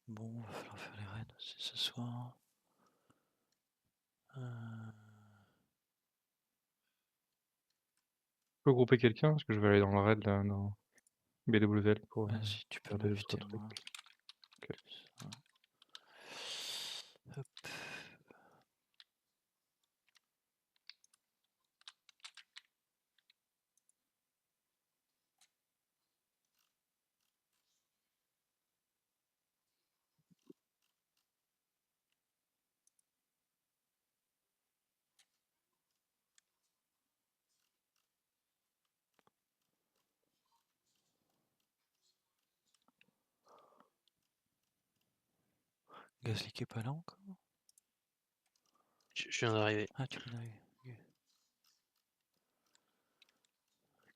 Bon, va falloir faire les raids aussi ce soir. Je peux grouper quelqu'un? Parce que je vais aller dans le raid là, dans BWL pour, Vas-y, tu peux faire 2-3 m'inviter trucs. moi. OK. Ça. Hop. Gasly qui est pas là encore? Je viens d'arriver. Ah, tu viens d'arriver. Ok.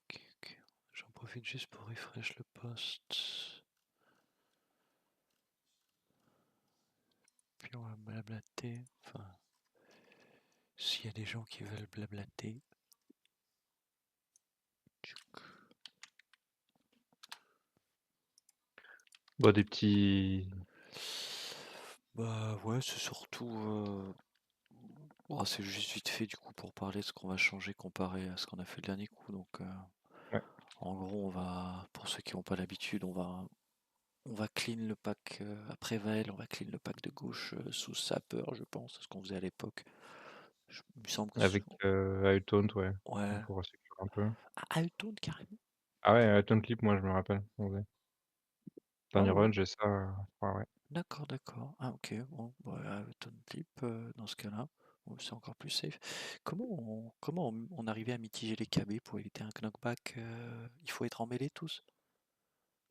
Ok, ok. J'en profite juste pour refresh le post. Puis on va blablater. Enfin, s'il y a des gens qui veulent blablater. Tchouk. Bah, des petits Bah ouais, c'est surtout. C'est juste vite fait du coup pour parler de ce qu'on va changer comparé à ce qu'on a fait le dernier coup. Donc ouais, en gros, on va, pour ceux qui n'ont pas l'habitude, on va clean le pack après Vael, on va clean le pack de gauche sous Sapper, je pense, ce qu'on faisait à l'époque. Il me semble que avec, Hightaunt, ouais, ouais. pour sécuriser un peu. Ah, Altoon carrément. Ah ouais, Hightaunt Clip, moi je me rappelle, on faisait. Ah Dernier ouais. run, j'ai ça, ouais. D'accord, d'accord. Ah ok, bon, bah, Altoon type dans ce cas-là. Bon, c'est encore plus safe. Comment on arrivait à mitiger les KB pour éviter un knockback il faut être emmêlés tous?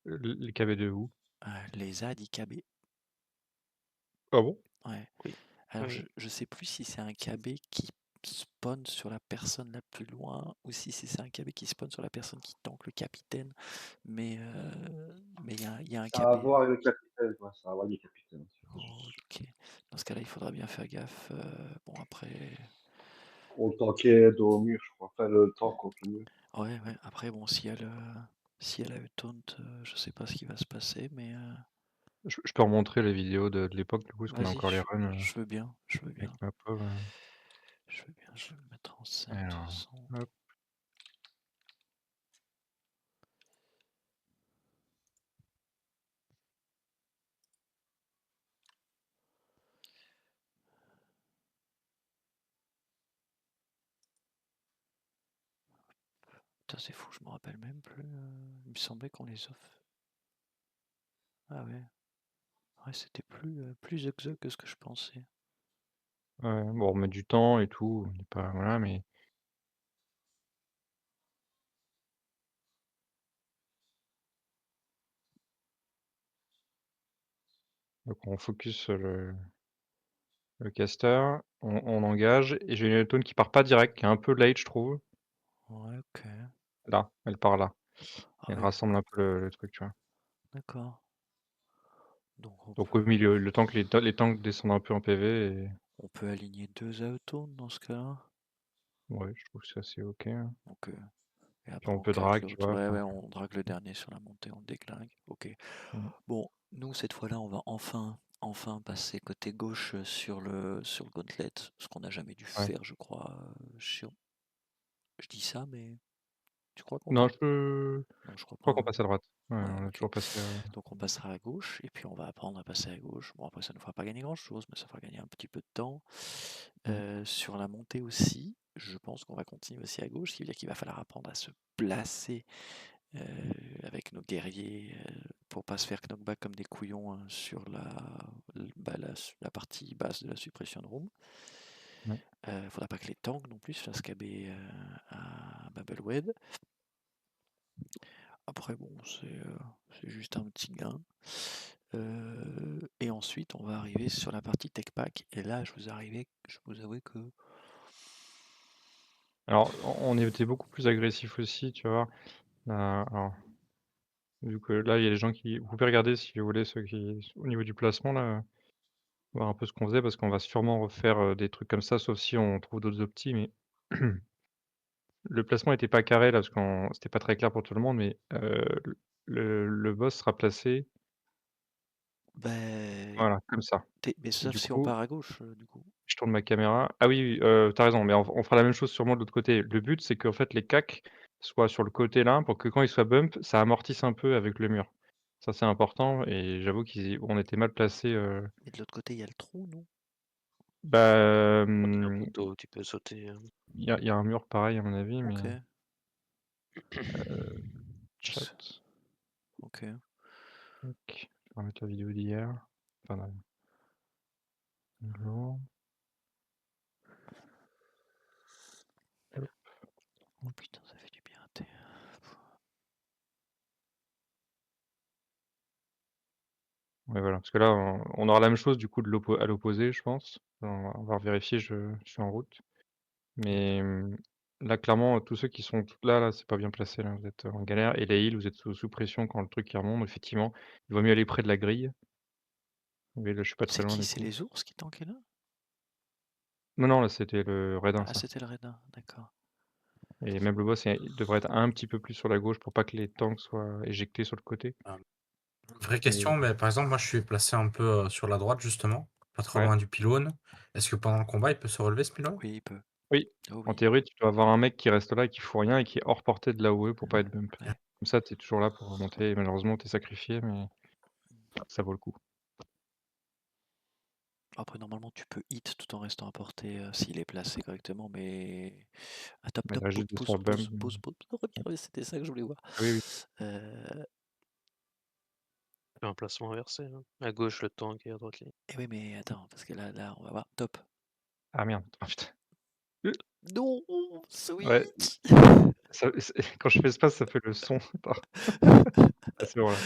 Les KB de où? Les AD KB. Ah bon? Ouais. Oui, Alors oui. je sais plus si c'est un KB qui spawn sur la personne la plus loin ou si c'est un KB qui spawn sur la personne qui tank le capitaine, mais il y a un Ça a à KB. voir avec le capitaine, quoi, ça a à voir avec le capitaine, c'est sûr. Ok. Dans ce cas-là, il faudra bien faire gaffe. Bon après, On tankait dos au mur, je crois. Enfin, le tank contre le mur. ouais, ouais. Après bon, si elle a eu taunt, je sais pas ce qui va se passer, mais Je peux remontrer les vidéos de l'époque, du coup, parce qu'on a vas-y, encore les runs, je veux bien, je veux avec bien, ma pauvre, je veux bien. Je vais le mettre en scène de toute alors, façon. hop. Putain, c'est fou, je me rappelle même plus. Il me semblait qu'on les offre. Ah ouais. Ouais, c'était plus zug que ce que je pensais. Ouais, bon, on met du temps et tout, on est pas voilà, mais donc on focus, le caster, on engage et j'ai une Hightaunt qui part pas direct, qui est un peu late, je trouve. Ouais, ok. Là, elle part là. Ah Elle ouais, rassemble un peu le truc, tu vois? d'accord. Donc Donc au milieu, le temps que les tanks descendent un peu en PV et on peut aligner deux autones dans ce cas-là. ouais, je trouve que c'est assez OK, hein. Donc, et Puis après on on peut cut drag, tu l'autre. vois? Ouais, Enfin, ouais, on drague le dernier sur la montée, on le déglingue. Ok. mmh, Bon, nous cette fois-là, on va enfin passer côté gauche sur le gauntlet, ce qu'on n'a jamais dû ouais. faire, je crois. Je dis ça, mais tu crois qu'on Non, passe? je Non, je crois pas, crois qu'on hein. passe à droite. Ouais, Ouais, on a ok. toujours passé, Donc on passera à gauche et puis on va apprendre à passer à gauche. Bon, après, ça ne fera pas gagner grand-chose, mais ça fera gagner un petit peu de temps. mmh, Sur la montée aussi, je pense qu'on va continuer aussi à gauche, ce qui veut dire qu'il va falloir apprendre à se placer euh, avec nos guerriers pour pas se faire knockback comme des couillons hein, sur la partie basse de la suppression de room. ouais. Faudra pas que les tanks non plus se fassent caber à Babelwed. Après, bon, c'est juste un petit gain. Et ensuite, on va arriver sur la partie tech pack. Et là, je vous avoue que Alors on était beaucoup plus agressif aussi, tu vois? Alors vu que là, il y a des gens qui vous pouvez regarder si vous voulez, ceux qui au niveau du placement là, voir un peu ce qu'on faisait parce qu'on va sûrement refaire, des trucs comme ça, sauf si on trouve d'autres optis, mais le placement était pas carré là, parce qu'on c'était pas très clair pour tout le monde, mais le boss sera placé Voilà, comme ça. Mais Et sauf du si on coup, part à gauche, du coup. je tourne ma caméra. Ah oui, oui, tu raison, mais on fera la même chose sûrement de l'autre côté. Le but, c'est qu'en fait, les cacs soient sur le côté là, pour que quand ils soient bump, ça amortisse un peu avec le mur. Ça, c'est important et j'avoue qu'on était mal placés, Et de l'autre côté, il y a le trou, non? bah, Quand il y a un poteau, tu peux sauter. il y a un mur pareil à mon avis, mais OK. S chat. OK. Tac, je vais remettre la vidéo d'hier. Enfin, jour. Hop. Oh putain, ça fait du bien, Ouais, voilà, parce que là, on aura la même chose du coup à l'opposé, je pense. On va vérifier, je suis en route. Mais, là, clairement, tous ceux qui sont là, c'est pas bien placé, là, vous êtes en galère et les heals, vous êtes sous pression quand le truc qui remonte. Effectivement, il vaut mieux aller près de la grille. Mais là, je suis pas très C'est loin qui? du C'est coup. les ours qui tankaient là? Non, non, là, c'était le raid 1 Ah, ça. c'était le Redin, d'accord. Et même le boss, il devrait être un petit peu plus sur la gauche pour pas que les tanks soient éjectés sur le côté. Vraie Mais question, mais par exemple, moi je suis placé un peu sur la droite justement, pas trop ouais, loin du pylône. Est-ce que pendant le combat il peut se relever ce pylône? Oui, il peut. oui, Oh en oui. théorie, tu dois avoir un mec qui reste là et qui fout rien et qui est hors portée de l'AOE pour pas être bump. Ouais. Comme ça, tu es toujours là pour remonter et malheureusement, tu es sacrifié, mais ça vaut le coup. Après, normalement, tu peux hit tout en restant à portée s'il est placé correctement, mais. Ah, top, Mais il top, reste juste de se faire bump, mais pause, reviens, c'était ça que je voulais voir. ah oui, oui. Fais un placement inversé. À gauche, le tank et à droite, les. Et oui, mais attends, parce que là, on va voir. Top. Ah merde, oh putain. Non, Ouais, Switch. ça quand je fais espace, ça fait le son. Attends. Ah, c'est bon là,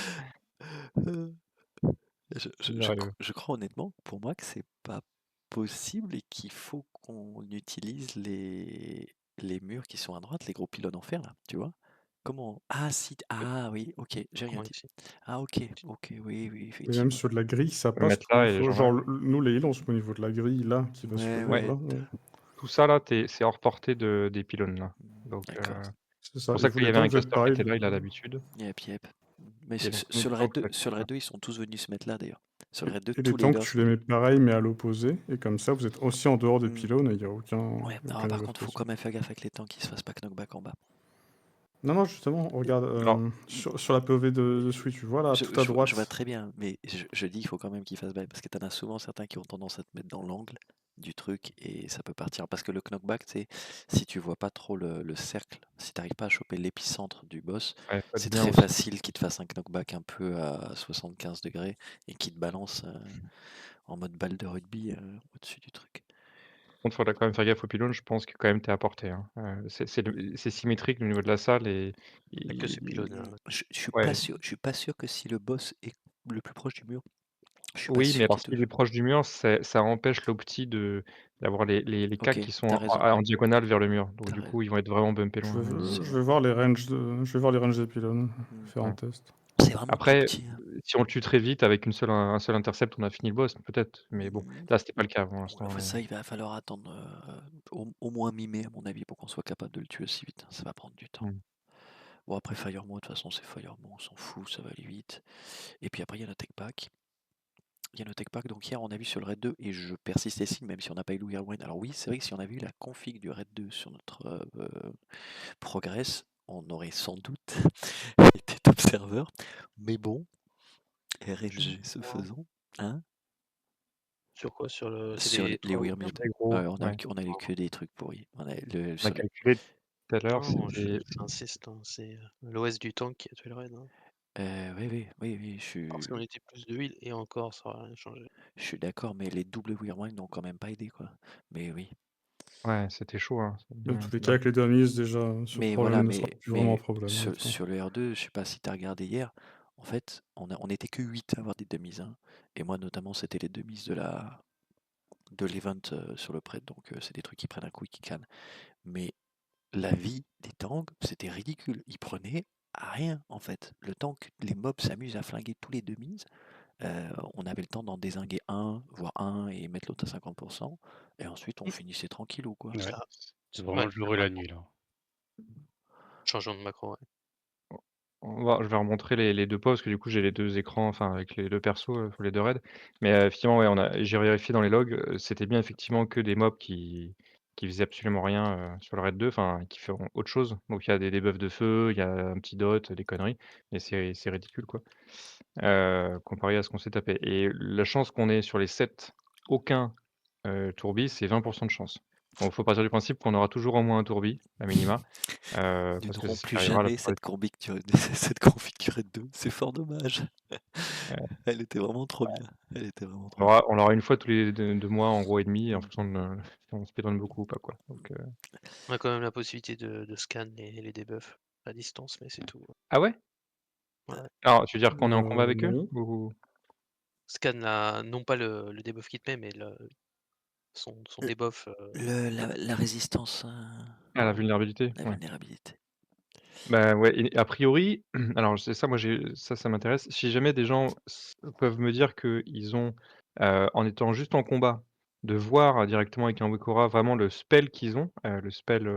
Je, je cro- j'arrive. je crois honnêtement, pour moi, que c'est pas possible et qu'il faut qu'on utilise les murs qui sont à droite, les gros pylônes en fer là, tu vois? Comment? Ah si, ah oui, ok, j'ai rien Comment dit. ici? Ah ok, ok, oui, oui, Mais même effectivement. sur de la grille, ça Je vais passe mettre pour là et les info. gens Genre, là. nous, les heals, on se met au niveau de la grille, là, qui va se Ouais, lever, Ouais, là. ouais, tout ça là, c'est hors portée des pylônes là. Donc, d'accord. C'est c'est ça. pour Et ça vous, qu'il y les avait un tanks, vous êtes caster qui pareil, était du là, il a coup. l'habitude. Yep, yep. Mais Et donc nous, sur le tant raid que 2, ça sur le raid 2, ils sont tous venus se mettre là d'ailleurs. Sur le raid 2, Et les tous les tanks, healers tu sont les mets venus. pareil, mais à l'opposé. Et comme ça, vous êtes aussi en dehors des pylônes et il n'y a Ouais, alors aucun par level contre, faut possible. quand même faire gaffe avec les tanks qui se fassent pas knockback en bas. Non, non, justement, regarde, Alors, sur la POV de Switch, tu vois, là, tout à Je vois droite. très bien, mais je dis il faut quand même qu'ils fassent bail parce que t'en as souvent certains qui ont tendance à te mettre dans l'angle du truc et ça peut partir. Parce que le knockback, c'est si tu vois pas trop le cercle, si t'arrives pas à choper l'épicentre du boss, ouais, faites c'est bien très aussi. facile qu'il te fasse un knockback un peu à 75 degrés et qu'il te balance en mode balle de rugby au-dessus du truc. Par contre, faudra quand même faire gaffe aux pylônes, je pense que quand même tu es à portée, hein. C'est symétrique au niveau de la salle et Il n'y a que ce pylône là. ouais, Je suis pas sûr que si le boss est le plus proche du mur, je suis pas oui, mais sûr alors qu'il s'il touche. est proche du mur, ça empêche l'opti d'avoir les Ok, cacs qui sont t'as en raison, en diagonale vers le mur. Donc t'as du raison. coup, ils vont être vraiment bumpés Je loin, vais, C'est je vrai. vais voir les ranges je vais voir les ranges des pylônes, faire un ouais. test. C'est vraiment tout Après, petit, hein. si on le tue très vite avec un seul intercept, on a fini le boss peut-être, mais bon, Mhm. là, c'était pas le cas pour Ouais, l'instant, enfin, mais ça, il va falloir attendre au moins mi-mai, à mon avis, pour qu'on soit capable de le tuer aussi vite. Ça va prendre du temps. mmh. Bon, après Firemo, de toute façon, c'est Firemo, on s'en fout, ça va aller vite. Et puis après, il y a notre tech pack. Il y a notre tech pack, donc hier, on a vu sur le Raid 2, et je persiste ici, même si on n'a pas eu Louis Erwin. Alors oui, c'est vrai que si on avait eu la config du Raid 2 sur notre Progress, on aurait sans doute été top serveur. Mais bon, RNG ce faisant, hein, Sur quoi? Sur le. C'est sur des les 3 Wyrmid. Très gros, ouais. On a eu que des trucs pourris. On a calculé tout à l'heure, Non, c'était j'insiste, c'est l'OS du tank qui a tué le raid. Oui, oui, oui, oui, Parce qu'on était plus de heal et encore, ça n'a rien changé. je suis d'accord, mais les doubles Wyrmid n'ont quand même pas aidé, quoi. Mais oui. ouais, c'était chaud, hein. Dans tous les cas, avec les dummies, déjà, ce Mais problème voilà, ne sera plus vraiment un problème maintenant. sur le R2, je sais pas si tu as regardé hier, en fait, on était que 8 à avoir des demises, hein. Et moi, notamment, c'était les demises de l'event sur le prêt. Donc, c'est des trucs qui prennent un coup et qui cannent. Mais la vie des tanks, c'était ridicule. Ils prenaient à rien, en fait. Le tank, les mobs s'amusent à flinguer tous les demises. On avait le temps d'en dézinguer un, voire un, et mettre l'autre à 50%. Et ensuite, on finissait tranquillou, quoi. Ouais, Ça, c'est vraiment ouais, le jour et la nuit là. changeons de macro. Ouais. je vais remontrer les 2 posts parce que du coup j'ai les 2 écrans, enfin avec les 2 persos, pour les 2 raids. Mais, effectivement ouais, j'ai vérifié dans les logs, c'était bien effectivement que des mobs qui faisaient absolument rien, sur le raid 2, enfin qui font autre chose. Donc il y a des debuffs de feu, il y a un petit dot, des conneries, mais c'est ridicule quoi, comparé à ce qu'on s'est tapé et la chance qu'on ait sur les 7 aucun, tourbi, c'est 20 de chance. Donc faut partir du principe qu'on aura toujours au moins un tourbi, à minima, Nous parce que n'aurons c'est ce qui plus arrivera la jamais plupart du cette temps. cette config de 2. C'est fort dommage. Ouais. Elle était vraiment trop bien. Elle était vraiment On trop bien. l'aura une fois tous les 2 mois en gros et demi en fonction de si on speedrun beaucoup ou pas quoi, donc On a quand même la possibilité de scan les debuffs à distance, mais c'est tout. ah ouais? Ouais. Alors tu veux dire qu'on est en combat avec eux? Non. Ou Scan non pas le debuff qu'il te met, mais son Le debuff. la résistance, la Ouais. vulnérabilité? la Ouais. vulnérabilité. Bah, ouais et a priori, alors c'est ça moi ça m'intéresse. Si jamais des gens peuvent me dire qu'ils ont, en étant juste en combat, de voir directement avec un Wekora vraiment le spell qu'ils ont, le spell,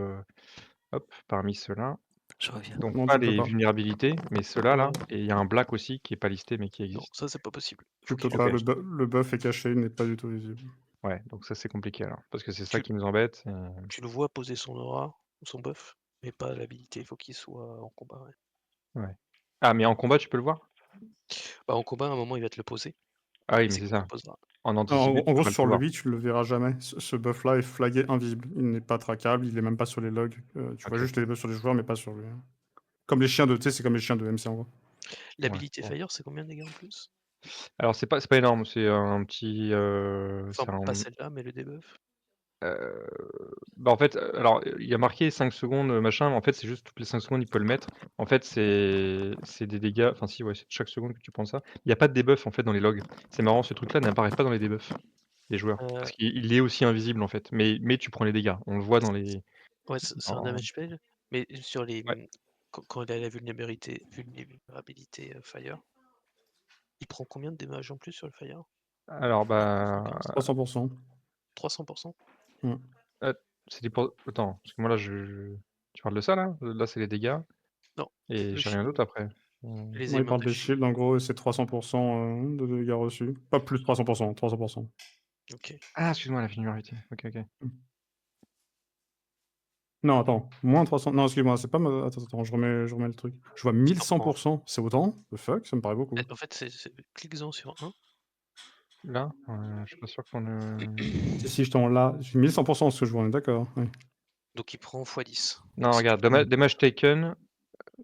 hop, parmi ceux-là, Je reviens. donc Non, pas tu peux les pas. vulnérabilités, mais ceux-là là, Non, et il y a un black aussi qui est pas listé mais qui non, existe. ça c'est pas possible. Tu Faut peux qu'il pas, OK. le pose. le buff est caché, il n'est pas du tout visible. Ouais, donc ça c'est compliqué alors, parce que c'est ça Tu, qui nous embête tu le vois poser son aura, son buff, mais pas l'habilité. Il faut qu'il soit en combat. Ouais. ouais. Ah mais en combat tu peux le voir? Bah, en combat, à un moment, il va te le poser. Ah oui, Et mais c'est c'est qu'il le ça. posera. En Non, anticipé, tu en peux gros, pas le sur le savoir. 8, tu le verras jamais. Ce buff-là est flagué invisible. Il n'est pas traquable, il est même pas sur les logs. Tu vois OK. juste les buffs sur les joueurs, mais pas sur lui. Comme les chiens de, tu sais, c'est comme les chiens de MC en gros. Ouais, L'habilité bon. Fire, c'est combien de dégâts en plus? Alors c'est pas énorme, c'est un petit, Enfin, c'est un pas celle-là, mais le debuff. heu, bah, en fait, alors, il y a marqué 5 secondes, machin, mais en fait, c'est juste toutes les 5 secondes, il peut le mettre. En fait, c'est des dégâts enfin si, ouais, c'est chaque seconde que tu prends ça. Il y a pas de debuff, en fait, dans les logs. C'est marrant, ce truc-là n'apparaît pas dans les debuffs des joueurs, Euh, parce qu'il est aussi invisible, en fait, mais tu prends les dégâts. On le voit dans les ouais, c'est un dans damage spell. Mais sur les. ouais. Quand il a la vulnérabilité Fire, il prend combien de damage en plus sur le Fire? Alors, bah, 115? 300%. 300%? Mm. c'était pour attends, parce que moi, là, tu parles de ça, là? Là, c'est les dégâts Non, et le j'ai rien shield. d'autre après. Mmh. Les Moi, il éléments parle de des shield. shields, en gros, et c'est 300% de dégâts reçus. Pas plus de 300%, 300%. Ok. Ah, excuse-moi, la vulnérabilité. OK, OK. Mm. Non, attends, moins 300. Non, excuse-moi, c'est pas. Attends, je remets le truc. Je vois Il t'en prend. 1100%. C'est autant? The fuck? Ça me paraît beaucoup. En fait, clique-en sur 1. Là, je suis pas sûr qu'on Si je t'en là, j'ai 1100% ce que je vois, on est d'accord. Oui. Donc il prend x10. non, Donc si tu regarde, prends. damage taken.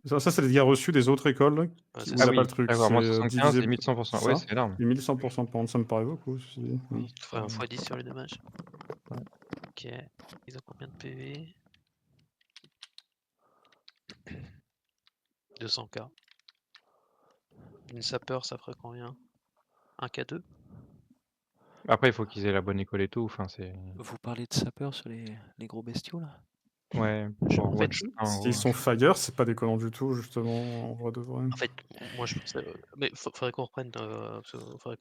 Ça, c'est les dégâts reçus des autres écoles Ouais, c'est où il Ah n'a ça. pas oui, le truc. d'accord, C'est moins 75 divisé et 1100 ouais, ça. c'est énorme. Et 1100% par contre, ça me paraît beaucoup. Il te ferait un x10 sur les dommages. Ouais. Ok. Ils ont combien de PV? 200k. Une sapeur, ça ferait combien? Un K2? Après, il faut qu'ils aient la bonne école et tout, enfin, c'est Vous parlez de sapeurs sur les gros bestiaux là? ouais, En pour fait, one shot, en S'ils gros. sont fire, c'est pas déconnant du tout, justement, en vrai de vrai. moi je pensais. Mais faudrait qu'on reprenne. Faudrait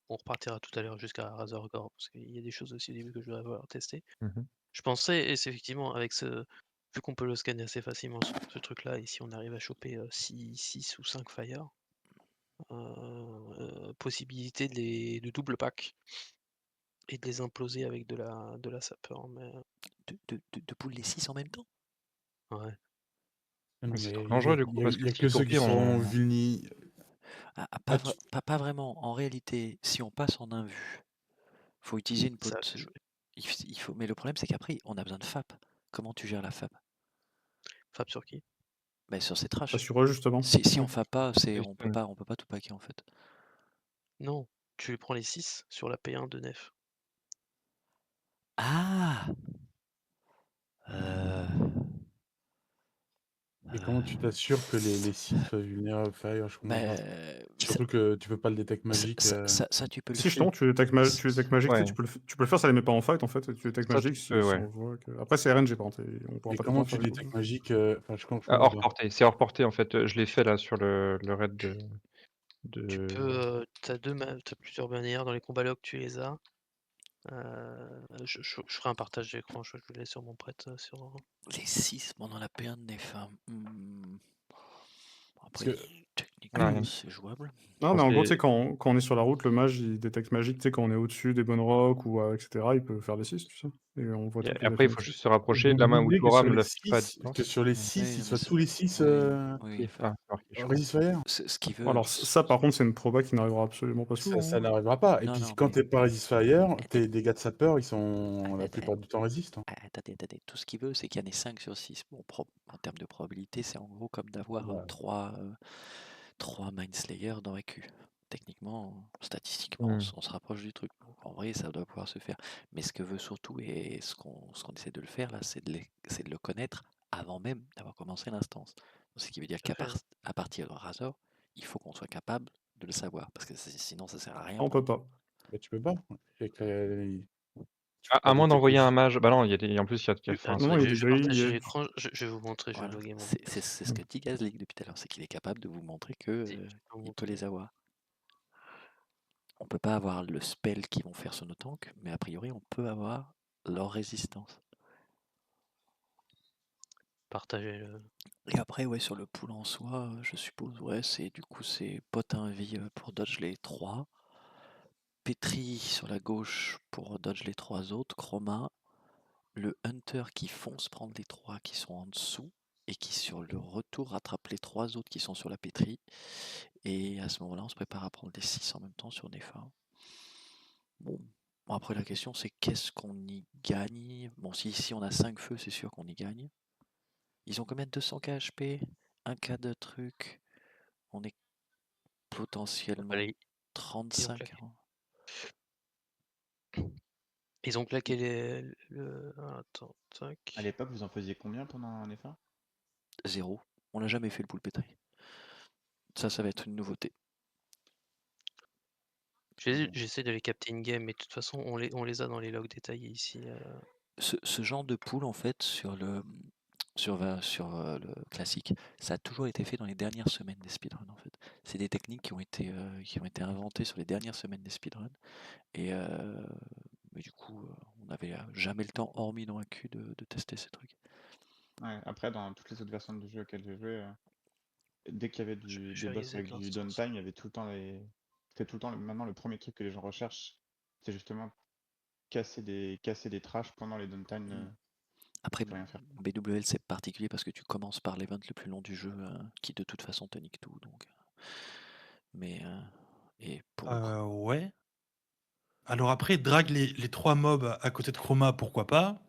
on repartira tout à l'heure jusqu'à Razorgore, parce qu'il y a des choses aussi au début que je dois avoir testées. Mmh. Je pensais, et c'est effectivement avec ce. Vu qu'on peut le scanner assez facilement ce truc-là, et si on arrive à choper 6 ou 5 fire, possibilité de double pack et de les imploser avec de la sapeur. Mais De poules les 6 en même temps? ouais. Ah non, Mais c'est trop mais dangereux du coup, parce il que y a si que le ceux qui tourbier, seront on vulni. Ah, Pas vraiment. En réalité, si on passe en invue, faut utiliser une Ça a pote. joué. Il faut, mais le problème, c'est qu'après, on a besoin de FAP. Comment tu gères la FAP? Fab sur qui? Ben, sur ces Pas trash. sur eux, justement. Si Ouais. on FAP pas, juste, on peut pas tout packer en fait. Non, tu prends les 6 sur la P1 de Nef. Ah! Euh, et comment tu t'assures que les sites soient vulnérables Fire? Je comprends pas. mais Surtout que tu peux pas le détect magique. ça, tu peux le Si, faire. justement, tu détectes magique, tu sais, ouais, tu peux le faire, ça les met pas en fight, en fait, et tu détectes ça magique tu si, peux, si ouais. on voit que. Après, c'est RNG, par contre, et on pourra Et pas tout le temps comment tu faire le les choses. détectes magique? Enfin, je comprends Hors pas. portée, c'est hors portée en fait, je l'ai fait là sur le raid Tu de peux. T'as plusieurs manières. Dans les combats log, tu les as. Je ferai un partage d'écran, je le laisse sur mon prête. Les 6 pendant la P1 de Nef. Après, que- techniquement, Ouais. c'est jouable. Non, Bon, mais en gros, tu c'est sais, quand on est sur la route, le mage, il détecte magique, tu sais, quand on est au-dessus des bonnes rocs ou etc., il peut faire des 6, tu sais. Et on voit et tout qu'il a après, fait il faut avec 6. juste se rapprocher. Vous Là, moi, voulez que Outlora sur me les le fait pas à 6, distance. que sur les Oui, 6, ils mais soient ça- tous les 6 oui, Oui, enfin, enfin, c'est marqué, je crois. Resist Fire? ce qu'il veut. Alors, ça, par contre, c'est une proba qui n'arrivera absolument pas Ça, souvent. ça hein. n'arrivera pas. Et Non, puis non, quand mais t'es pas Resist Fire, Eh, tes dégâts de sapeur, ils sont la eh, plupart du temps résistent. attendez, tout ce qu'il veut, c'est qu'il y en ait 5 sur 6. Bon, en termes de probabilité, c'est en gros comme d'avoir Ouais. 3 Mindslayers dans AQ. Techniquement, statistiquement, Hmm. on se rapproche du truc. Donc, en vrai, ça doit pouvoir se faire. Mais ce que veut surtout, et ce qu'on essaie de le faire là, c'est de le connaître avant même d'avoir commencé l'instance. Ce qui veut dire Tout à qu'à fait. à partir de Razor, il faut qu'on soit capable de le savoir. Parce que sinon, ça sert à rien. On peut pas. Mais tu peux pas. Avec tu peux À pas moins détecter d'envoyer un juste. mage. Bah non, il y a des... en plus, il y a... Oui, enfin, Non, attendez, il est je partage grillé. l'écran, je vais vous montrer, je vais Voilà. loguer mon. C'est ce que dit Gazlik depuis tout à l'heure, c'est qu'il est capable de vous montrer que Si, je peux vous il peut montrer. les avoir. On peut pas avoir le spell qu'ils vont faire sur nos tanks, mais a priori on peut avoir leur résistance. Partager le. Et après, ouais, sur le pool en soi, je suppose, ouais, c'est du coup c'est potin vie pour dodge les 3, Petri sur la gauche pour dodge les 3 autres, Chroma, le Hunter qui fonce prendre les 3 qui sont en dessous et qui sur le retour rattrape les 3 autres qui sont sur la Petri. Et à ce moment-là, on se prépare à prendre les 6 en même temps sur Nefa. Bon, après la question c'est qu'est-ce qu'on y gagne? Bon, si ici on a 5 feux, c'est sûr qu'on y gagne. Ils ont combien de 200 KHP? Un cas de truc. On est potentiellement Allez, ils ont 35. claqué. Ils ont claqué Attends, tac. À l'époque, vous en faisiez combien pendant un effort? 0. On n'a jamais fait le pool pétri. Ça va être une nouveauté. J'essaie de les capter in-game, mais de toute façon, on les a dans les logs détaillés ici. Ce genre de pool, en fait, sur le classique, ça a toujours été fait dans les dernières semaines des speedruns, en fait. C'est des techniques qui ont été inventées sur les dernières semaines des speedruns. Et mais du coup, on n'avait jamais le temps, hormis dans AQ, de tester ces trucs. Ouais, après, dans toutes les autres versions du jeu auxquelles j'ai joué, dès qu'il y avait Je des vais boss reset avec du l'instance. downtime, il y avait tout le temps C'était tout le temps maintenant le premier truc que les gens recherchent, c'est justement casser des trashs pendant les downtime. Après, Plus rien faire. BWL c'est particulier parce que tu commences par l'event le plus long du jeu, qui de toute façon te nique tout. Donc, mais et pour le coup, Ouais. Alors après, drag les 3 mobs à côté de Chroma, pourquoi pas.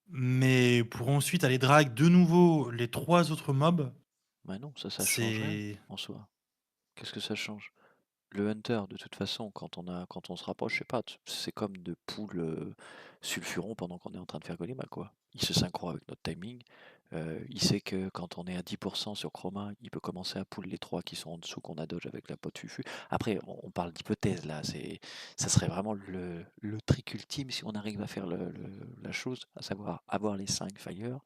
Mais pour ensuite aller drag de nouveau les 3 autres mobs, bah non, ça change rien c'est. en soi. Qu'est-ce que ça change? Le hunter, de toute façon, quand on se rapproche, je sais pas, c'est comme de poules sulfuron pendant qu'on est en train de faire Golema, quoi. Il se synchro avec notre timing. Il sait que quand on est à 10% sur Chroma, il peut commencer à pull les 3 qui sont en dessous qu'on a dodge avec la pote fufu. Après, on parle d'hypothèse là, ça serait vraiment le trick ultime si on arrive à faire la chose, à savoir avoir les 5 fire,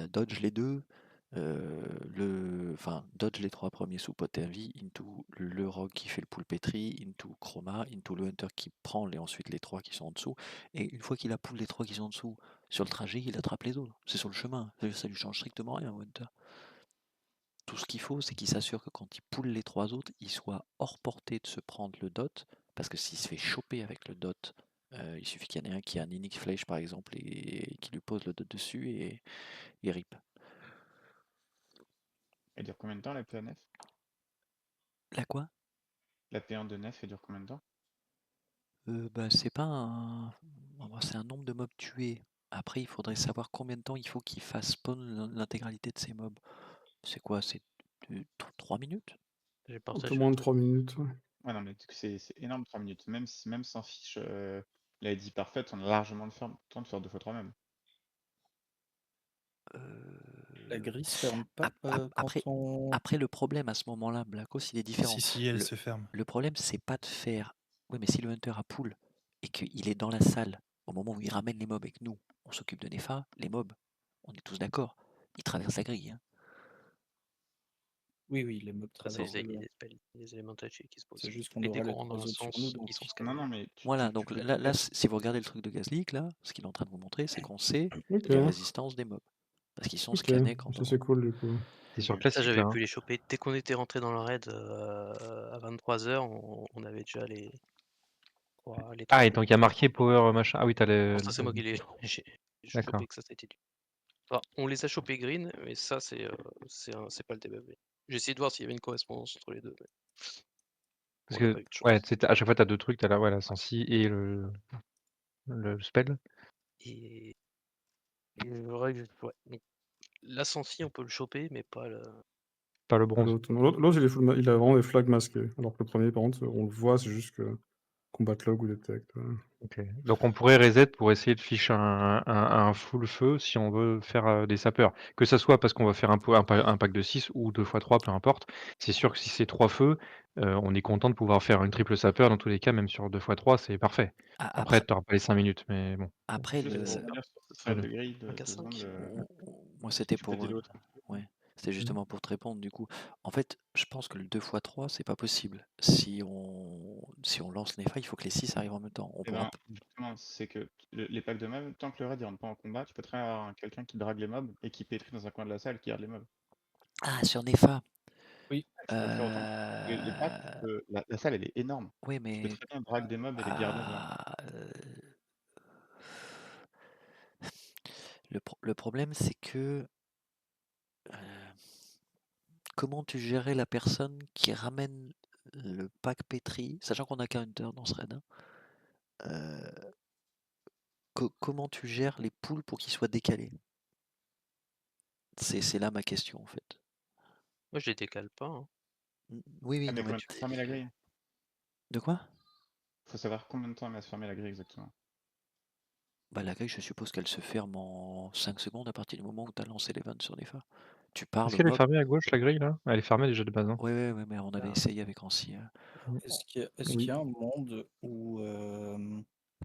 dodge les 2, dodge les 3 premiers sous pot vie, into le rogue qui fait le pool pétri, into Chroma, into le hunter qui prend ensuite les 3 qui sont en dessous, et une fois qu'il a pull les 3 qui sont en dessous, sur le trajet, il attrape les autres. C'est sur le chemin, ça lui change strictement rien au hunter. Tout ce qu'il faut, c'est qu'il s'assure que quand il pull les 3 autres, il soit hors portée de se prendre le dot, parce que s'il se fait choper avec le dot, il suffit qu'il y en ait un qui a un Inix Flèche par exemple, et qui lui pose le dot dessus, et il rip. Elle dure combien de temps la P1F? La quoi? La P1 de Nef, elle dure combien de temps? C'est pas un. C'est un nombre de mobs tués. Après, il faudrait savoir combien de temps il faut qu'il fasse spawn l'intégralité de ces mobs. C'est quoi? C'est 3 minutes? J'ai Un peu partagé moins le de truc. 3 minutes. Ouais. Ouais, non, mais c'est énorme 3 minutes. Même sans fiche la ID parfaite, on a largement le temps de faire 2 fois 3 même. La grille se ferme pas quand Après, on. après, le problème à ce moment-là, Blackos, il est différent. Si, elle se ferme. Le problème, c'est pas de faire. Oui, mais si le hunter a pull et qu'il est dans la salle au moment où il ramène les mobs avec nous, on s'occupe de Nefa, les mobs, on est tous d'accord, ils traversent la grille. Hein. Oui, les mobs Ça, c'est traversent. les éléments touchés qui se posent. C'est juste qu'on Et dès aurait les qu'on rentre dans 3 un autres sur sens, nous. Donc... ils sont Non, scannés. non, mais Voilà, tu donc peux là, si vous regardez le truc de Gazleak, là, ce qu'il est en train de vous montrer, c'est qu'on sait Ok. les résistances des mobs. Parce qu'ils sont Ok, scannés quand ça on... c'est cool du coup. C'est sur Ça, classique j'avais là. pu les choper. Dès qu'on était rentré dans le raid à 23h, on avait déjà les Ah, trois et donc il y a marqué power machin. Ah oui, t'as Non, le. ça c'est moi qui l'ai. J'ai D'accord. chopé que ça c'était du. Enfin, on les a chopés green, mais ça c'est pas le debuff. J'ai essayé de voir s'il y avait une correspondance entre les deux. Mais Parce on n'a que, pas eu de chance. ouais, à chaque fois, t'as deux trucs. T'as la sensi et le spell. Et le règle, ouais. Donc, la sensi, on peut le choper, mais pas le. Pas le Ah, bronze. L'autre, il a vraiment des flags masqués. Alors que le premier, par contre, on le voit, c'est juste que combat log ou detect. Ok. Donc on pourrait reset pour essayer de fiche un full feu si on veut faire des sapeurs. Que ça soit parce qu'on va faire un pack de 6 ou 2x3, peu importe. C'est sûr que si c'est 3 feux, on est content de pouvoir faire une triple sapeur dans tous les cas, même sur 2x3, c'est parfait. Après, tu n'auras pas les 5 minutes, mais bon. Après, Juste pour revenir sur cette histoire de grille, Un K5. secondes, moi, si c'était tu peux pour. t'aider l'autre. Ouais. C'était justement pour te répondre du coup. En fait, je pense que le 2x3, c'est pas possible. Si on lance Nefa, il faut que les 6 arrivent en même temps. On Eh pourra ben, justement, c'est que les packs de mobs, tant que le raid il rentre pas en combat, tu peux très bien avoir quelqu'un qui drague les mobs et qui pétrit dans un coin de la salle qui garde les mobs. Ah, sur Nefa. Oui, tu peux le faire autant. Les packs, la salle elle est énorme. Oui, Tu peux mais très bien drague des mobs et les garder devant. le problème, c'est que comment tu gérais la personne qui ramène le pack pétri, sachant qu'on a qu'un hunter dans ce raid, hein, comment tu gères les poules pour qu'ils soient décalés? C'est là ma question en fait. Moi, je les décale pas. Hein. Oui, oui, Ah, mais non, mais combien de temps fermer la grille? De quoi? Faut savoir combien de temps elle met à se fermer la grille exactement. Bah, la grille, je suppose qu'elle se ferme en 5 secondes à partir du moment où tu as lancé les vannes sur Nefa. Tu parles Est-ce au qu'elle est mob. fermée à gauche, la grille, là? Elle est fermée déjà de base, hein? Oui, mais on avait essayé avec Ancy. Est-ce qu'il y a un monde où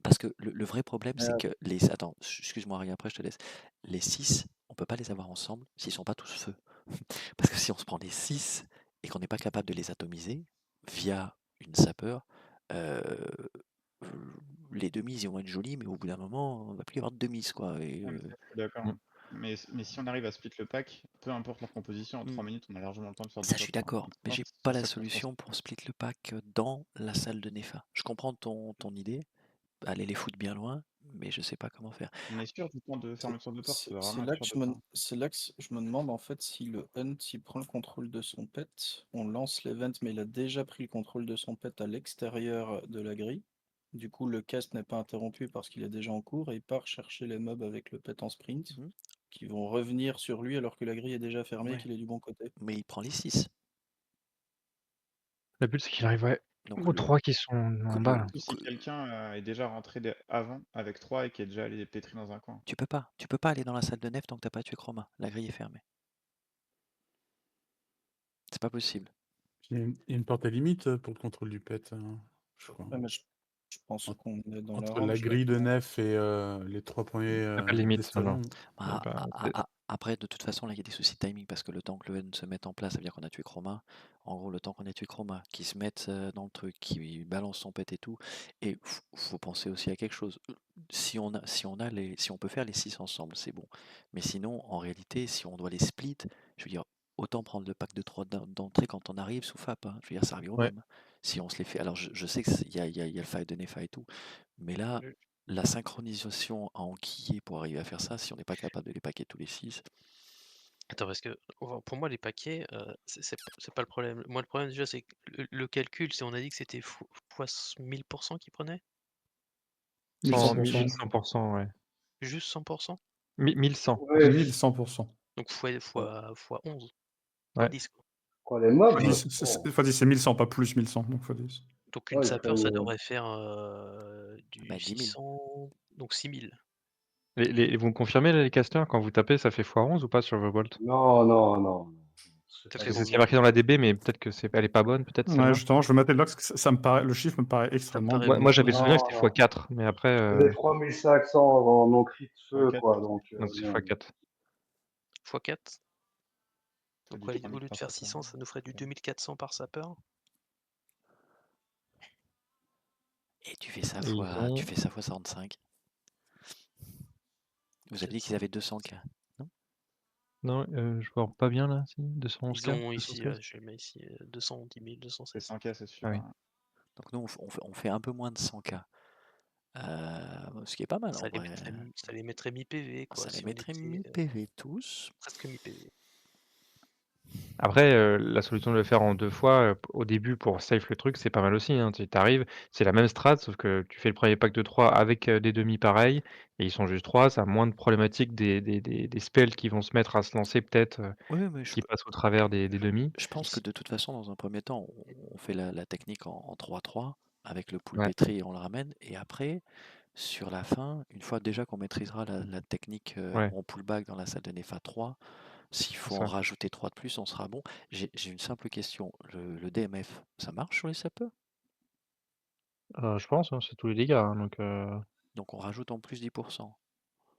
Parce que le vrai problème, c'est Ah. que les. Attends, excuse-moi, Harry, après je te laisse. Les 6, on peut pas les avoir ensemble s'ils sont pas tous feu. Parce que si on se prend les 6 et qu'on n'est pas capable de les atomiser via une sapeur, les demises, ils vont être jolis, mais au bout d'un moment, on va plus y avoir de demises, quoi. Et, Ouais, mais ça, je suis d'accord. Mais si on arrive à split le pack, peu importe leur composition, en 3 minutes, on a largement le temps de faire Ça, deux je suis fois trois. d'accord, mais j'ai pas la solution pour split le pack dans la salle de Nefa. Je comprends ton idée, aller les foutre bien loin, mais je sais pas comment faire. On est sûr du temps de fermeture de porte, ça doit C'est vraiment là être que sûr de temps. c'est là que je me demande en fait si le hunt il prend le contrôle de son pet, on lance l'event mais il a déjà pris le contrôle de son pet à l'extérieur de la grille. Du coup le cast n'est pas interrompu parce qu'il est déjà en cours et il part chercher les mobs avec le pet en sprint qui vont revenir sur lui alors que la grille est déjà fermée et Ouais. qu'il est du bon côté. Mais il prend les 6. Le but, c'est qu'il arrive Donc, aux 3 qui sont en bas. Là. Ou si quelqu'un est déjà rentré avant avec 3 et qui est déjà allé pétrir dans un coin. Tu peux pas aller dans la salle de nef tant que t'as pas tué Chroma. La grille est fermée. C'est pas possible. Il y a une portée limite pour le contrôle du pet, je crois. Ouais, mais je pense qu'on est dans la Entre la range. grille de nef et les 3 premiers Il y a pas de limite, destalons. Bah, après, de toute façon, là, il y a des soucis de timing parce que le temps que le N se mette en place, ça veut dire qu'on a tué Chroma. En gros, le temps qu'on a tué Chroma, qui se mette dans le truc, qui balance son pet et tout. Et faut penser aussi à quelque chose. Si on peut faire les 6 ensemble, c'est bon. Mais sinon, en réalité, si on doit les split, je veux dire, autant prendre le pack de 3 d'entrée quand on arrive sous FAP. Hein. Je veux dire, ça revient au même. Si on se les fait. Alors, je sais qu'il y a le fight de Nefa et tout. Mais là, la synchronisation à enquiller pour arriver à faire ça, si on n'est pas capable de les paquer tous les 6. Attends, parce que pour moi, les paquets, c'est pas le problème. Moi, le problème déjà, c'est que le calcul, si on a dit que c'était fois 1000% qu'ils prenaient 1100%, ouais. Juste 100%? 1100. Ouais. 1100%. Donc fois 11. Ouais. 10, quoi. Quoi, les mobs X10, c'est 1100, pas plus 1100, donc x10. Donc une sapeur, ça devrait faire du 10 000. 600, donc 6000. Vous me confirmez les casters, quand vous tapez, ça fait x11 ou pas sur Revolt? Non. Parce que c'est ce qui est marqué dans la DB, mais peut-être que elle est pas bonne, peut-être Ouais, celle-là. justement, je vais mettre Lox, ça me paraît, le chiffre me paraît extrêmement paraît bon. Moi j'avais le souvenir que Non, c'était x4, mais après. C'est des 3500 en non-crit de feu, x4, quoi. Donc, Donc c'est non. x4. x4. Donc du ouais, au 3000 lieu de par faire sapeur. 600, ça nous ferait du 2400 par sapeur. Et tu fais ça Et ils ont- tu fais ça fois 45. Vous avez dit qu'ils avaient 200 cas, non? Non, je vois pas bien là, si, Ils 211K, ont ici, 213? je le mets ici, 210 000, C'est 216. 100K, c'est Ah suffisant. oui. hein. Donc nous, on fait un peu moins de 100K. Ce qui est pas mal en Ça les vrai. mettrait, ça les mettrait mi-PV, quoi, Ça les si on mettrait était mi-PV tous. presque mi-PV. Après, la solution de le faire en 2 fois, au début pour safe le truc, c'est pas mal aussi, hein. Tu arrives, c'est la même strat, sauf que tu fais le premier pack de 3 avec, des demi pareils et ils sont juste 3, ça a moins de problématiques des spells qui vont se mettre à se lancer peut-être, Oui, mais qui passent au travers des demi. je pense que de toute façon, dans un premier temps, on fait la technique en 3-3 avec le pool Ouais. pétri et on le ramène. Et après, sur la fin, une fois déjà qu'on maîtrisera la technique, Ouais. on pull back dans la salle de Nefa 3, s'il C'est faut en ça. rajouter 3 de plus, on sera bon. J'ai une simple question. Le DMF, ça marche sur les sapeurs? Je pense, hein, c'est tous les dégâts, hein, Donc on rajoute en plus 10%.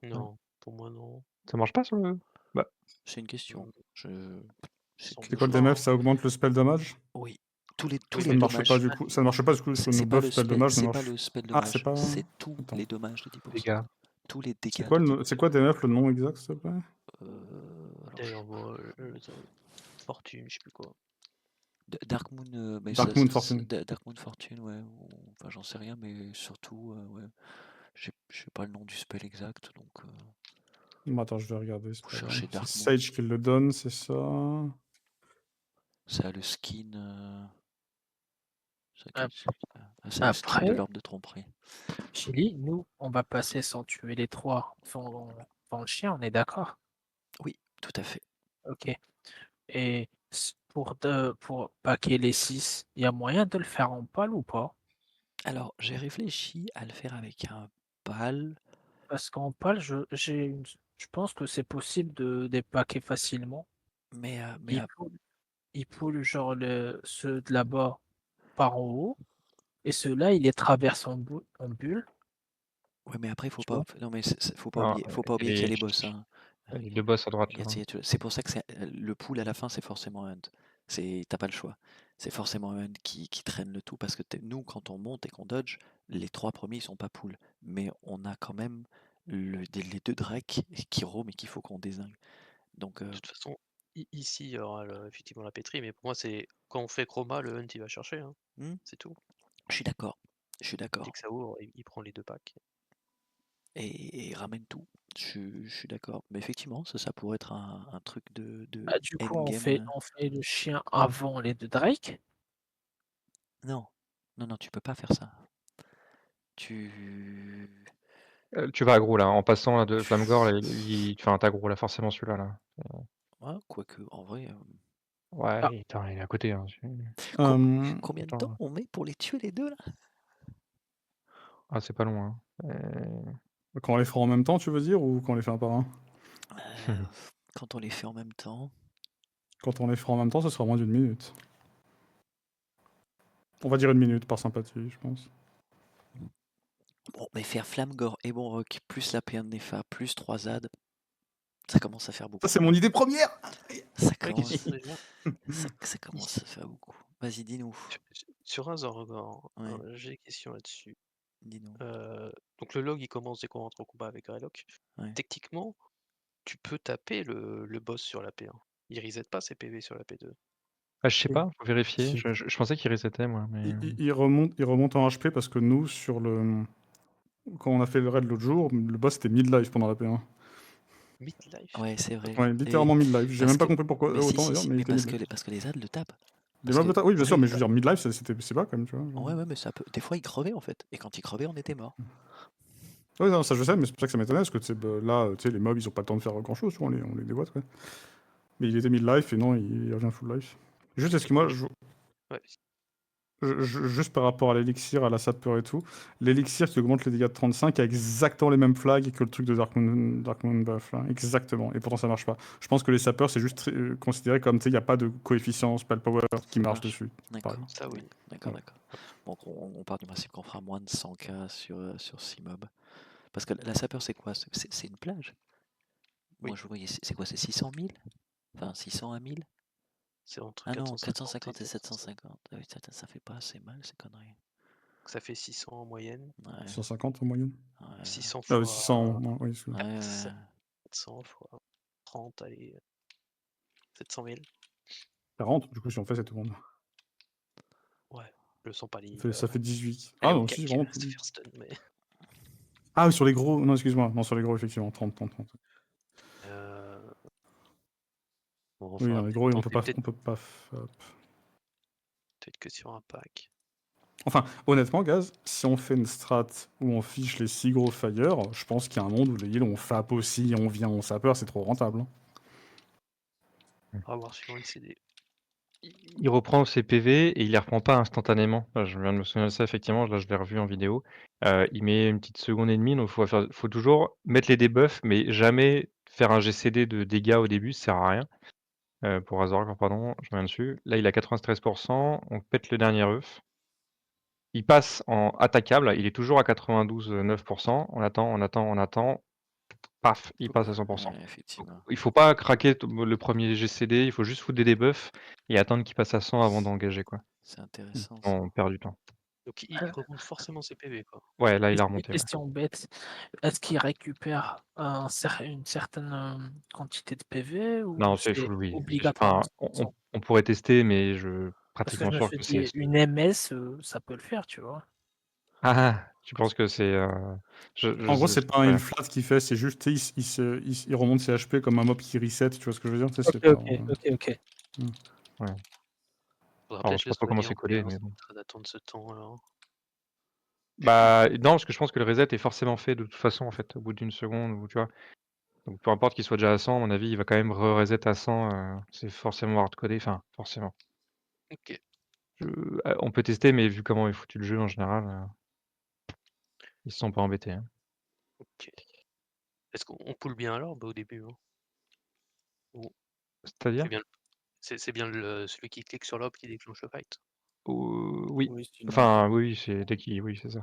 Non, pour moi, non. ça marche pas sur le bah, C'est une question. C'est C'est quoi le je- DMF? Ça augmente le spell damage? Oui, tous les Ça ne marche pas dommages. du coup. Ça ne marche pas du coup sur nos C'est pas buffs le spell spell, damage ne c'est pas marche. le spell Ah, c'est dommage, pas. c'est tous Attends. les dommages de 10%. dégâts. Tous les C'est dégâts quoi, de le... 10%. c'est quoi DMF, le nom exact, s'il te plaît? Alors, D'ailleurs, moi, Fortune, je sais plus quoi. Dark Moon, mais Dark Moon Fortune. Dark Moon Fortune, ouais. Enfin, j'en sais rien, mais surtout, ouais. Je sais pas le nom du spell exact, donc Bon, attends, je vais regarder. C'est faut pas grave. chercher C'est Dark Moon. Sage qui le donne, c'est ça? Ça a le skin. Ça a le skin Après, de l'orbe de tromperie. Chili, nous, on va passer sans tuer les 3 sans le chien, on est d'accord? Oui, tout à fait. Ok. Et pour paquer les 6, il y a moyen de le faire en pâle ou pas? Alors, j'ai réfléchi à le faire avec un pal. Parce qu'en pâle, je pense que c'est possible de dépacker facilement. Mais Il pull genre ceux de là-bas par en haut, et ceux-là, il les traverse en bulle, ouais, mais après, faut tu pas. vois? Non, mais faut pas Alors, oublier qu'il y a les boss. Hein. les 2 boss à droite là, hein. C'est pour ça que le pool à la fin, c'est forcément Hunt. T'as pas le choix. C'est forcément Hunt qui traîne le tout parce que nous, quand on monte et qu'on dodge, les 3 premiers ils sont pas pool. Mais on a quand même les 2 drakes qui roament et qu'il faut qu'on dézingue. Donc, De toute façon, ici, il y aura effectivement la pétrie, mais pour moi, c'est quand on fait chroma, le hunt il va chercher. Hein. C'est tout. je suis d'accord. Dès que ça ouvre, il prend les 2 packs. Et il ramène tout. Je suis d'accord. Mais effectivement, ça pourrait être un truc de Ah, du coup, on endgame. fait le chien avant les 2 Drake? Non, tu peux pas faire ça. Tu vas aggro là, en passant là de Flamgore, là, il te fait un t'aggro là, forcément celui-là là. Ouais, quoique, en vrai. Ouais, Ah. il est à côté, hein. Combien de temps on met pour les tuer les deux là? Ah, c'est pas loin, hein. Quand on les fera en même temps, tu veux dire, ou quand on les fait un par un? Quand on les fait en même temps. Quand on les fera en même temps, ce sera moins d'1 minute. On va dire 1 minute par sympathie, je pense. Bon, mais faire Flamgore et Bonrock plus la P1 de Nefa plus 3 ZAD, ça commence à faire beaucoup. Ça, c'est mon idée première! Ça commence, ça commence à faire beaucoup. Vas-y, dis-nous. Sur un Zorgor, j'ai des questions là-dessus. Dis-nous. Donc le log il commence dès qu'on rentre au combat avec Greylock. Techniquement, tu peux taper le boss sur la P1. Il reset pas ses PV sur la P2. Ah, je sais Oui. pas, faut vérifier. Si. Je pensais qu'il resetait moi, mais Il remonte en HP parce que nous, quand on a fait le raid l'autre jour, le boss était mid-life pendant la P1. Mid-life? Ouais, c'est vrai. Ouais, littéralement mid-life. J'ai même pas compris pourquoi Mais autant si, d'ailleurs, mais il était mid-life. parce que les ZAD le tapent. Les mobs le tapent, oui, bien sûr, mais je veux dire, mid-life, c'est pas quand même, tu vois. Ouais, mais ça peut. Des fois, il crevait en fait. Et quand il crevait, on était mort. Oui, non, ça je sais, mais c'est pour ça que ça m'étonnait, parce que là, tu sais, les mobs, ils ont pas le temps de faire grand chose, on les déboîte, quoi. Mais il était mid-life, et non, il revient full life. Juste, excuse-moi, juste par rapport à l'élixir, à la sapeur et tout, l'élixir qui augmente les dégâts de 35 a exactement les mêmes flags que le truc de Dark Moon Buff, là. Exactement, et pourtant ça marche pas. Je pense que les sapeurs, c'est juste considéré comme, tu sais, il n'y a pas de coefficient spell power qui marche dessus. D'accord. Ça, oui. D'accord. Donc on part du principe qu'on fera moins de 100K sur 6 mobs. Parce que la sapeur, c'est quoi? C'est une plage. Moi, je voyais, c'est quoi? C'est 600 000? Enfin, 600 à 1000? C'est entre Ah non, 450 450 et 750. Ah oui, ça fait pas assez mal, ces conneries. Ça fait 600 en moyenne. 150 en moyenne. 600 Ah, fois 600, oui, 400 fois 30, allez. 700 000. 40, du coup, si on fait cette tourne. Ouais, je sens pas Ça live. fait, ça fait 18. Elle est Ah au non, si, calcul, vraiment. là, se faire stun, mais. Ah oui, sur les gros. Non, excuse-moi. Non, sur les gros, effectivement. 30, 30, 30. Bon, Oui, faudra non, les peut-être gros, on tenter, peut pas. On peut pas. Hop. peut-être que sur un pack. Enfin, honnêtement, Gaz, si on fait une strat où on fiche les 6 gros fire, je pense qu'il y a un monde où les heals, on fap aussi, on vient, on sapeur, c'est trop rentable. On va voir suivant le CD. Il reprend ses PV et il les reprend pas instantanément. Là, je viens de me souvenir de ça, effectivement, là je l'ai revu en vidéo. Il met une petite seconde et demie, donc faut toujours mettre les debuffs, mais jamais faire un GCD de dégâts au début, ça sert à rien. Pour Razork, pardon, je reviens dessus. Là, il a 93%, on pète le dernier œuf. Il passe en attaquable, il est toujours à 92,9%. On attend. Paf, il passe à 100%. Donc, Effectivement. il faut pas craquer le premier GCD, il faut juste foutre des debuffs et attendre qu'il passe à 100 avant d'engager, quoi. C'est intéressant ça. On perd du temps. Donc il remonte forcément ses PV, quoi. Ouais, là, il a Une remonté. Ouais. question bête. Est-ce qu'il récupère une certaine quantité de PV ou Non, c'est c'est full, oui. obligatoirement Enfin, 100%? on pourrait tester, mais Parce que pratiquement je me sûr suis que c'est. dit, une MS, ça peut le faire, tu vois. Ah, tu penses que c'est. En gros, c'est pas un ouais. heal flat qu'il fait, c'est juste, tu sais, il remonte ses HP comme un mob qui reset, tu vois ce que je veux dire? Tu sais, Ok, c'est pas. ok. Ouais. Faudra Alors, peut-être je sais le pas trop comment soigner c'est en collé, PA, mais ça bon. permettrait d'attendre ce temps alors. Bah, non, parce que je pense que le reset est forcément fait de toute façon, en fait, au bout d'une seconde, ou tu vois. Donc, peu importe qu'il soit déjà à 100, à mon avis, il va quand même re-reset à 100. C'est forcément hard-codé, enfin, forcément. Ok. On peut tester, mais vu comment est foutu le jeu en général, ils se sont pas embêtés. Hein. Ok. Est-ce qu'on pull bien alors au début hein Ou C'est-à-dire c'est bien celui qui clique sur l'orbe qui déclenche le fight? Oui. Oui, sinon, Enfin, oui, c'est dès qu'il. Oui, c'est ça.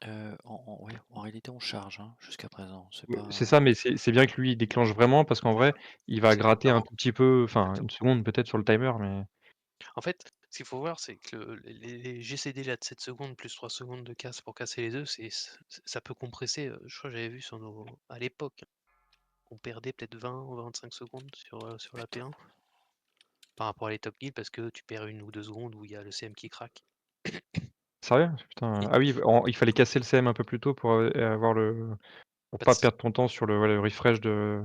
Ouais, en réalité, on charge hein, jusqu'à présent. C'est Oui, pas. c'est ça, mais c'est bien que lui, il déclenche vraiment, parce qu'en vrai, il va C'est gratter un différent. tout petit peu, enfin, Exactement. une seconde peut-être sur le timer, mais. En fait, ce qu'il faut voir, c'est que les GCD là de 7 secondes plus 3 secondes de casse pour casser les œufs, ça peut compresser. Je crois que j'avais vu à l'époque, on perdait peut-être 20 ou 25 secondes sur la P1 par rapport à les top kills parce que tu perds 1 ou 2 secondes où il y a le CM qui craque. Sérieux? Putain. Ah oui, il fallait casser le CM un peu plus tôt pour avoir pour En fait, pas perdre ton temps sur le refresh de.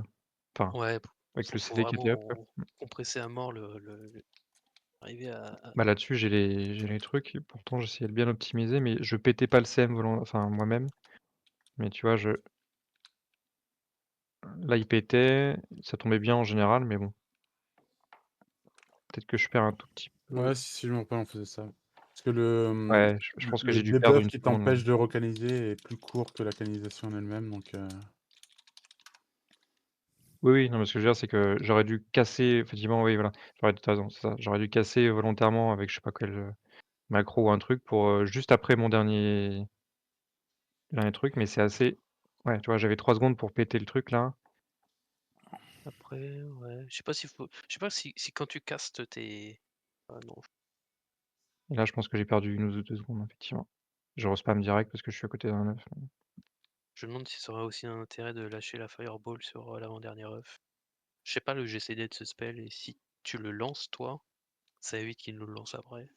Enfin, ouais, avec le faut CD qui était up, quoi. vraiment compresser à mort arriver à Bah là-dessus, j'ai les trucs, et pourtant j'essayais de bien optimiser, mais je pétais pas le CM enfin moi-même. Mais tu vois, là il pétait, ça tombait bien en général, mais bon. Peut-être que je perds un tout petit peu. Ouais, si je me rappelle, on faisait ça. Parce que le, Ouais, je pense que le j'ai dû perdre debuff une qui seconde. t'empêche de recanaliser est plus court que la canalisation en elle-même, donc Oui, oui, non, mais ce que je veux dire, c'est que j'aurais dû casser, effectivement, oui, voilà. T'as raison, c'est ça. J'aurais dû casser volontairement avec je sais pas quel macro ou un truc pour juste après mon dernier truc, mais c'est assez. Ouais, tu vois, j'avais 3 secondes pour péter le truc là. après, ouais, je sais pas si quand tu castes tes ah non, Et là, je pense que j'ai perdu 1 ou 2 secondes, effectivement. Je respam direct parce que je suis à côté d'un œuf. je me demande si ça aurait aussi un intérêt de lâcher la fireball sur l'avant-dernier œuf. Je sais pas le GCD de ce spell et si tu le lances toi, ça évite qu'il nous le lance après.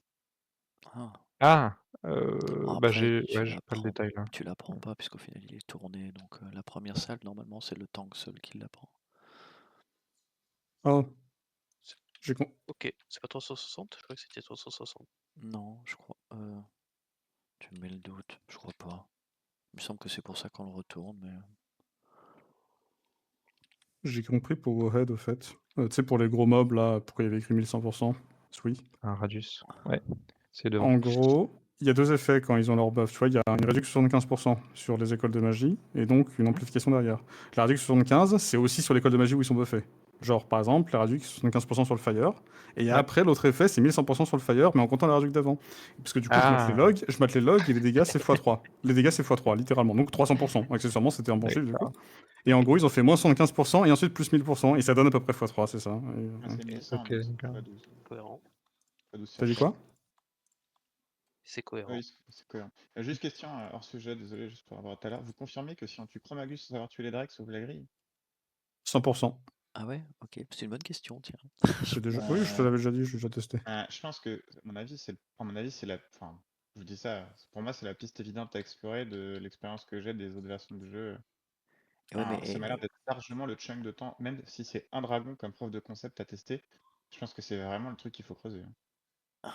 Ah! Bah, Après, j'ai pas le détail là. tu l'apprends pas puisqu'au final il est tourné. Donc la première salle, normalement, c'est le tank seul qui l'apprend. Oh. Ok, c'est pas 360? Je crois que c'était 360. Non, je crois. Tu me mets le doute, je crois pas. Il me semble que c'est pour ça qu'on le retourne, mais. J'ai compris pour Warhead, au fait. Tu sais, pour les gros mobs, là, pourquoi il y avait écrit 1100%? Oui. Un radius. Ouais, c'est devant. En gros, il y a 2 effets quand ils ont leur buff. Tu vois, il y a une réduction de 75% sur les écoles de magie, et donc une amplification derrière. La réduction de 75, c'est aussi sur l'école de magie où ils sont buffés. Genre, par exemple, la réduction de 75% sur le fire, et après, l'autre effet, c'est 1100% sur le fire, mais en comptant la réduction d'avant. Parce que du coup, je mate les logs, et les dégâts, c'est x3. Les dégâts, c'est x3, littéralement. Donc 300%. Accessoirement, c'était un bon chiffre, du coup. Et en gros, ils ont fait moins 75%, et ensuite plus 1000%, et ça donne à peu près x3, c'est ça. C'est 1100, Ok, donc c'est d'accord. x12. Cohérent. T'as dit quoi? C'est cohérent. Oui, c'est cohérent. Juste question hors sujet, désolé, juste pour avoir tout à l'heure. Vous confirmez que si on tue Chromagus sans avoir tué les Drakes, sauve la grille? 100%. Ah ouais? Ok, c'est une bonne question, tiens. Oui, je te l'avais déjà dit, j'ai déjà testé. Je pense que, à mon avis, c'est la. Enfin, je vous dis ça, pour moi, c'est la piste évidente à explorer de l'expérience que j'ai des autres versions du jeu. Et ouais, Ça m'a l'air mais d'être largement le chunk de temps, même si c'est un dragon comme preuve de concept à tester. Je pense que c'est vraiment le truc qu'il faut creuser.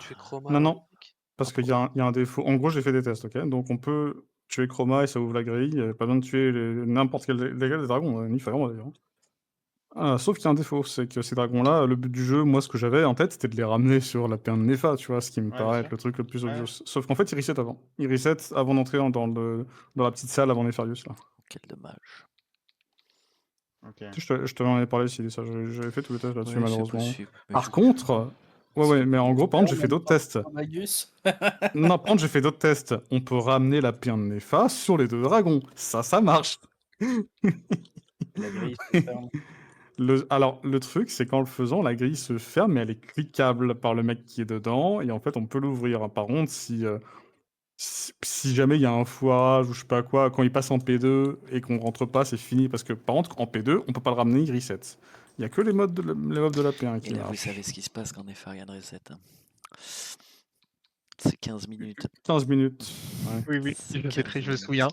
Tu fais Chroma Non, avant, non, mec? parce qu'il y a un défaut. En gros, j'ai fait des tests, ok? Donc on peut tuer Chroma et ça ouvre la grille. Pas besoin de tuer n'importe quel légal des dragons, ni Fire d'ailleurs. Sauf qu'il y a un défaut, c'est que ces dragons-là, le but du jeu, moi, ce que j'avais en tête, c'était de les ramener sur la P1 de Nefa, tu vois, ce qui me Ouais, bien paraît être sûr. le truc le plus Ouais. obvious. Sauf qu'en fait, ils reset avant. Ils reset avant d'entrer dans la petite salle avant Nefarius, là. quel dommage. Ok. Tu sais, je t'en avais parlé, si ça. J'avais fait tous les tests là-dessus, Ouais, c'est malheureusement. possible. Mais Par contre, ouais, mais en gros, par contre, j'ai fait d'autres tests. Magus. Non, par contre, j'ai fait d'autres tests. On peut ramener la P1 de Nefa sur les deux dragons. Ça marche. La grille se ferme. Alors, le truc, c'est qu'en le faisant, la grille se ferme, mais elle est cliquable par le mec qui est dedans, et en fait, on peut l'ouvrir. Par contre, si jamais il y a un foirage ou je sais pas quoi, quand il passe en P2 et qu'on rentre pas, c'est fini. Parce que, par contre, en P2, on peut pas le ramener, il reset. Il y a que les mobs de la P1 Et qui là, vous marchent. savez ce qui se passe quand Nefarian reset. Hein. C'est 15 minutes. 15 minutes. Ouais. Oui, C'est je sais 15 très, je me minutes. souviens.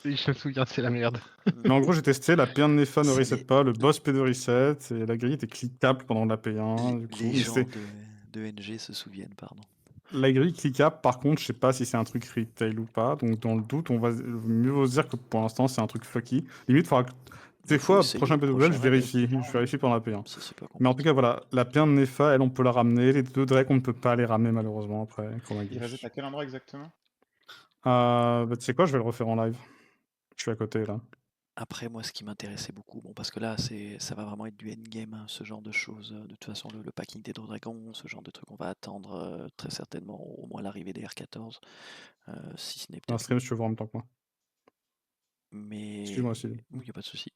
Je me souviens, c'est la merde. Mais en gros, j'ai testé, la P1 de Nefa ne C'est reset pas, le boss P2 reset, et la grille était cliquable pendant la P1. Du coup, Les mais gens de NG se souviennent, pardon. la grille cliquable, par contre, je sais pas si c'est un truc retail ou pas. Donc, dans le doute, on va mieux vaut se dire que pour l'instant, c'est un truc fucky. Limite, il faudra que. Des Faut fois, essayer prochain le PW, prochain je raid. vérifie. Je vérifie pendant la P1. Ça, c'est pas Mais en tout compliqué. cas, voilà, la P1 de Nefa, elle, on peut la ramener. Les deux Drake, on ne peut pas les ramener, malheureusement, après Il reset à quel endroit exactement? Bah, tu sais quoi, je vais le refaire en live. Je suis à côté, là. Après, moi, ce qui m'intéressait beaucoup, bon, parce que là, ça va vraiment être du endgame, hein, ce genre de choses. De toute façon, le packing des dragons, ce genre de truc, on va attendre très certainement au moins l'arrivée des R14, si ce n'est Un peut-être. stream, si tu veux voir en même temps que moi. Mais Excuse-moi aussi. oui, il n'y a pas de souci.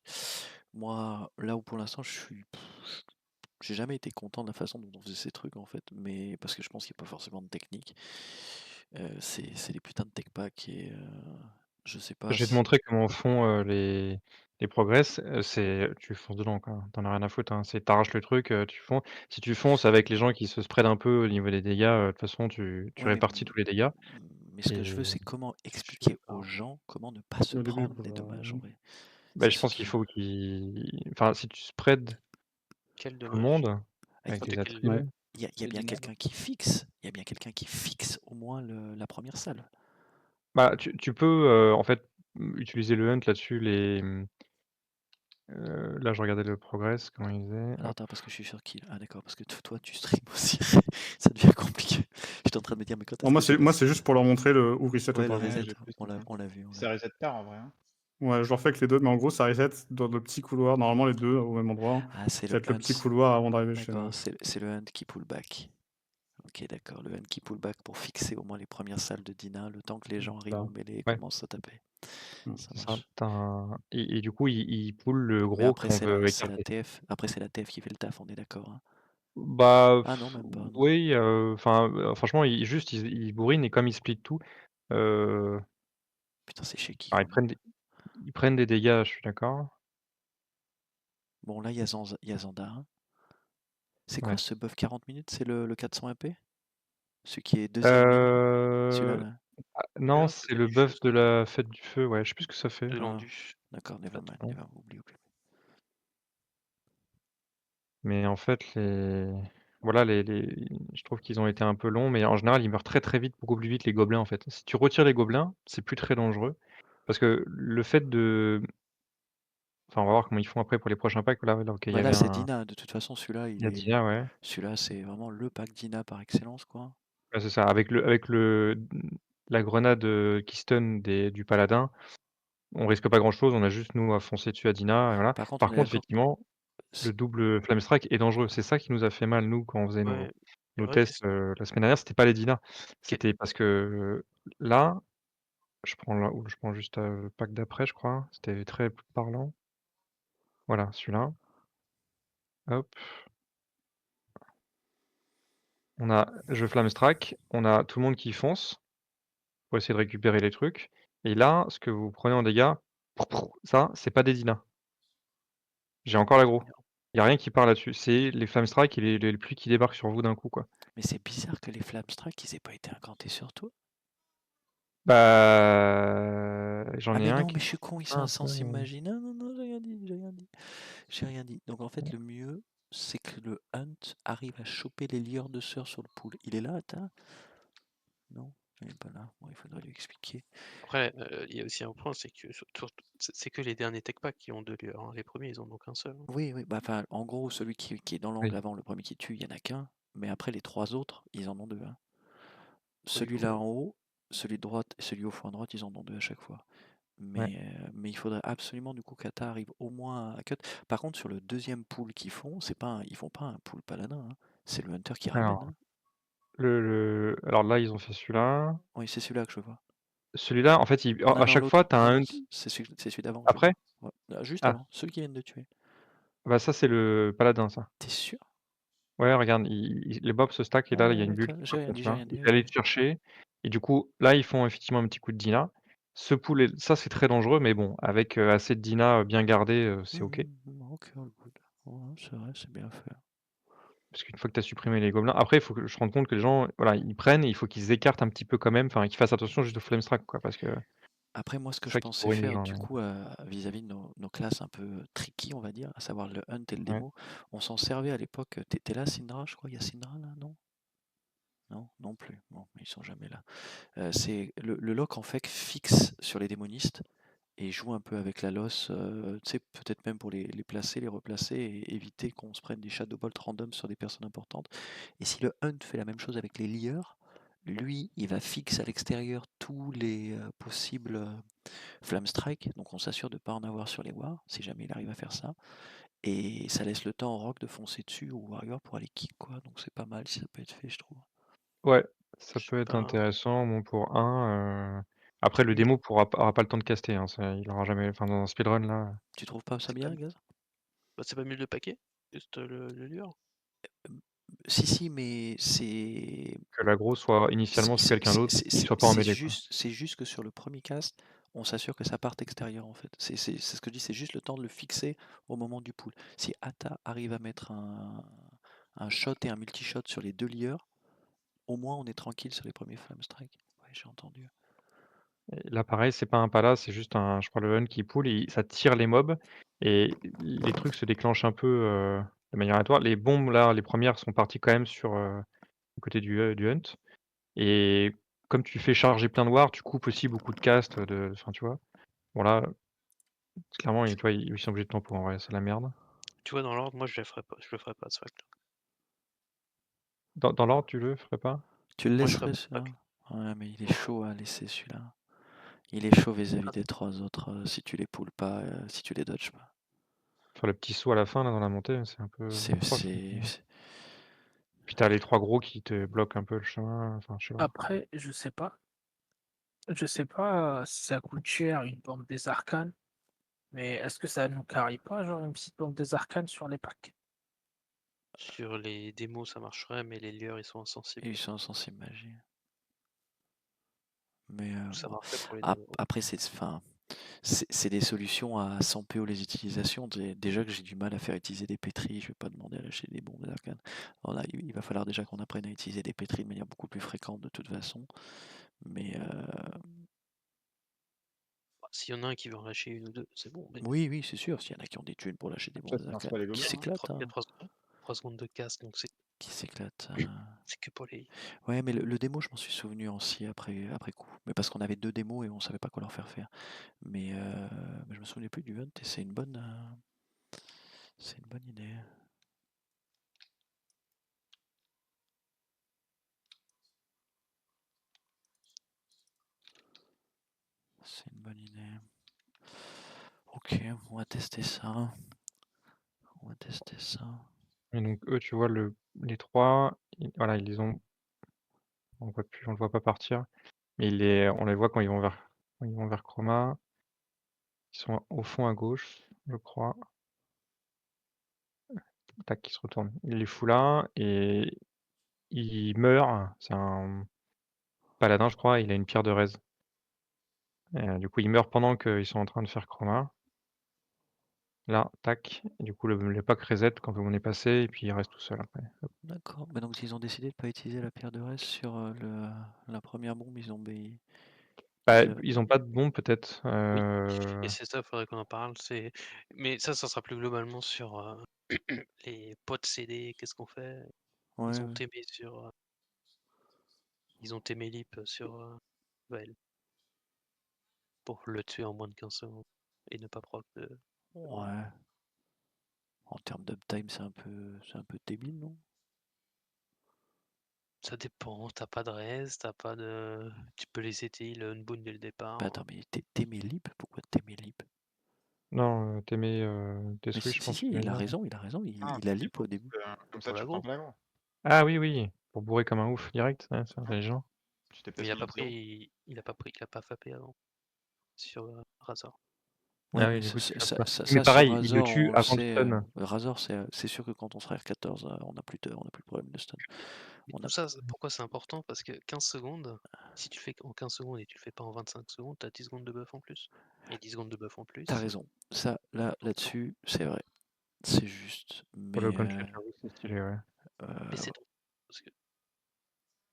Moi, là où pour l'instant, j'ai jamais été content de la façon dont on faisait ces trucs en fait, mais parce que je pense qu'il n'y a pas forcément de technique. C'est les putains de tech packs et je sais pas. Je vais te montrer comment font les progress. Tu fonces dedans, quoi. T'en as rien à foutre. Hein. T'arraches le truc, tu fonces. Si tu fonces avec les gens qui se spread un peu au niveau des dégâts, de toute façon, tu Ouais, répartis tous les dégâts. mais ce que je veux, c'est comment expliquer aux gens comment ne pas se Au début, prendre des dommages en vrai. Bah, C'est je ce pense qu'il qui. faut qu'ils. Enfin, si tu spread Quel tout le dommage. monde avec des attributs. Il y a bien quelqu'un qui fixe. Il y a bien quelqu'un qui fixe au moins la première salle. Bah, tu peux en fait utiliser le hunt là-dessus. Là, je regardais le progress, comment il faisait. Alors Hop. attends, parce que je suis sûr qu'il. Ah d'accord, parce que toi tu stream aussi. Ça devient compliqué. J'étais en train de me dire, mais quand est-ce que tu Moi, vas c'est juste pour leur montrer où reset le Ouais, le dragon. reset, j'ai plus on l'a compris. vu. Ça reset tard en vrai. Hein. Ouais, je leur fais avec les deux, mais en gros, ça reset dans le petit couloir, normalement les deux au même endroit. Ah, c'est Ça le va être le hunt. petit couloir avant d'arriver chez nous. D'accord, c'est le hunt qui pull back. Ok, d'accord, le hunt qui pull back pour fixer au moins les premières salles de Dina, le temps que les gens arrivent Là. en mêlée et Ouais. commencent à taper. Ça Ça, marche. et du coup, il pull le Mais gros après, qu'on c'est veut la écarter. TF. Après, c'est la TF qui fait le taf, on est d'accord. Hein. Bah, Ah non, même pas. Non. oui, franchement, ils bourrinent et comme ils split tout, Putain, c'est chez qui alors quand même. ils prennent des dégâts, je suis d'accord. Bon, là, il y a Zanda. Hein. C'est quoi Ouais. ce buff 40 minutes? C'est le 400 AP? Ce qui est deuxième ligne? Celui-là là. Non, Là, c'est c'est le du feu, buff de la fête du feu, ouais, je sais plus ce que ça fait. de Ah, l'endu. d'accord, nevermind, oublie. Mais en fait, voilà, je trouve qu'ils ont été un peu longs, mais en général, ils meurent très, très vite, beaucoup plus vite les gobelins, en fait. Si tu retires les gobelins, c'est plus très dangereux. Parce que le fait de enfin, on va voir comment ils font après pour les prochains packs. Là, OK, il y Voilà, avait c'est un Dina. De toute façon, celui-là, il y a Dina, ouais. celui-là, c'est vraiment le pack Dina par excellence, quoi. Ouais, c'est ça, avec la grenade, qui stun du paladin, on risque pas grand chose, on a juste nous à foncer dessus à Dina et voilà. Par contre, on Par est contre, d'accord. effectivement, le double flame strike est dangereux. C'est ça qui nous a fait mal, nous, quand on faisait Ouais, nos ouais, tests, la semaine dernière, c'était pas les Dina. qu'est- C'était parce que là, je prends juste, le pack d'après, je crois. C'était très parlant. Voilà, celui-là. Hop. Je flame strike, on a tout le monde qui fonce pour essayer de récupérer les trucs et là, ce que vous prenez en dégâts, ça, c'est pas des Dina. J'ai encore l'aggro. Il y a rien qui part là-dessus. C'est les flammes strike et les pluies qui débarquent sur vous d'un coup, quoi. Mais c'est bizarre que les Flame Strike, ils aient pas été incantés sur toi. Bah, j'en Ah ai mais un non, qui mais je suis con, ils fait sont un peu, insensibles magie. Non, non, non, j'ai rien dit, j'ai rien dit. J'ai rien dit. Donc en fait, le mieux, c'est que le Hunt arrive à choper les lieurs de sœur sur le pool. Il est là, attends? Non, il est pas là. Bon, il faudrait lui expliquer. Après, il y a aussi un point, c'est que c'est que les derniers tech packs qui ont 2 lueurs, hein. Les premiers, ils en ont qu'un seul, hein. Oui, oui, bah enfin, en gros, celui qui est dans l'angle Oui. avant, le premier qui tue, il y en a qu'un. Mais après, les 3 autres, ils en ont 2, hein. Oui, Celui-là en haut, celui de droite et celui au fond à droite, ils en ont 2 à chaque fois. Ouais. Mais il faudrait absolument du coup qu'Ata arrive au moins à cut. Par contre, sur le deuxième pool qu'ils font, ils font pas un pool paladin, hein. C'est le hunter qui ramène, Alors, hein. alors là, ils ont fait celui-là. Oui, c'est celui-là que je vois. Celui-là, en fait, Non, à non, chaque fois, l'autre, tu as non, un non, hunt c'est celui d'avant que je après? vois. Ouais, juste Ah, avant, celui qui vient de tuer. bah ça, c'est le paladin, ça. T'es sûr? Ouais, regarde, les mobs se stack et là, il y a une bulle D'accord, qui j'ai part rien comme dit, j'ai ça. rien Il dit, va aller ok. te chercher et du coup, là, ils font effectivement un petit coup de Dina. Ce pool ça, c'est très dangereux, mais bon, avec, assez de Dina, bien gardé, c'est OK. Ok, all good. Ouais, c'est vrai, c'est bien fait. Parce qu'une fois que tu as supprimé les gobelins après, il faut que je rende compte que les gens, voilà, ils prennent et il faut qu'ils écartent un petit peu quand même, enfin, qu'ils fassent attention juste au flame strike, quoi, parce que Après, moi, ce que c'est je ça qui pensais pourrit les faire, gens, du mais coup, vis-à-vis de nos classes un peu tricky, on va dire, à savoir le hunt et le ouais. démo, on s'en servait à l'époque. T'es là, Syndra, je crois, il y a Syndra là, non? Non, non plus. Bon, ils sont jamais là. C'est le lock en fait fixe sur les démonistes et joue un peu avec la loss, tu sais, peut-être même pour les placer, les replacer et éviter qu'on se prenne des shadow bolt random sur des personnes importantes. Et si le hunt fait la même chose avec les lieurs, lui, il va fixer à l'extérieur tous les possibles flame strike, donc on s'assure de ne pas en avoir sur les wars, si jamais il arrive à faire ça. Et ça laisse le temps au rock de foncer dessus ou au warrior pour aller kick, quoi. Donc c'est pas mal si ça peut être fait, je trouve. Ouais, ça Je sais peut être pas, intéressant, bon, pour après le oui. démo aura pas le temps de caster, hein, ça il aura jamais enfin, dans un speedrun là, Tu trouves pas ça C'est pas bien, mieux Gaz? c'est pas mieux de le paquer? Juste, le lure? Si, si, mais c'est que l'aggro soit initialement sur quelqu'un d'autre et qu'il soit pas en mêlée, quoi. c'est juste que sur le premier cast, on s'assure que ça parte extérieur en fait. C'est ce que je dis, c'est juste le temps de le fixer au moment du pull. Si Ata arrive à mettre un shot et un multi-shot sur les deux lieurs, au moins on est tranquille sur les premiers flame strike. Ouais, j'ai entendu. Et là pareil, c'est pas un pala, c'est juste je crois le hunt qui pull et ça tire les mobs et les trucs se déclenchent un peu, de manière aléatoire. Les bombes là, les premières sont parties quand même sur, du côté du hunt et comme tu fais charger plein de wards, tu coupes aussi beaucoup de cast, enfin, tu vois? Bon là, clairement, tu vois, ils sont obligés de tempo en vrai, c'est la merde. Tu vois, dans l'ordre, moi, je le ferais pas ce fact-là. Dans l'ordre, tu le ferais pas? Tu le Moi, je ferais laisserais pas ce celui-là? fact. Ouais, mais il est chaud à laisser celui-là. Il est chaud vis-à-vis des trois autres si tu les pulls pas, si tu les dodges pas. Faire le petit saut à la fin là dans la montée, c'est un peu proche. Puis tu as les 3 gros qui te bloquent un peu le chemin, enfin je sais pas. Après, je sais pas. Je sais pas si ça coûte cher une bombe des arcanes, mais est-ce que ça nous carry pas, genre une petite bombe des arcanes sur les packs? Sur les démos, ça marcherait, mais les lieurs, ils sont insensibles. Et ils sont insensibles magie. Mais Ça bon, marcherait pour les démos. après, c'est des solutions à 100 PO les utilisations. Déjà que j'ai du mal à faire utiliser des pétris, je vais pas demander à lâcher des bombes d'arcane. Alors là, il va falloir déjà qu'on apprenne à utiliser des pétris de manière beaucoup plus fréquente de toute façon. Mais Bah, s'il y en a un qui veut en lâcher une ou deux, c'est bon. Mais oui, oui, c'est sûr. S'il y en a qui ont des thunes pour lâcher des Après, bombes ça lance d'arcane, pas les qui gobelins, hein. s'éclatent, il y a hein. 3 secondes de casse, donc Qui s'éclatent. c'est que pour les. Ouais, mais le démo, je m'en suis souvenu aussi après coup. Mais parce qu'on avait deux démos et on savait pas quoi leur faire faire. Mais je me souvenais plus du hunt et c'est une bonne idée. C'est une bonne idée. Ok, on va tester ça. On va tester ça. Et donc eux, tu vois les 3, voilà, ils les ont on le voit pas partir, mais on les voit quand ils vont vers Chroma. Ils sont au fond à gauche, je crois. Tac, ils se retournent. Il les fout là et il meurt. C'est un paladin, je crois, il a une pierre de raise. Et du coup, il meurt pendant qu'ils sont en train de faire Chroma. là, tac, et du coup le pack reset quand on est passé et puis il reste tout seul après. Hop. D'accord. Mais donc ils ont décidé de pas utiliser la pierre de reste sur la première bombe, Bah, ils avaient- ils ont pas de bombe peut-être. Oui, et c'est ça, faudrait qu'on en parle. Mais ça sera plus globalement sur les pods CD. Qu'est-ce qu'on fait? Ouais, Ils ont ouais. témé sur. Ils ont témé Lip sur Vael pour le tuer en moins de 15 secondes et ne pas proc de. Ouais. En termes d'uptime, c'est un peu débile, non? Ça dépend, t'as pas de res, t'as pas de. Tu peux laisser le unbound dès le Bah départ. attends, mais t'aimais Lip? Pourquoi t'aimais Lip? Non, t'aimais Mais Deathwish, je si, pense si, que il a raison, il a raison, Ah, il a c'est Lip au début. comme ça Pour tu l'aggro. prends pas l'aggro. Ah oui, pour bourrer comme un ouf direct, ouais, c'est intelligent. Tu t'es Mais pas il a fini pas le zéro. pris. Il a pas fappé avant. Sur Razor. Ouais, Ah mais oui, du coup tu ça, captes pas. ça, Mais ça, sur pareil, il le Razor, tue on le avant le sait. stun. Razor, c'est sûr que quand on sera R14, on n'a plus de problème de stun. Mais On tout a... ça, pourquoi c'est important? Parce que 15 secondes, si tu le fais en 15 secondes et tu le fais pas en 25 secondes, t'as 10 secondes de buff en plus. Et 10 secondes de buff en plus. T'as raison. Ça, important. là-dessus, c'est vrai. C'est juste. Pour le Mais. gun shot, c'est stylé, ouais. Mais c'est donc. Parce que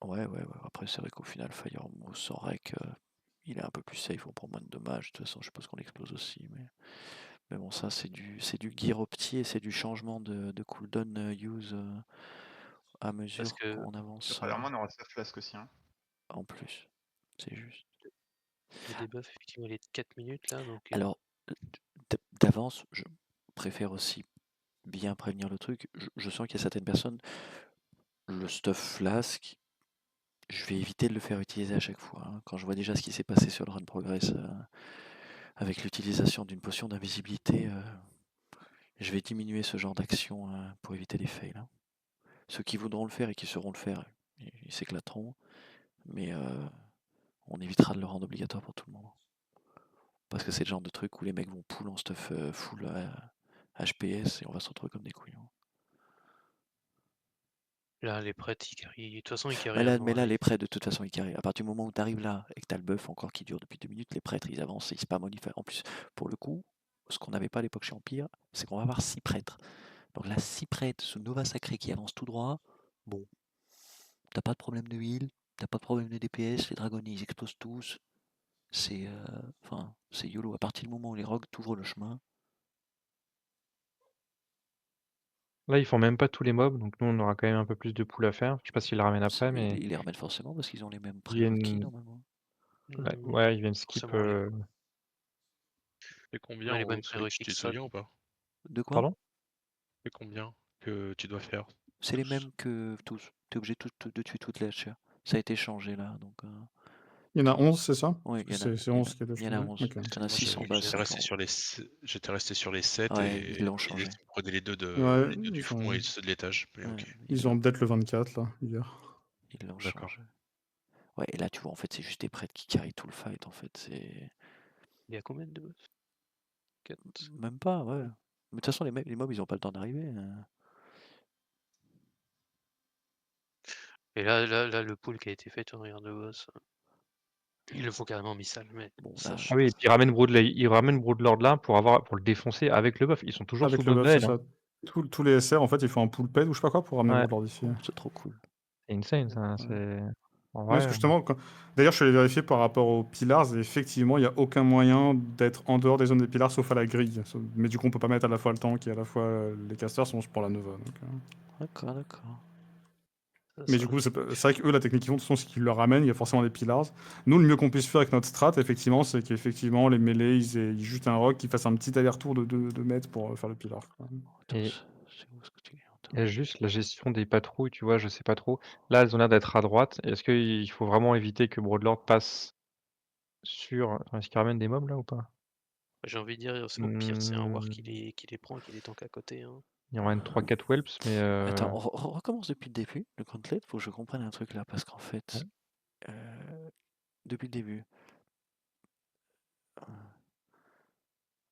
Ouais. Après, c'est vrai qu'au final, Firemo sans rec, il est un peu plus safe, on prend moins de dommages. De toute façon, je suppose qu'on explose aussi. Mais bon, ça, c'est du gear opti et c'est du changement de cooldown use à parce mesure que qu'on avance Apparemment, on aura 7 flasques aussi. Hein. en plus. C'est juste. le debuff, effectivement, il est de 4 minutes là. Donc, Alors, d'avance, je préfère aussi bien prévenir le truc. Je sens qu'il y a certaines personnes, le stuff flasque, je vais éviter de le faire utiliser à chaque fois. Hein. Quand je vois déjà ce qui s'est passé sur le Run Progress avec l'utilisation d'une potion d'invisibilité, je vais diminuer ce genre d'action pour éviter les fails. Hein. Ceux qui voudront le faire et qui sauront le faire, ils s'éclateront. Mais on évitera de le rendre obligatoire pour tout le monde. Parce que c'est le genre de truc où les mecs vont pull en stuff full HPS et on va se retrouver comme des couillons. là, les prêtres, ils carry. De toute façon, ils carry Mais là, un an, les prêtres, de toute façon, ils carry. À partir du moment où tu arrives là et que tu as le buff encore qui dure depuis 2 minutes, les prêtres, ils avancent et ils spamment. En plus, pour le coup, ce qu'on n'avait pas à l'époque chez Empire, c'est qu'on va avoir 6 prêtres. Donc là, 6 prêtres, ce Nova Sacré qui avance tout droit, bon, t'as pas de problème de heal, t'as pas de problème de DPS, les dragons ils explosent tous. C'est YOLO. À partir du moment où les rogues t'ouvrent le chemin, Là, ils font même pas tous les mobs, donc nous on aura quand même un peu plus de poules à faire. Je sais pas s'ils les ramènent après, mais ils les remettent forcément parce qu'ils ont les mêmes ils prérequis viennent, normalement. ouais, ils viennent skip. Forcément, les... Et combien les en bonnes haut Switch, prérequis tu que te ça. souviens ou pas? De quoi? Pardon? Et combien que tu dois faire? C'est les mêmes que tous. T'es obligé de tuer toutes les hachères. Ça a été changé là. Donc, Il y en a 11, c'est ça? oui, Parce que c'est 11 qui a été il y en a changé. 11. Ok. Il y en a 6 en bas. J'étais resté sur les 7 Ouais, et ils l'ont ils changé. prenaient les deux Ouais, du fond et ceux de l'étage. Mais ok. Ils ont update le 24 là, hier. Ils l'ont D'accord. changé. Ouais, et là tu vois, en fait, c'est juste des prêtres qui carry tout le fight. En fait, c'est. Il y a combien de buffs? 4. Même pas, ouais. Mais de toute façon, les mobs, ils ont pas le temps d'arriver. Et là, le pool qui a été fait en arrière de boss, ils le font carrément missile. Mais bon, ça, Ah oui, et puis ils ramènent Broodlord là pour le défoncer avec le buff. Ils sont toujours Avec sous le buff buff, c'est Vael. ça. Tous les SR, en fait, ils font un pull ped ou je sais pas quoi pour ramener Ouais. Broodlord ici. C'est trop cool. C'est insane ça. C'est... En Non, vrai, parce que justement, d'ailleurs, je suis allé vérifier par rapport aux Pillars, et effectivement, il n'y a aucun moyen d'être en dehors des zones des Pillars sauf à la grille. Mais du coup, on peut pas mettre à la fois le tank et à la fois les casters, sinon c'est pour la Nova. D'accord. Mais du coup, c'est vrai qu'eux, la technique qu'ils font, de toute façon, c'est qu'ils le ramènent, il y a forcément des Pillars. Nous, le mieux qu'on puisse faire avec notre strat, effectivement, c'est qu'effectivement, les mêlés, ils aient juste un rock qui fasse un petit aller-retour de 2 mètres pour faire le Pillar. Et il y a juste la gestion des patrouilles, tu vois, je sais pas trop. Là, elles ont l'air d'être à droite. Est-ce qu'il faut vraiment éviter que Broodlord passe sur... Attends, est-ce qu'il ramène des mobs là ou pas? j'ai envie de dire, au pire, c'est un war qui les prend et qui les tank à côté. Hein. Il ramène 3-4 whelps, mais... Attends, on recommence depuis le début, le gauntlet, faut que je comprenne un truc là, parce qu'en fait, depuis le début,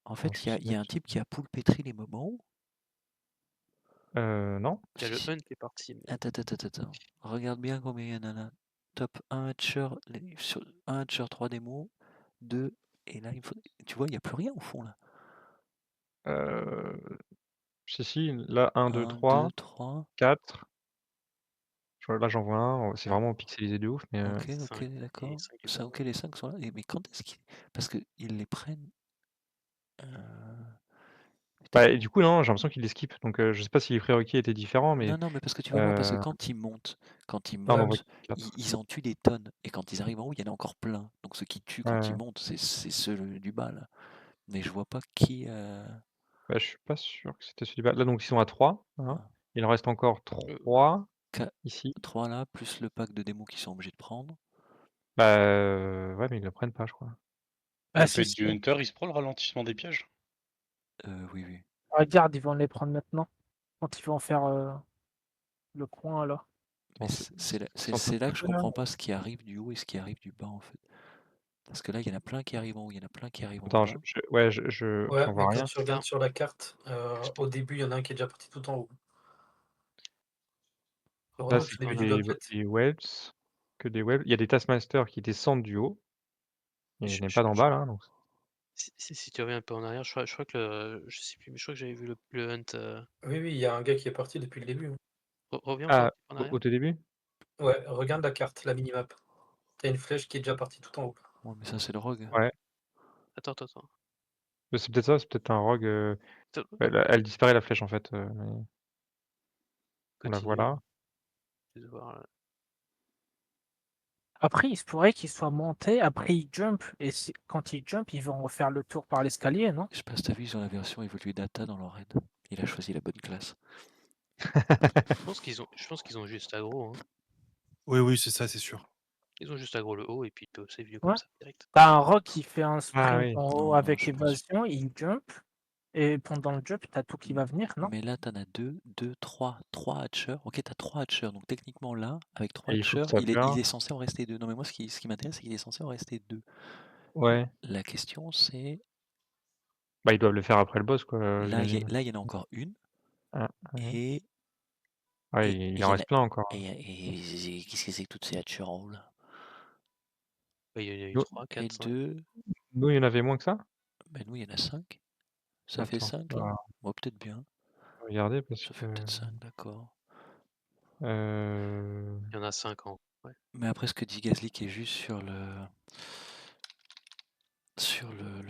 en fait, il y a un type qui a pull pétri les moments. Non. Il y a le hunt qui est parti. Mais... Attends. Regarde bien combien il y en a là. Top 1 Hatcher, 1 Hatcher 3 démos, 2, et là, tu vois, il n'y a plus rien au fond là. Si, là 1, 2, 1, 3, 2, 3. 4. Là j'en vois un, c'est Ah. vraiment pixelisé de ouf, mais Ok, 5 et d'accord. 5 et Ça, ok, bas, les 5 sont là. Mais quand est-ce qu'ils... Parce qu'ils les prennent... Putain, bah, et du coup non, j'ai l'impression qu'ils les skippent, donc je sais pas si les prérequis étaient différents, mais non, mais parce que tu vas voir, parce que heu, quand ils là on en voit montent, 4. ils en tuent des tonnes. Et quand ils arrivent en haut, il y en a encore plein. Donc ceux qui tuent quand ils Ouais. montent, c'est ceux du bas, là. Mais je vois pas qui... Bah, je suis pas sûr que c'était celui là. Là donc ils sont à 3, hein. Ah. Il en reste encore 3 ici. 3 là, plus le pack de démos qu'ils sont obligés de prendre. Bah, ouais, mais ils le prennent pas, je crois. Ah, Le si, fait si. du Hunter, il se prend le ralentissement des pièges? Oui, oui. Regarde, ils vont les prendre maintenant. Quand ils vont faire le coin, là. Mais Attends, c'est là que je là? comprends pas ce qui arrive du haut et ce qui arrive du bas, en fait. Parce que là, il y en a plein qui arrivent en haut, il y en a plein qui arrivent en Attends, bas. ouais, Ouais, j'en mais vois quand rien. tu regardes sur la carte, au début, il y en a un qui est déjà parti tout en haut. Là, Regarde c'est au que début du map, des webs, Il y a des Taskmasters qui descendent du haut. Il Je n'y en a pas d'en bas là, donc si tu reviens un peu en arrière, je crois que je sais plus, mais je crois que j'avais vu le hunt, Oui, oui, il y a un gars qui est parti depuis le début, hein. reviens encore Ah, un petit peu en au arrière. tout début? Ouais, regarde la carte, la minimap. Tu as une flèche qui est déjà partie tout en haut. Ouais, mais ça, c'est le rogue. Ouais. Attends. Mais c'est peut-être ça, c'est peut-être un rogue, Attends, elle disparaît la flèche en fait, mais on la voit continue. là. Je vais voir, Après, il se pourrait qu'ils soient montés, après ils jump, et quand ils jump, ils vont refaire le tour par l'escalier, non? Je sais pas si t'as vu, ils ont la version évoluée data dans leur raid. Il a choisi la bonne classe. je pense qu'ils ont juste aggro, hein. Oui, c'est ça, c'est sûr. Ils ont juste aggro le haut et puis c'est vieux Ouais. comme ça, direct. T'as un rock qui fait un Ah sprint oui. en haut Non, avec je pense. évasion, il jump, et pendant le jump, t'as tout qui va venir, non? Mais là, t'en as 2, 3 hatchers. Ok, t'as 3 hatchers. Donc techniquement, là, avec 3 Et il faut que hatchers, ça pleure. il est censé en rester 2. Non, mais moi, ce qui m'intéresse, c'est qu'il est censé en rester 2. Ouais. La question, c'est... Bah, ils doivent le faire après le boss quoi, Là, il j'imagine. y en a encore une. Ah, ouais. Et... Ouais, Et il il en y en reste a... plein encore. Et qu'est-ce que c'est que toutes ces hatchers en haut, là? Il y en a eu Nous 3, Et 4, 5. 2... nous, il y en avait moins que ça? Ben nous, il y en a 5. Ça fait Attends, 5, là? Moi, peut-être bien. regarder parce Ça que fait peut-être 5, d'accord. Il y en a 5 en haut, ouais. Mais après, ce que dit Gazlik est juste sur le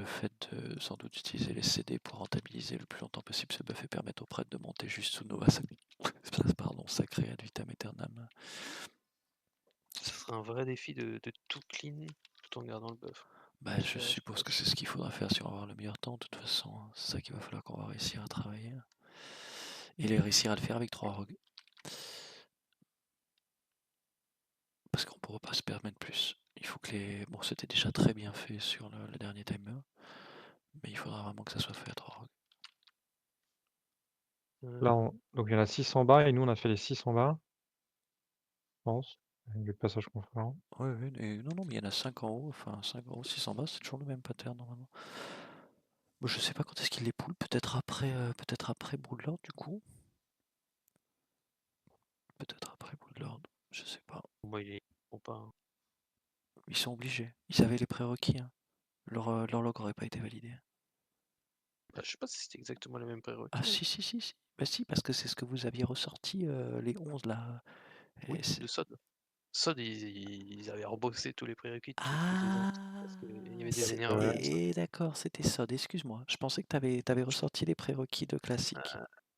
fait de sans doute utiliser les CD pour rentabiliser le plus longtemps possible ce buff et permettre aux prêtres de monter juste sous Nova sacré ad vitam aeternam. Ce serait un vrai défi de tout clean tout en gardant le buff. Bah, je suppose que c'est ce qu'il faudra faire si on va avoir le meilleur temps. De toute façon, hein. C'est ça qu'il va falloir qu'on va réussir à travailler. Et réussir à le faire avec 3 rogues. Parce qu'on ne pourra pas se permettre plus. Il faut que les... Bon, c'était déjà très bien fait sur le dernier timer. Mais il faudra vraiment que ça soit fait à 3 rogues. Là, donc il y en a 6 en bas et nous on a fait les 6 en bas. Je pense. Le passage conférent. Ouais, non, mais il y en a 5 en haut, enfin 5 en haut, 6 en bas, c'est toujours le même pattern normalement. Bon, je sais pas quand est-ce qu'il les poule, peut-être après Broodlord du coup. Peut-être après Broodlord, je sais pas. Moi, ils font pas. Hein. Ils sont obligés, ils avaient les prérequis. Hein. Leur log aurait pas été validé. Bah, je sais pas si c'était exactement les mêmes prérequis. Ah si. Bah si, parce que c'est ce que vous aviez ressorti, les 11 là. Oui, de SOD. SOD, ils avaient rebossé tous les prérequis depuis des années. Parce qu'il y avait des énergies comme ça. Et d'accord, c'était SOD, excuse-moi. Je pensais que t'avais ressorti les prérequis de classique.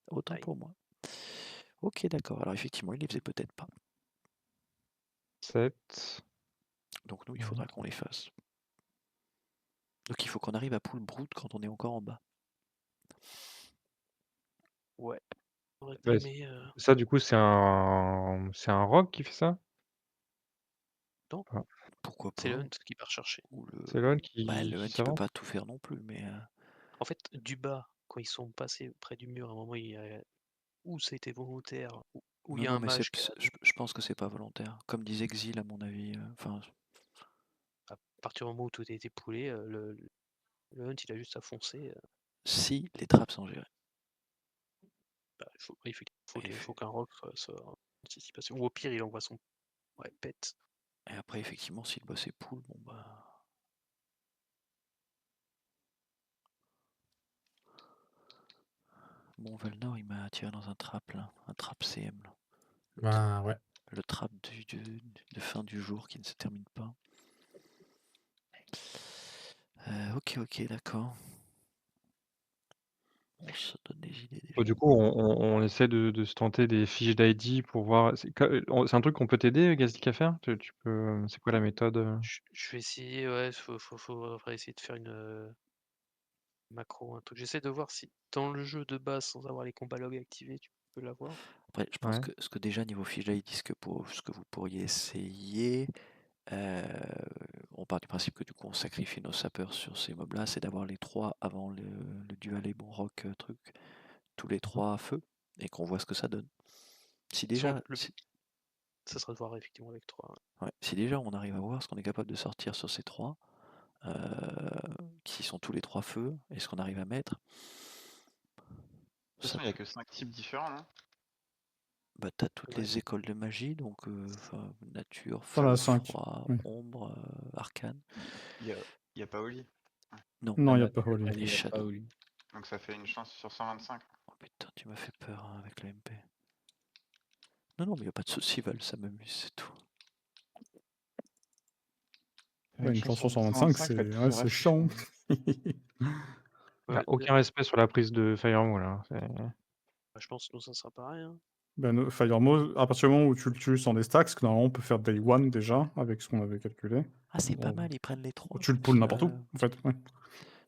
Autant pour moi. Ok, d'accord. Alors effectivement, il les faisait peut-être pas. 7. Donc nous, il faudra qu'on les fasse. Donc il faut qu'on arrive à pull brood quand on est encore en bas. Ouais. Ça du coup c'est un rogue qui fait ça? Non. Ah. Pourquoi pas? C'est le hunt qui part chercher. C'est le hunt qui Bah, le hunt, il peut s'avance? pas tout faire non plus, mais... En fait, du bas, quand ils sont passés près du mur, à un moment, il y a... où ça a été volontaire, où il y a un mais mage je pense que c'est pas volontaire. Comme disait Exil, à mon avis. Enfin, à partir du moment où tout a été poulé, le hunt, il a juste à foncer. si les trappes sont gérées. Bah, il faut qu'un rock soit en anticipation. Ou au pire, il envoie son pet. Et après, effectivement, si le boss est pool, bon bah... Bon, Valnor, il m'a tiré dans un trap là, un trap CM là. Bah ouais. Le trap de fin du jour qui ne se termine pas. Ok, d'accord. On se donne des idées déjà. Du coup, on essaie de se tenter des fiches d'ID pour voir. C'est un truc qu'on peut t'aider, Gazdik, à faire? Tu peux. C'est quoi la méthode? Je vais essayer, ouais, faudrait essayer de faire une macro, un truc. J'essaie de voir si dans le jeu de base, sans avoir les combats log activés, tu peux l'avoir. Après, je pense Ouais. que ce que déjà niveau fiche d'ID, ce que vous pourriez essayer, on part du principe que du coup on sacrifie nos sapeurs sur ces mobs là, c'est d'avoir les 3 avant le dual et bon rock truc, tous les 3 à feu, et qu'on voit ce que ça donne. Si déjà, Ça sera de voir effectivement avec 3. ouais, si déjà on arrive à voir ce qu'on est capable de sortir sur ces 3, qui sont tous les 3 feux, et ce qu'on arrive à mettre. De toute façon, il n'y a que 5 types différents, non? Bah, t'as toutes les écoles de magie, donc nature, T'en as feu, 5. froid, Oui. ombre, arcane. Il y a Paoli. Non, Non, il n'y a Ah, pas Holy. les shadows. Donc ça fait une chance sur 125. Oh putain, tu m'as fait peur hein, avec le MP. Non, mais il n'y a pas de souci, Val, ça m'amuse, c'est tout. Ouais, une chance sur 125, c'est chiant. Il y a aucun respect sur la prise de Firemo là. Je pense que nous, ça sera pareil. Hein. Ben, Firemo, à partir du moment où tu le tues sans des stacks, que normalement on peut faire Day 1 déjà, avec ce qu'on avait calculé. Ah, c'est pas mal, ils prennent les 3. Tu le pulls n'importe où, en fait. Ouais.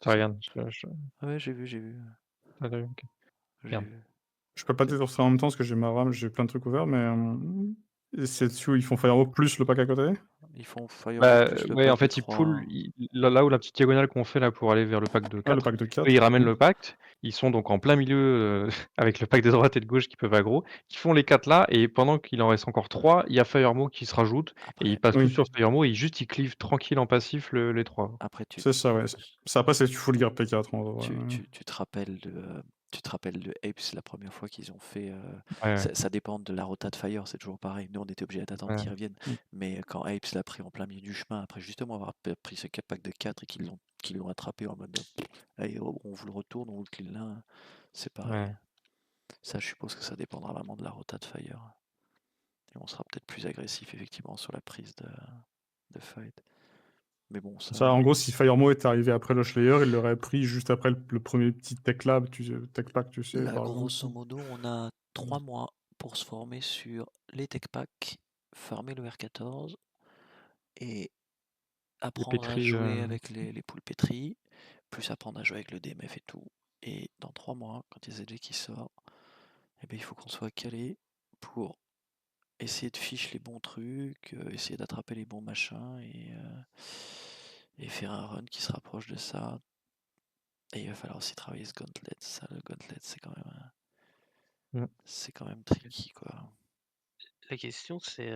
Ça regarde. Ouais, j'ai vu. Ah, d'accord, ok. Merde. Je peux pas désorcer en même temps parce que j'ai ma RAM, j'ai plein de trucs ouverts, mais c'est dessus où ils font Firemo plus le pack à côté? Ils font Firemo Bah, plus le ouais, pack en fait, de ils 3. pullent, là où la petite diagonale qu'on fait là pour aller vers le pack de 4, Ah, le pack de 4. eux, ils ramènent le pack, ils sont donc en plein milieu avec le pack de droite et de gauche qui peuvent aggro, ils font les 4 là, et pendant qu'il en reste encore 3, il y a Firemo qui se rajoute, et ils passent tous sur Firemo, et ils clivent tranquille en passif les 3. Après, C'est ça, ouais. Après, c'est tu full garde P4 en vrai. Tu te rappelles de Apes la première fois qu'ils ont fait. Ouais. Ça dépend de la rota de Fire, c'est toujours pareil. Nous, on était obligés d'attendre qu'ils reviennent. Mais quand Apes l'a pris en plein milieu du chemin, après justement avoir pris ce pack de 4 et qu'ils l'ont attrapé en mode allez, on vous le retourne, on vous le clean là, c'est pareil. Ouais. Ça, je suppose que ça dépendra vraiment de la rota de Fire. Et on sera peut-être plus agressif effectivement sur la prise de fight. Mais bon, Ça, en gros, si Firemo était arrivé après le Slayer, il l'aurait pris juste après le premier petit tech lab, tech pack, tu sais. Là, par grosso exemple. modo, on a 3 mois pour se former sur les tech packs, farmer le R14 et apprendre à pétris, jouer avec les poules pétries, plus apprendre à jouer avec le DMF et tout. Et dans 3 mois, quand il y a ZG qui sort, eh ben, il faut qu'on soit calé pour essayer de fiche les bons trucs, essayer d'attraper les bons machins et faire un run qui se rapproche de ça. Et il va falloir aussi travailler ce gauntlet. Ça, le gauntlet, c'est quand même, c'est quand même tricky, quoi. La question, c'est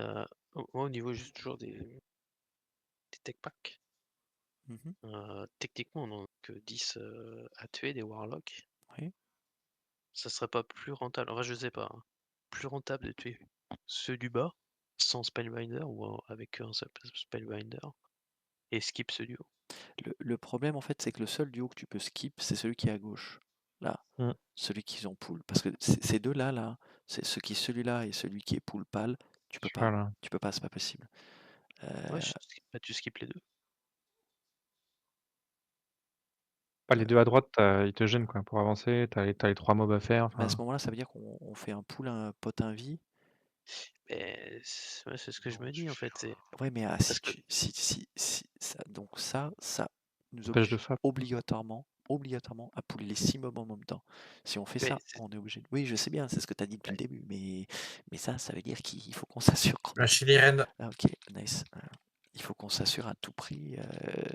moi au niveau juste toujours des tech packs. Techniquement, on n'en a que 10 à tuer des warlocks. Oui. Ça serait pas plus rentable, enfin je sais pas, hein, plus rentable de tuer ceux du bas sans Spellbinder ou avec un seul Spellbinder et skip ce duo. Le problème, en fait, c'est que le seul duo que tu peux skip, c'est celui qui est à gauche. Là. Celui qu'ils ont pull. Parce que ces deux-là, là, c'est celui-là et celui qui est pull pâle, tu peux pas. Voilà. Tu peux pas, c'est pas possible. Ouais, tu skips les deux. Pas les deux à droite, ils te gênent quoi. Pour avancer, t'as les 3 mobs à faire. Mais à ce moment-là, ça veut dire qu'on fait un pull un potin vie. Mais c'est ce que je me dis en fait. Ouais, mais si ça, donc ça nous Pêche de oblige FAP. obligatoirement à puller les 6 mobs en même temps. Si on fait ça, on est obligé. Oui, je sais bien, c'est ce que tu as dit depuis le début, mais ça veut dire qu'il faut qu'on s'assure. Lâchez les raids. Ah, ok, nice. Il faut qu'on s'assure à tout prix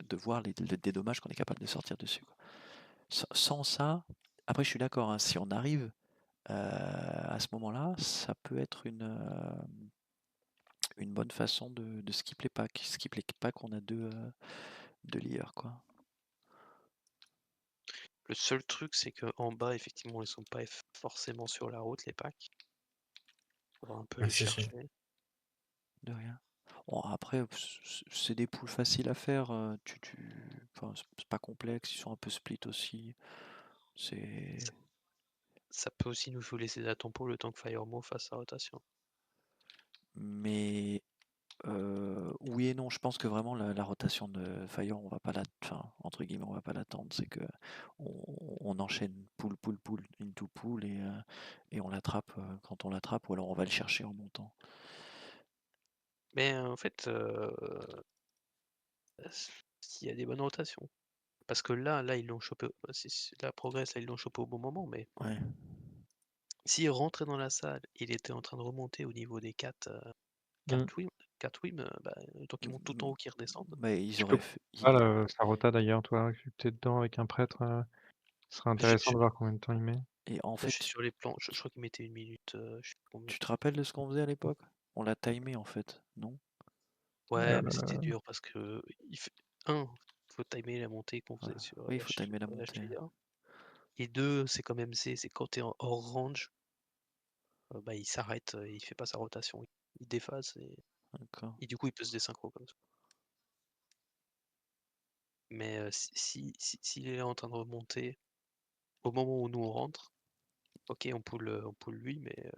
de voir les dédommages qu'on est capable de sortir dessus, quoi. Sans ça, après je suis d'accord, hein, si on arrive à ce moment-là, ça peut être une bonne façon de skip les packs. Skip les packs, on a deux lieurs, quoi. Le seul truc, c'est qu'en bas, effectivement, ils sont pas forcément sur la route, les packs. Faudra un peu les chercher. De rien. Bon, après, c'est des poules faciles à faire. Enfin, c'est pas complexe, ils sont un peu split aussi. Ça peut aussi nous laisser la tempo le temps que Firemo fasse sa rotation. Mais oui et non, je pense que vraiment la rotation de Fire, on va pas enfin, entre guillemets, on va pas l'attendre. C'est que on enchaîne pool, pool, pool, into pool et on l'attrape quand on l'attrape, ou alors on va le chercher en montant. Mais en fait, s'il y a des bonnes rotations. Parce que là, ils l'ont chopé. La Progress, là, ils l'ont chopé au bon moment, mais Ouais. s'il rentrait dans la salle, il était en train de remonter au niveau des 4 Mmh. Wim, bah, le temps qu'ils montent tout en haut, qu'ils redescendent. Mais ils Tu peux auraient fait. sa rota d'ailleurs, toi, vu que tu es dedans avec un prêtre, ce serait intéressant de voir combien de temps il met. Et en Là, je fait, suis sur les plans, je crois qu'il mettait 1 minute, je sais plus combien. tu te rappelles de ce qu'on faisait à l'époque? On l'a timé en fait, non? Ouais, mais c'était dur parce que faut timer la montée qu'on faisait sur Oui, il faut timer la la montée. HDA. Et 2, c'est comme MC, c'est quand t'es hors range, bah, il s'arrête, il fait pas sa rotation, il déphase D'accord. et du coup il peut se désynchro comme ça. Mais s'il est en train de remonter, au moment où nous on rentre, ok on pull lui, mais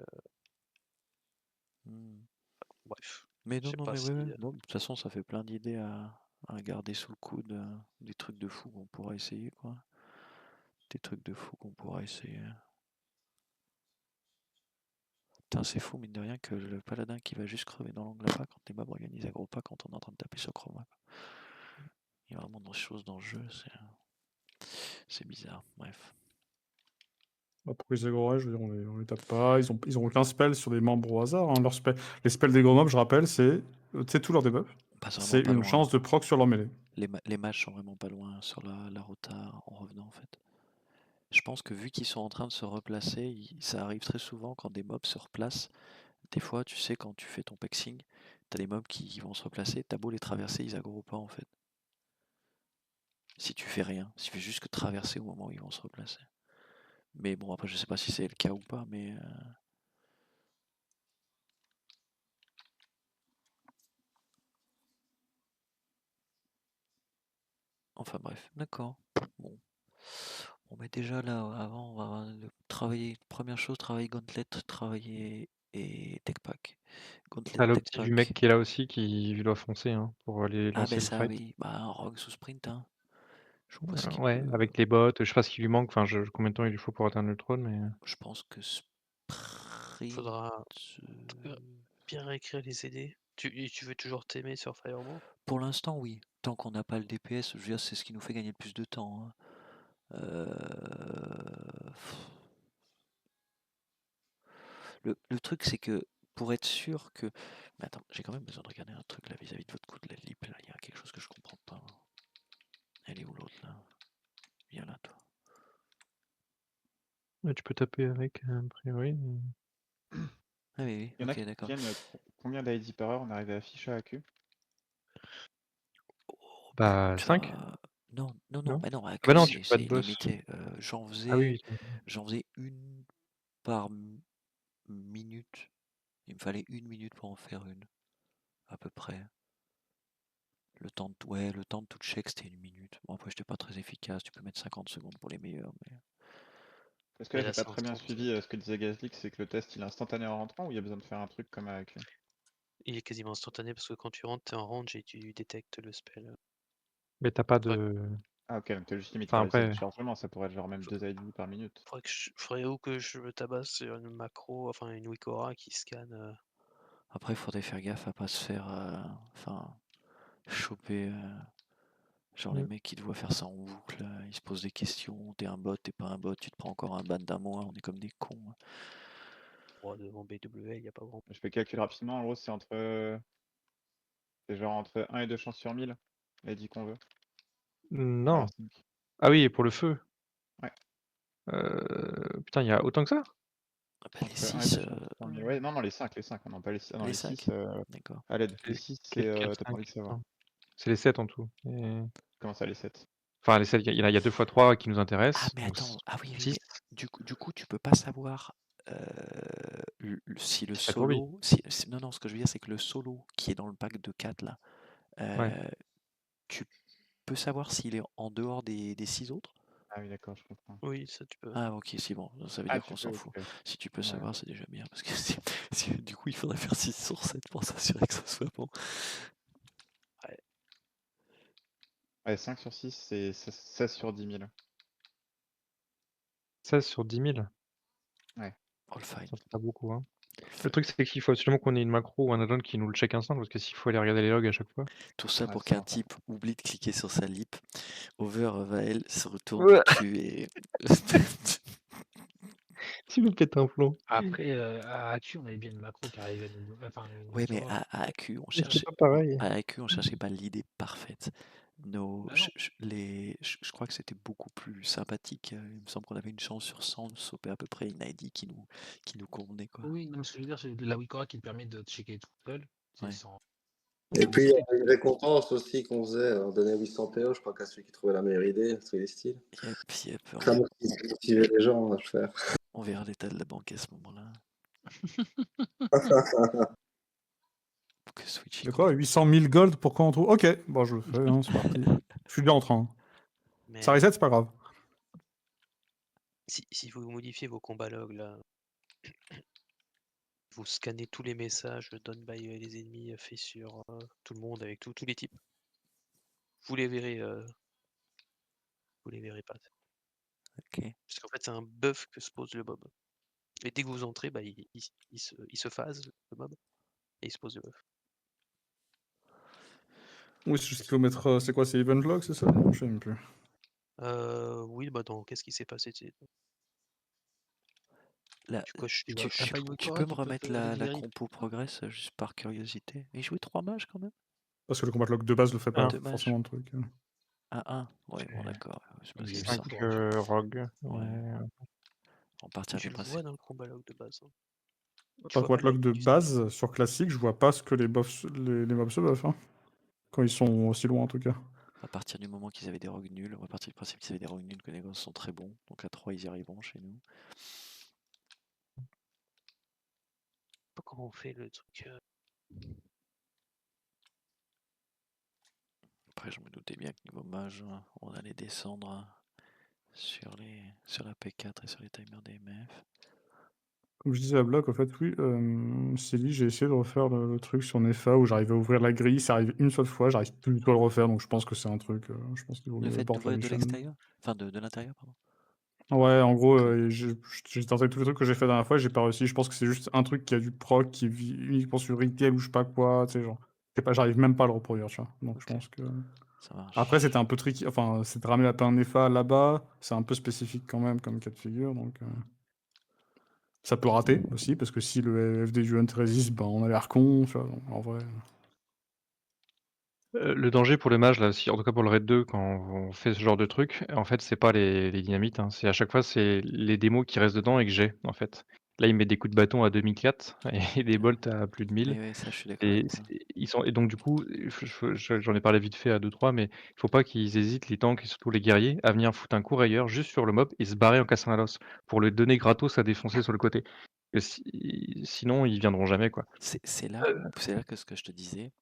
bref. Mais Je non, sais non, pas mais si. ouais. Non, de toute façon, ça fait plein d'idées à garder sous le coude, des trucs de fou qu'on pourra essayer, quoi. Des trucs de fou qu'on pourra essayer. Putain, c'est fou, mine de rien, que le paladin qui va juste crever dans l'angle là-bas quand les mobs organisent aggro pas quand on est en train de taper sur Chroma. Il y a vraiment des choses dans le jeu, c'est bizarre, bref. Bah, pourquoi ils aggroraient, je veux dire, on les tape pas, ils ont aucun spell sur des membres au hasard, hein. Les spells des gros mobs, je rappelle, c'est tout leur debuff. Passe vraiment C'est pas une loin. chance de proc sur leur mêlée. Les matchs sont vraiment pas loin sur la rota en revenant en fait. Je pense que vu qu'ils sont en train de se replacer, ça arrive très souvent quand des mobs se replacent. Des fois, tu sais, quand tu fais ton pexing, t'as des mobs qui vont se replacer, t'as beau les traverser, ils aggro pas en fait. Si tu fais rien, si tu fais juste que traverser au moment où ils vont se replacer. Mais bon, après, je sais pas si c'est le cas ou pas, mais. Enfin bref, d'accord. Bon. Bon, mais déjà là, avant, on va travailler. Première chose, travailler Gauntlet, travailler et Tech Pack. Gauntlet, T'as Tech l'opti du mec Pack. qui est là aussi, qui doit foncer hein, pour aller Ah, lancer ben le ça, fight. oui. Bah, un rogue sous sprint, hein. Je vois ce qu'il Ouais, peut. avec les bots, je sais pas ce qui lui manque, enfin, combien de temps il lui faut pour atteindre le trône, mais. Je pense que sprint. Faudra bien réécrire les CD. Tu veux toujours t'aimer sur Firemo? Pour l'instant, oui. Tant qu'on n'a pas le DPS, je veux dire, c'est ce qui nous fait gagner le plus de temps, hein. Le truc, c'est que pour être sûr que. Mais attends, j'ai quand même besoin de regarder un truc là vis-à-vis de votre coup de la lip. Là, il y a quelque chose que je comprends pas. Elle est où l'autre là? Viens là, toi. Ouais, tu peux taper avec, a priori. Ah oui, Il y en a ok, qui d'accord. viennent, combien d'ID par heure on arrive à afficher à AQ? Bah, 5? Non, non, Non? bah non, Ah bah non, tu c'est fais pas de boss. illimité. Ah oui. J'en faisais une par minute. Il me fallait 1 minute pour en faire une, à peu près. Le temps de tout check, c'était 1 minute. Bon, après, j'étais pas très efficace. Tu peux mettre 50 secondes pour les meilleurs, mais. Parce que là, j'ai pas très bien suivi ce que disait Gazlik, c'est que le test il est instantané en rentrant ou il y a besoin de faire un truc comme à AQ? Il est quasiment instantané parce que quand tu rentres, t'es en range et tu détectes le spell. Mais t'as pas de. Ah ok, donc t'as juste limite Enfin, pour les ID après. de chargement, ça pourrait être genre même 2 ID par minute. Faudrait ou que je me tabasse sur une macro, enfin une Wikora qui scanne. Après, il faudrait faire gaffe à pas se faire. Enfin. Choper. Genre les mecs qui doivent faire ça en boucle, ils se posent des questions. T'es un bot, t'es pas un bot, tu te prends encore un ban d'un mois, on est comme des cons. Devant BWL, il y a pas grand. Je fais calcul rapidement, en gros c'est c'est genre entre 1 et 2 chances sur 1000, l'ID qu'on veut. Non. Ah, 5. Ah oui, pour le feu. Ouais. Putain, il y a autant que ça? Bah, les Entre 1 et 6. 2 chances sur 1000. Ouais, non, les 5, non pas les 6. Ah non, Les les 6, 5, d'accord. à l'aide. Les 6, c'est t'as pas envie de savoir. C'est les 7 en tout. Comment ça, les 7? Enfin, les 7, il y a 2 x 3 qui nous Ah, intéressent. mais donc attends, ah oui, oui, 6. mais du coup, tu peux pas savoir si le C'est pour lui. solo. Non, non, ce que je veux dire, c'est que le solo qui est dans le pack de 4 là, Ouais. tu peux savoir s'il est en dehors des 6 autres? Ah oui, d'accord, je comprends. Oui, ça tu peux. Ah ok, si bon, ça veut Ah, dire tu qu'on peux, s'en fout. ok. Si tu peux Ouais. savoir, c'est déjà bien, parce que du coup, il faudrait faire 6 sur 7 pour s'assurer que ça soit bon. Ouais. Ouais, 5 sur 6, c'est 16 sur 10 000. 16 sur 10 000. Ouais. All fine. Ça fait pas beaucoup, hein. All Le fine. truc, c'est qu'il faut absolument qu'on ait une macro ou un add-on qui nous le check instant, parce que s'il faut aller regarder les logs à chaque fois. Tout ça Ouais, pour ça qu'un va pas. type oublie de cliquer sur sa lip. Over va elle se retourne Ouais. le cul et. Tu me pètes un plomb. Après, à AQ, on avait bien une macro qui arrivait à nous. Enfin, une Ouais, mais macro. à AQ, on Mais c'est cherchait. pas pareil. À AQ, on cherchait pas l'idée parfaite. Nos, Bah non. je crois que c'était beaucoup plus sympathique. Il me semble qu'on avait une chance sur 100 de choper à peu près une ID qui nous convenait, quoi. Oui, non, mais ce que je veux dire, c'est la Wikora qui te permet de checker tout seul. C'est Ouais. sans. Et puis, il y C'était avait une récompense aussi qu'on faisait. On donnait 800 PO, je crois, qu'à celui qui trouvait la meilleure idée, sur les styles. Yep, Ça motivait les gens à le faire. on verra l'état de la banque à ce moment-là. Pour que Switch y De quoi 800 000 gold pour quand on trouve. Ok, bon, je le fais, hein, c'est parti. Je suis bien en train. Mais Ça reset, c'est pas grave. si vous modifiez vos combats logs là, vous scannez tous les messages done by les ennemis faits sur tout le monde avec tous les types. Vous les verrez, vous les verrez pas. Ok. Parce qu'en fait, c'est un buff que se pose le mob. Et dès que vous entrez, bah, il se phase le mob et il se pose le buff. Oui, c'est juste qu'il faut mettre. C'est quoi, c'est event log, c'est ça? Je sais même plus. Oui, bah dans qu'est-ce qui s'est passé, Là, tu coches, Tu tu vois, coches. t'as pas une tu Wikora peux me qui peut te remettre la vérifier. compo progress juste par curiosité. Mais jouer 3 mages quand même? Parce que le combat log de base le fait pas 2 mages. forcément le truc. Ah, 1. Ouais, bon, d'accord. C'est parce Il y a que eu 5 beaucoup de rogues. rogues. Ouais. Ouais. On partir Tu du le principe. vois dans le combat log de base. Tu Par vois pas contre, log de l'ID du sniper. base, sur classique, je vois pas ce que les mobs se buffent. Hein. Quand ils sont aussi loin, en tout cas. À partir du moment qu'ils avaient des rogues nuls, on va partir du principe qu'ils avaient des rogues nuls, que les gosses sont très bons. Donc à 3, ils y arriveront chez nous. Je sais pas comment on fait le truc. Après, je me doutais bien que niveau mage, on allait descendre sur la P4 et sur les timers des MF. Comme je disais à Block, en fait, oui, Célie, j'ai essayé de refaire le truc sur Nefa où j'arrivais à ouvrir la grille, ça arrive une seule fois, j'arrive plus du tout à le refaire, donc je pense que c'est un truc, je pense qu'il vaut Le mieux fait abort la d'ouvrir de mission. l'extérieur? Enfin, de l'intérieur, pardon. Ouais, en gros, Cool. j'ai tenté tous les trucs que j'ai fait la dernière fois, j'ai pas réussi. Je pense que c'est juste un truc qui a du proc, qui vit uniquement sur retail ou je sais pas quoi, tu sais, genre. J'arrive même pas à le reproduire, tu vois. Donc je Ok. pense que. Ça marche. Après, c'était un peu tricky, enfin, c'est de ramener la pain Nefa là-bas, c'est un peu spécifique quand même comme cas de figure, donc. Ça peut rater aussi, parce que si le FD du Hunt résiste, ben on a l'air con, tu vois, donc, en vrai. Le danger pour le mage, là, si, en tout cas pour le raid 2, quand on fait ce genre de truc, en fait, c'est pas les dynamites, hein, c'est à chaque fois, c'est les démos qui restent dedans et que j'ai, en fait. Là, il met des coups de bâton à 2004 et des bolts à plus de 1000. Oui, ça, je suis d'accord Et, avec toi. et donc, du coup, j'en ai parlé vite fait à 2-3, mais il faut pas qu'ils hésitent, les tanks et surtout les guerriers, à venir foutre un coup ailleurs, juste sur le mob et se barrer en cassant la losse, pour le donner gratos à défoncer sur le côté. Sinon, ils viendront jamais, quoi. C'est là que ce que je te disais,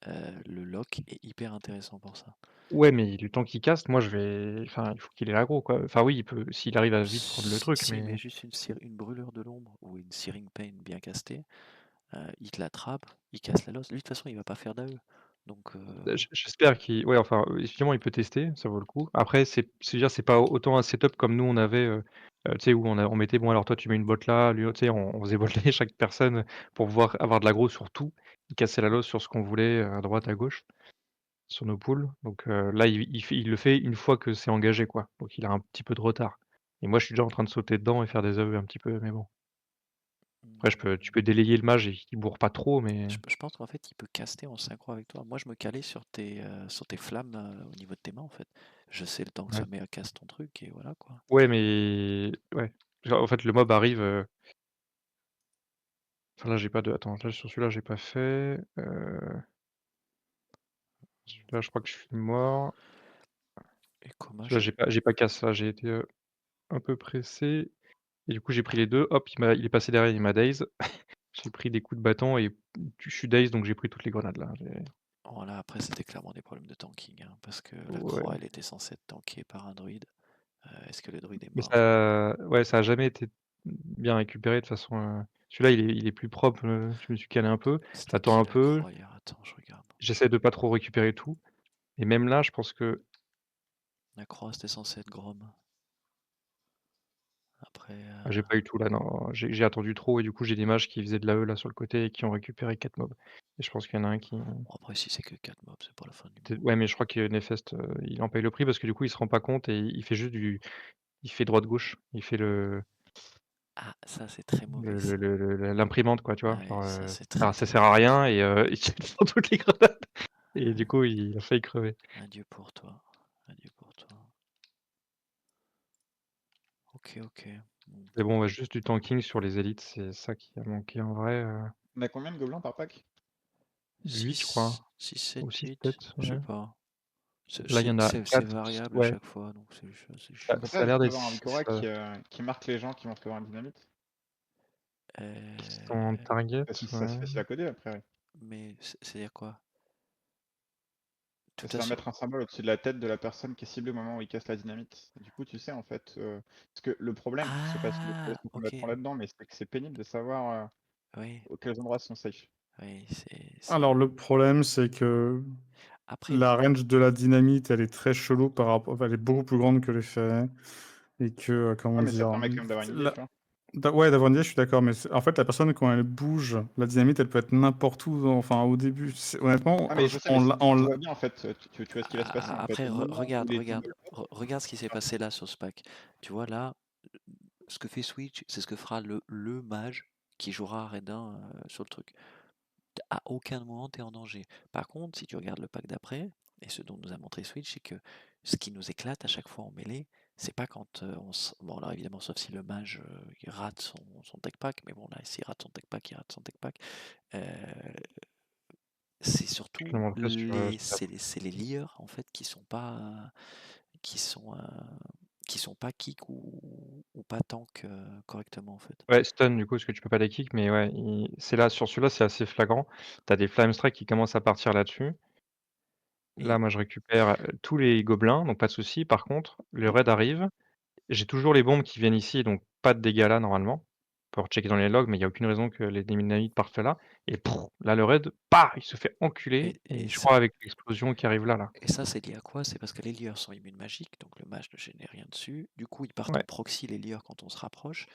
le lock est hyper intéressant pour ça. Ouais, mais le temps qu'il caste, moi, enfin, il faut qu'il ait l'aggro, quoi. Enfin, oui, il peut, s'il arrive à vite prendre le truc, S'il met mais. juste une brûlure de l'ombre ou une Searing Pain bien castée, il te l'attrape, il casse la losse. Lui, de toute façon, il va pas faire d'AE. Donc, J'espère qu'il. Ouais, enfin, effectivement, il peut tester, ça vaut le coup. Après, dire, c'est pas autant un setup comme nous, on avait, tu sais, où on mettait, bon, alors toi, tu mets une botte là, lui, tu sais, on faisait botter chaque personne pour pouvoir avoir de l'aggro sur tout. Il cassait la losse sur ce qu'on voulait, à droite, à gauche, sur nos poules. Donc là, il le fait une fois que c'est engagé, quoi. Donc il a un petit peu de retard. Et moi, je suis déjà en train de sauter dedans et faire des AE un petit peu, mais bon. Après, tu peux délayer le mage et qu'il bourre pas trop, mais. je pense qu'en fait, il peut caster en synchro avec toi. Moi, je me calais sur tes flammes au niveau de tes mains, en fait. Je sais le temps que Ouais. ça met à casse ton truc et voilà, quoi. Ouais, mais. Ouais. Genre, en fait, le mob arrive. Enfin, là, j'ai pas de. Attends, là, sur celui-là, j'ai pas fait. Celui-là, je crois que je suis mort. Et comment Celui-là, j'ai pas casse. Là, j'ai été un peu pressé. Et du coup, j'ai pris les deux. Hop, il est passé derrière, il m'a daze. J'ai pris des coups de bâton et je suis daze, donc j'ai pris toutes les grenades là. Voilà, après, c'était clairement des problèmes de tanking, hein, parce que la Ouais. croix, elle était censée être tankée par un druide. Est-ce que le druide est Mais mort? ça a jamais été bien récupéré de toute façon, celui-là il est plus propre, je me suis calé un peu, C'était j'attends qui un la peu, croix hier? Attends, je regarde. j'essaie de pas trop récupérer tout et même là, je pense que La croix, c'était censé être Grom. Après, j'ai pas eu tout là, non, j'ai attendu trop et du coup, j'ai des mages qui faisaient de l'AE là sur le côté et qui ont récupéré 4 mobs et je pense qu'il y en a un qui bon, après, si c'est que 4 mobs, c'est pas la fin du monde. ouais, mais je crois que Nefest, il en paye le prix parce que du coup, il se rend pas compte et il fait juste il fait droite-gauche, il fait Ah, ça, c'est très mauvais, ça. l'imprimante quoi, tu vois? Ouais, Genre, ça, c'est très, alors ça très sert à mauvais. rien et il tire dans toutes les grenades et du coup, il a failli crever. Adieu pour toi. Adieu pour toi. Ok, ok. Bon. Mais bon, juste du tanking sur les élites, c'est ça qui a manqué en vrai, On a combien de gobelins par pack? 8 je crois, 6, 7, ou 6 8, peut-être, je sais ouais. pas. Là, il y en a C'est 4, variable à ouais. chaque fois, donc c'est On chiant. peut Ça a pas l'air juste d'être avoir un 6, Vikora qui marque les gens qui vont recevoir une dynamite? qui sont target, C'est ouais. assez facile à coder après, ouais. Mais c'est-à-dire quoi? De toute C'est à façon, mettre un symbole au-dessus de la tête de la personne qui est ciblée au moment où il casse la dynamite. Du coup, tu sais en fait, parce que le problème, c'est pas si les ah, PV sont ok. complètement là-dedans, mais c'est que c'est pénible de savoir Oui, quels endroits sont safe. oui, Alors, le problème, c'est que Après, la range de la dynamite, elle est très chelou par rapport. Enfin, elle est beaucoup plus grande que les faits. Et que, comment Ouais, mais ça dire. permet quand même d'avoir une idée, la- tu vois. Ouais, d'avoir une idée, je suis d'accord. Mais en fait, la personne, quand elle bouge, la dynamite, elle peut être n'importe où. Enfin, au début. Honnêtement, Ah mais je sais, mais tu vois bien en fait, tu vois ce qui va se passer en fait. après, Au moment où les regarde, symboles pop, regarde ce qui s'est passé là sur ce pack. Tu vois là, ce que fait Switch, c'est ce que fera le mage qui jouera Redin sur le truc. À aucun moment t'es en danger. Par contre, si tu regardes le pack d'après, et ce dont nous a montré Switch, c'est que ce qui nous éclate à chaque fois en mêlée, c'est pas quand bon, alors évidemment, sauf si le mage il rate son tech pack, mais bon, là, s'il rate son tech pack, il rate son tech pack. C'est je surtout te le montrerai sur c'est les lieurs en fait qui sont, qui sont pas kick ou pas tank correctement en fait. ouais, stun du coup, parce que tu peux pas les kick, mais ouais, c'est là, sur celui-là, c'est assez flagrant. Tu as des flame strike qui commencent à partir là-dessus. Là, Et moi, je récupère, tous les gobelins, donc pas de souci. Par contre, le raid arrive, j'ai toujours les bombes qui viennent ici, donc pas de dégâts là, normalement. Faut checker dans les logs, mais il y a aucune raison que les dynamites partent là et là, le raid, il se fait enculer et je crois avec l'explosion qui arrive là. Et ça, c'est lié à quoi? C'est parce que les lieurs sont immunes magiques, donc le mage ne génère rien dessus. Du coup, ils partent en Ouais. proxy les lieurs quand on se rapproche.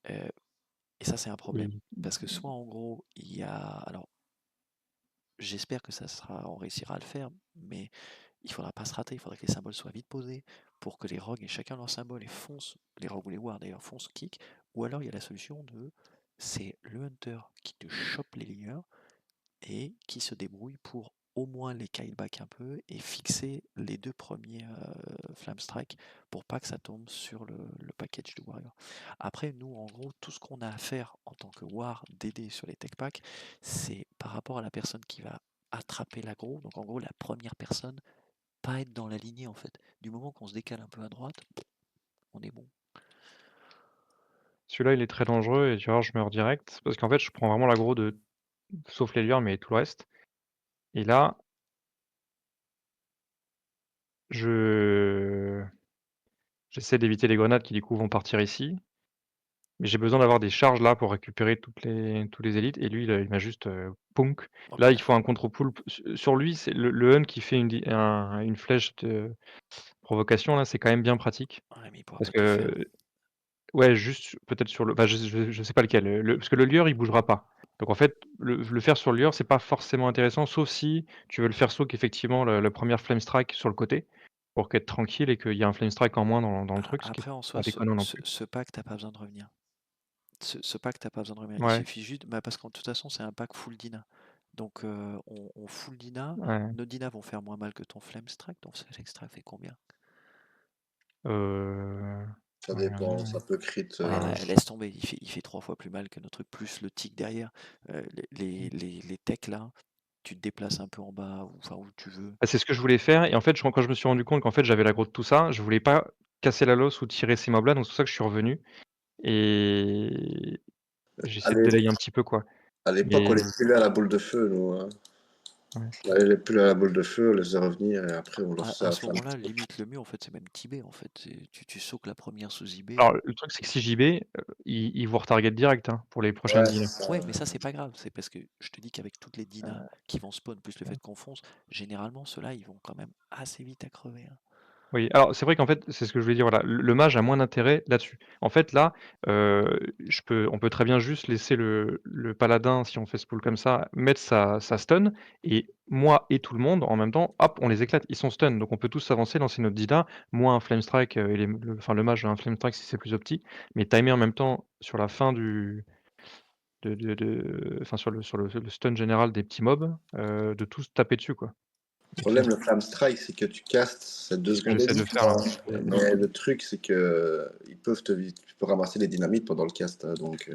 Et ça, c'est un problème. Parce que soit en gros, il y a. Alors, j'espère que on réussira à le faire, mais il faudra pas se rater. Il faudra que les symboles soient vite posés pour que les rogues aient chacun leur symbole et foncent, les rogues ou les wards d'ailleurs, foncent kick. Ou alors, il y a la solution c'est le hunter qui te chope les lieurs et qui se débrouille pour au moins les back un peu et fixer les 2 premiers Flame Strike pour pas que ça tombe sur le package du Warrior. Après, nous, en gros, tout ce qu'on a à faire en tant que War DD sur les tech packs, c'est par rapport à la personne qui va attraper l'aggro. Donc, en gros, la première personne, pas être dans la lignée en fait. Du moment qu'on se décale un peu à droite, on est bon. Celui-là, il est très dangereux et tu vas voir, je meurs direct parce qu'en fait, je prends vraiment l'aggro sauf les lieurs, mais tout le reste. Et là j'essaie d'éviter les grenades qui du coup vont partir ici. Mais j'ai besoin d'avoir des charges là pour récupérer tous les élites et lui il m'a juste, punk. Oh, Là, mais il faut un contre-pull sur lui, c'est le Hun qui fait une flèche de provocation là, c'est quand même bien pratique. ouais, mais il pourra Parce pas tout faire. que ouais, juste peut-être sur le je sais pas lequel, parce que le lieur il bougera pas. Donc en fait, le faire sur le lieur, c'est pas forcément intéressant, sauf si tu veux le faire soak effectivement la première flame strike sur le côté, pour qu'être tranquille et qu'il y a un flame strike en moins dans le truc, ce qui est Après, en pas soi, déconnant non plus. ce pack, t'as pas besoin de revenir. Ce pack, t'as pas besoin de revenir. Il Ouais, suffit juste, parce qu'en toute façon, c'est un pack full Dina. Donc, on full Dina. ouais. Nos Dina vont faire moins mal que ton Flame Strike. Donc, Flame Strike fait combien? Ça Je vais regarder, dépend, ça peut crit. Laisse tomber, il fait 3 fois plus mal que notre truc, plus le tic derrière. Les techs là, tu te déplaces un peu en bas, ou enfin où tu veux. c'est ce que je voulais faire et en fait, quand je me suis rendu compte qu'en fait, j'avais l'aggro de tout ça, je voulais pas casser la losse ou tirer ces mobs là, donc c'est pour ça que je suis revenu et À j'essaie de délayer un petit peu quoi. l'époque, on Mais les tuait à la boule de feu, nous. Ouais, les plus à la boule de feu, on les faisait revenir et après on lance ça À à ce flamme. moment-là, limite le mieux, en fait, c'est même Tibet, en fait. Tu soques la première sous IB. Alors, le truc, c'est que si JB, ils vous retarget direct hein, pour les prochaines Ouais, dinas. c'est ça. Ouais, mais ça, c'est pas grave. C'est parce que je te dis qu'avec toutes les dinas Ouais. qui vont spawn, plus le fait qu'on fonce, généralement, ceux-là, ils vont quand même assez vite à crever. Hein. Oui, alors c'est vrai qu'en fait, c'est ce que je voulais dire, voilà, le mage a moins d'intérêt là-dessus. En fait, là, on peut très bien juste laisser le paladin, si on fait ce pool comme ça, mettre sa stun, et moi et tout le monde, en même temps, hop, on les éclate, ils sont stun. Donc on peut tous s'avancer, lancer notre dida, moi un flame strike, et le mage a un flame strike si c'est plus opti, mais timer en même temps sur la fin enfin sur le stun général des petits mobs, de tous taper dessus, quoi. Le Donc c'est problème, le Flame Strike, c'est que tu castes, c'est 2 ce que secondes et j'essaie de demie, faire là. quoi. Mais le truc, c'est que ils peuvent tu peux ramasser les dynamites pendant le cast. Hein, donc,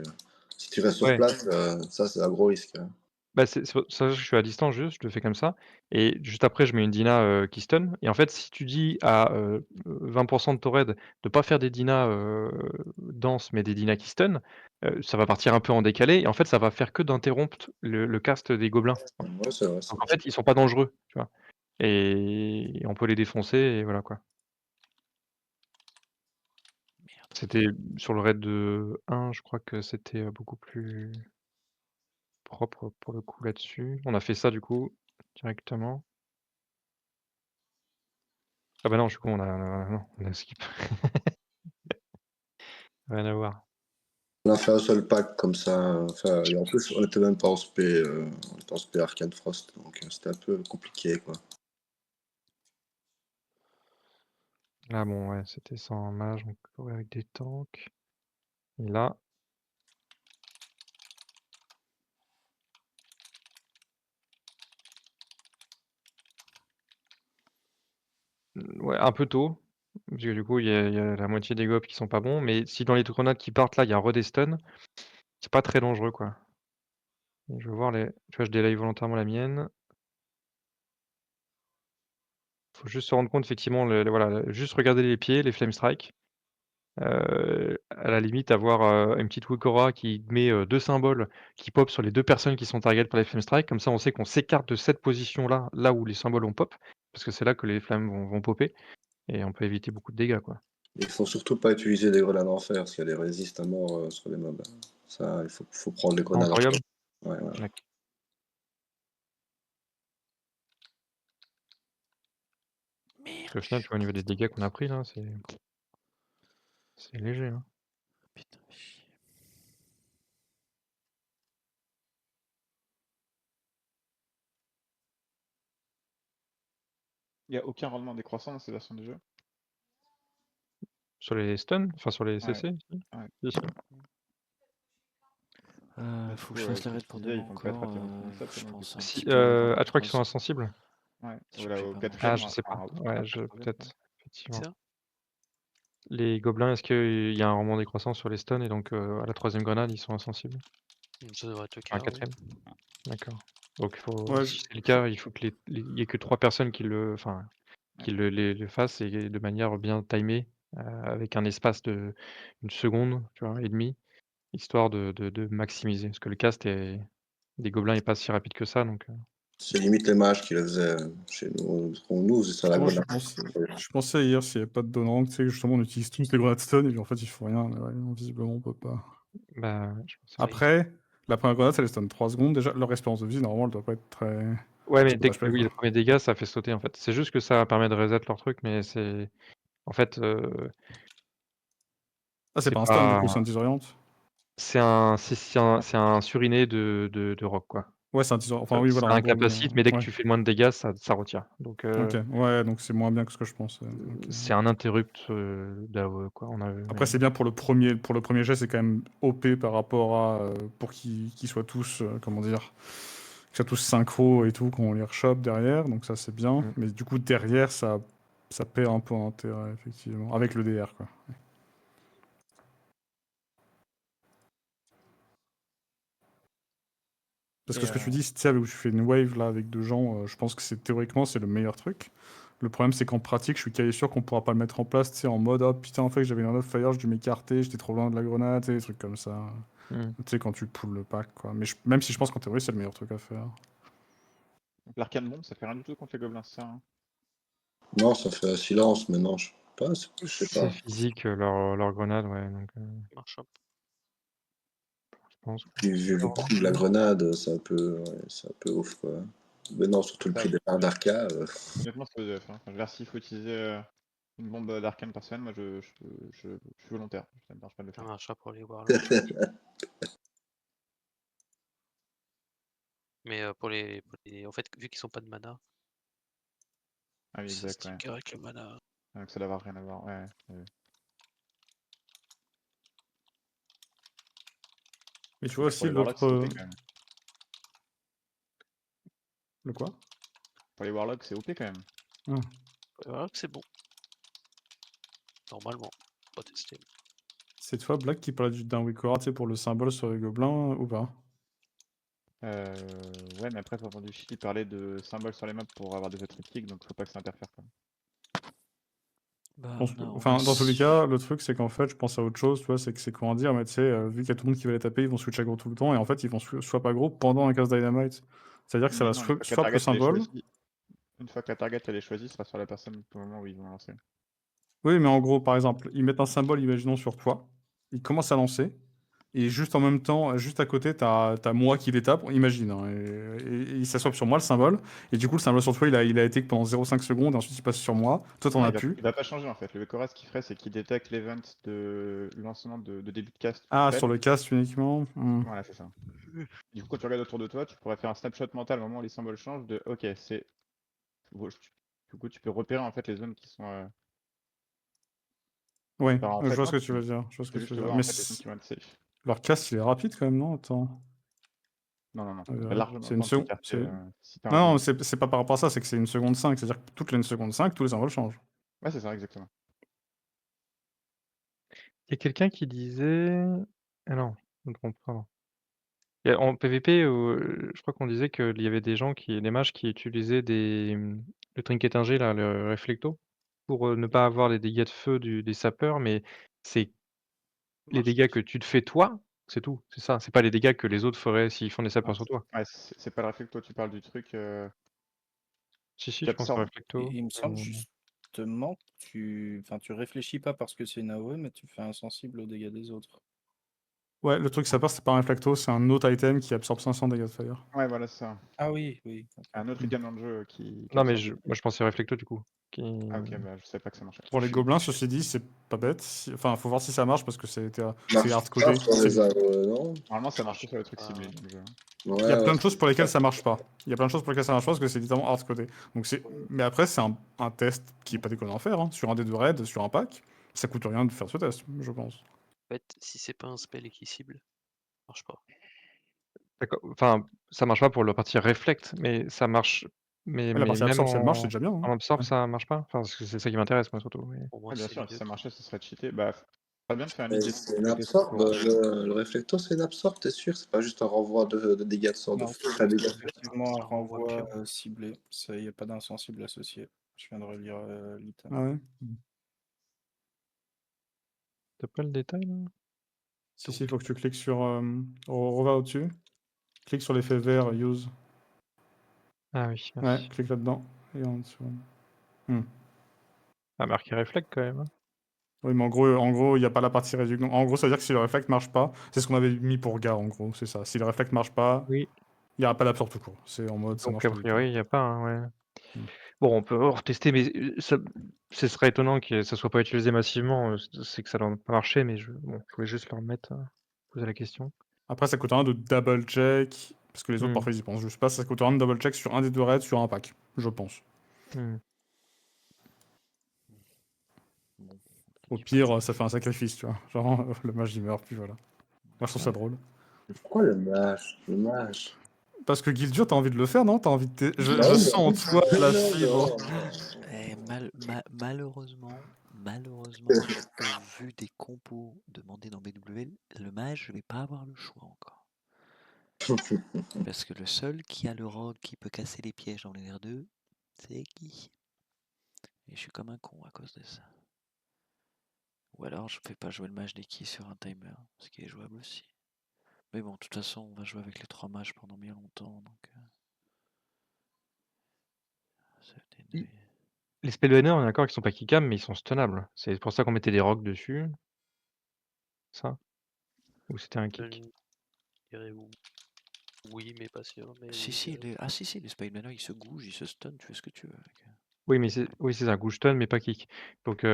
si tu restes sur Ouais. place, ça, c'est un gros risque. Hein. Bah, c'est pour ça que je suis à distance juste, je le fais comme ça, et juste après je mets une Dina, qui stun, et en fait si tu dis à, 20 de ton raid de pas faire des Dina, denses, mais des Dina qui stun, ça va partir un peu en décalé, et en fait ça va faire que d'interrompre le cast des gobelins. Ouais, c'est vrai. Donc en fait ils sont pas dangereux, tu vois? Et on peut les défoncer et voilà quoi. C'était sur le raid de 1, je crois que c'était, beaucoup plus propre pour le coup là-dessus. On a fait ça du coup, directement. Ah bah non, je suis con, non, on a skip. Rien à voir. On a fait un seul pack comme ça. Enfin, et en plus, on était même pas en spé, on était en spé Arcane Frost, donc c'était un peu compliqué, quoi. Là, bon, ouais, c'était sans mage, donc ouais, avec des tanks. Et là, ouais, un peu tôt, parce que du coup, il y a la moitié des gobs qui sont pas bons, mais si dans les grenades qui partent là, il y a re des stuns, c'est pas très dangereux, quoi. Je veux voir les... Tu vois, je délaye volontairement la mienne. Faut juste se rendre compte, effectivement, voilà, juste regarder les pieds, les flame strike. À la limite, avoir, une petite Wukora qui met, 2 symboles qui pop sur les 2 personnes qui sont target par les flame strike. Comme ça, on sait qu'on s'écarte de cette position-là, là où les symboles ont pop, parce que c'est là que les flammes vont popper, et on peut éviter beaucoup de dégâts, quoi. Il faut surtout pas utiliser des grenades en fer, parce qu'il y a des résistes à mort sur les mobs. Ça, il faut prendre les grenades en fer. Anthorium? Ouais, ouais. D'acc Parce qu'au final, tu vois, au niveau des dégâts qu'on a pris là, c'est léger, hein. Putain, fais chier. Il y a aucun rendement décroissant dans ces versions du jeu? Sur les stuns? Enfin, sur les Ouais, CC? ouais. Si, si. Bah, du Faut coup, que je fasse comme l'arrêt tu pour disais, demain ils vont pas être encore. attirés dans ça, Je non, du pense coup. un Si, petit peu avant ah, tu crois qu'ils sont croissant. insensibles? Ouais, Sûr voilà, que j'ai au pas 4e, Ah, mangé. je sais pas. enfin, Ouais, à je 3e, peut-être, effectivement. Ça Les gobelins, est-ce qu'il y a un rendement décroissant sur les stuns, et donc, à la 3e grenade, ils sont insensibles? Ça devrait être le Enfin, cas, oui. 4e? D'accord. Donc Ouais, si c'est le cas, il faut que il y ait que 3 personnes qui le fassent, et de manière bien timée, avec un espace de 1 seconde, tu vois, et demie, histoire de maximiser. Parce que le cast des gobelins est pas si rapide que ça, donc C'est limite les mages qui le faisaient chez nous. Nous, c'est ça la justement, grenade. je pensais hier s'il n'y avait pas de Donrang, tu sais, justement, on utilise tous les grenades stun, et puis en fait, ils font rien, mais ouais, non, visiblement, on peut pas. bah, je pense. Après, la première grenade, ça les stun 3 secondes. Déjà, leur espérance de vie, normalement, elle doit pas être très. Ouais, mais très dès que HP, oui, le quoi. premier dégât, ça fait sauter, en fait. C'est juste que ça permet de reset leur truc, mais c'est en fait, Ah, c'est c'est pas un stun, du pas coup, c'est un disoriente? c'est un surinné de roc, quoi. Ouais, c'est un disoriente. Enfin, oui, Ça voilà, en gros, incapacite, mais dès que ouais. tu fais moins de dégâts, ça retire. Donc, Ok, ouais, donc c'est moins bien que ce que je pensais. Ok. c'est un interrupt, d'AOE, quoi. Après, c'est bien pour le premier jet, c'est quand même OP par rapport à. Pour qu'ils soient tous, comment dire. Qu'ils soient tous synchro et tout, qu'on les rechoppe derrière, donc ça, c'est bien. Mmh. Mais du coup, derrière, ça perd un peu en intérêt, effectivement. Avec le DR, quoi. Parce que ce que tu dis, tu sais, où tu fais une wave là avec 2 gens, je pense que théoriquement c'est le meilleur truc. Le problème c'est qu'en pratique, je suis quasi sûr qu'on pourra pas le mettre en place, tu sais, en mode oh putain, en fait j'avais une off fire, j'ai dû m'écarter, j'étais trop loin de la grenade, tu sais, des trucs comme ça. Mmh. Tu sais, quand tu poules le pack, quoi. Mais même si je pense qu'en théorie c'est le meilleur truc à faire. Donc l'arcane bombe, ça fait rien du tout contre les gobelins, c'est ça, hein? Non, ça fait un silence, mais non, je sais pas, je sais C'est pas. physique, leur grenade, ouais, donc Marche up. je pense que Puis vu le coût de la grenade, c'est un peu ouf, quoi. Mais non, surtout le Ça, prix des barres d'arca. honnêtement, c'est EDF, hein. Enfin, je veux dire, s'il faut utiliser une bombe d'arcane par semaine, moi je suis volontaire. Ça me dérange pas de le Ça faire. marchera pour les warlocks. Mais pour les. En fait, vu qu'ils sont pas de mana, Ah oui, ça se exact, ouais. trigger avec le mana. Donc ça doit avoir rien à voir, ouais. Mais tu vois Pour aussi les warlocks, c'est OP l'autre. quand même. Le quoi? Pour les warlocks, c'est OP quand même. Ah. Pour les warlocks, c'est bon. Normalement. Pas testé. C'est toi, Black, qui parlait d'un Wikora, tu sais, pour le symbole sur les gobelins ou pas? Ouais, mais après, j'ai entendu Chili parler de symboles sur les maps pour avoir des attributiques, donc faut pas que ça interfère, quoi. Bah, Enfin, dans tous les cas, le truc, c'est qu'en fait, je pense à autre chose, tu vois, c'est que c'est comment dire, mais tu sais, vu qu'il y a tout le monde qui va les taper, ils vont switch aggro tout le temps, et en fait, ils vont swap aggro pendant un cast Dynamite. C'est-à-dire que ça Mais va non, une fois que la swap le target, elle est symbole. choisie, une fois que la target, elle est choisie, ce sera sur la personne au moment où ils vont lancer. Oui, mais en gros, par exemple, ils mettent un symbole, imaginons, sur toi, ils commencent à lancer, et juste en même temps, juste à côté, t'as moi qui les tape, imagine, hein, et ça swap sur moi le symbole, et du coup, le symbole sur toi, il a été que pendant 0,5 secondes, et ensuite il passe sur moi, toi t'en Non, as plus. il va pas changer en fait. Le Wekora, ce qu'il ferait, c'est qu'il détecte l'event de lancement de début de cast Ah, faite. sur le cast uniquement. Voilà, c'est ça. Du coup, quand tu regardes autour de toi, tu pourrais faire un snapshot mental au moment où les symboles changent de OK, c'est. Du coup, tu peux repérer en fait les zones qui sont. Ouais, Alors, en je fait, vois non, ce que tu veux dire. Je vois ce tu peux que tu juste veux dire. voir Mais en fait les zones qui vont être safe. leur cast, il est rapide quand même, non? Attends. Non, non, non. Ouais, Largement c'est une temps de se seconde. carter, si t'as un Non, bon. c'est pas par rapport à ça, c'est que c'est 1 seconde 5. C'est-à-dire que toutes les 1 seconde 5, tous les symboles changent. Ouais, c'est ça, exactement. Il y a quelqu'un qui disait ah non, je me trompe, pardon. Et en PVP, je crois qu'on disait qu'il y avait des gens des mages qui utilisaient le trinket ingé là, le Reflecto, pour, ne pas avoir les dégâts de feu des sapeurs, mais c'est les dégâts que tu te fais toi, c'est tout, c'est ça. C'est pas les dégâts que les autres feraient s'ils font des Non, sapeurs sur toi. ouais, c'est pas le Reflecto, tu parles du truc Si, qui je pense au absorbe. Reflecto. Il me semble justement que tu réfléchis pas parce que c'est une AOE, mais tu fais insensible aux dégâts des autres. Ouais, le truc sapeur, c'est pas un Reflecto, c'est un autre item qui absorbe 500 dégâts de fire. Ouais, voilà, c'est ça. Ah oui, oui. Un autre item dans le jeu qui Non, mais absorbe. moi je pensais au Reflecto du coup. Ah ok, bah je savais pas que ça marchait. Pour les gobelins, ceci dit, c'est pas bête. Enfin, faut voir si ça marche parce que c'est Marche hardcodé. pas sur les AOE, non? Normalement, ça marche que sur le truc ciblé dans le jeu. Il y a plein de Ouais, choses pour lesquelles ça marche pas. Il y a plein de choses pour lesquelles ça marche pas parce que c'est littéralement hardcodé. Donc mais après, c'est un test qui est pas déconnant à faire. Hein. Sur un des deux raids, sur un pack, ça coûte rien de faire ce test, je pense. En fait, si c'est pas un spell et qui cible, ça marche pas. D'accord, enfin, ça marche pas pour la partie Reflect, mais ça marche mais La partie même absorbe, si elle marche, c'est en déjà bien. Hein. absorbe, Ouais. ça marche pas? Enfin, parce que c'est ça qui m'intéresse moi surtout, mais Pour moi, Ouais, bien c'est sûr, les si deux ça qui. marchait, ce serait cheaté. Bah, faudrait bien de faire une mais idée c'est une de tester absorbe. pour. Le Reflecto, c'est une absorbe, t'es sûr? C'est pas juste un renvoi de dégâts de sort, de Non, frais dégâts. c'est effectivement un Ça renvoie renvoi pur. ciblé. Il n'y a pas d'insensible associé. Je viens de relire l'item. Ah ouais. t'as pas le détail là? Si, il faut que tu cliques sur. Reva au-dessus. Clique sur l'effet vert, use. Ah oui, Ouais, merci. clique là-dedans. Et en dessous. Ah, marqué Reflect quand même, hein. Oui, mais en gros, il n'y a pas la partie réduction. En gros, ça veut dire que si le reflect marche pas, c'est ce qu'on avait mis pour Gar, en gros, c'est ça. Si le reflect marche pas, Oui. il n'y aura pas l'absorbe tout court. C'est en mode, ça Donc marche a pas du tout. priori, il y a pas, hein, ouais. Bon, on peut retester, mais ce serait étonnant que ça soit pas utilisé massivement, c'est que ça doit pas marcher, mais je voulais juste leur mettre, poser la question. Après, ça coûte rien de double check, parce que les autres, parfois, ils y pensent juste pas. Ça coûte rien de double check sur un des deux raids, sur un pack, je pense. Au pire, ça fait un sacrifice, tu vois. Genre, le mage, il meurt, puis voilà. Moi, je trouve ça drôle. Pourquoi le mage? Le mage? Parce que Guildur, t'as envie de le faire, non? T'as envie de... Je Bah oui, sens en mais- toi la non, fibre. Malheureusement, vu des compos demandés dans BW, le mage, je vais pas avoir le choix encore. Parce que le seul qui a le rogue qui peut casser les pièges dans les R2, c'est Guy. Et je suis comme un con à cause de ça. Ou alors je fais pas jouer le mage d'Eki sur un timer, ce qui est jouable aussi. Mais bon, de toute façon, on va jouer avec les 3 mages pendant bien longtemps, donc... I les Spellbinders, on est d'accord qu'ils sont pas kickables, mais ils sont stunnables. C'est pour ça qu'on mettait des rocs dessus. Ça? Ou c'était un kick? Je dirais oui, mais pas sûr. Mais Si, oui, je si, dirais oui. si, les Spellbinders, ils se gougent, ils se stun, tu fais ce que tu veux avec. Oui, mais c'est ça, gouge stun, mais pas kick. Donc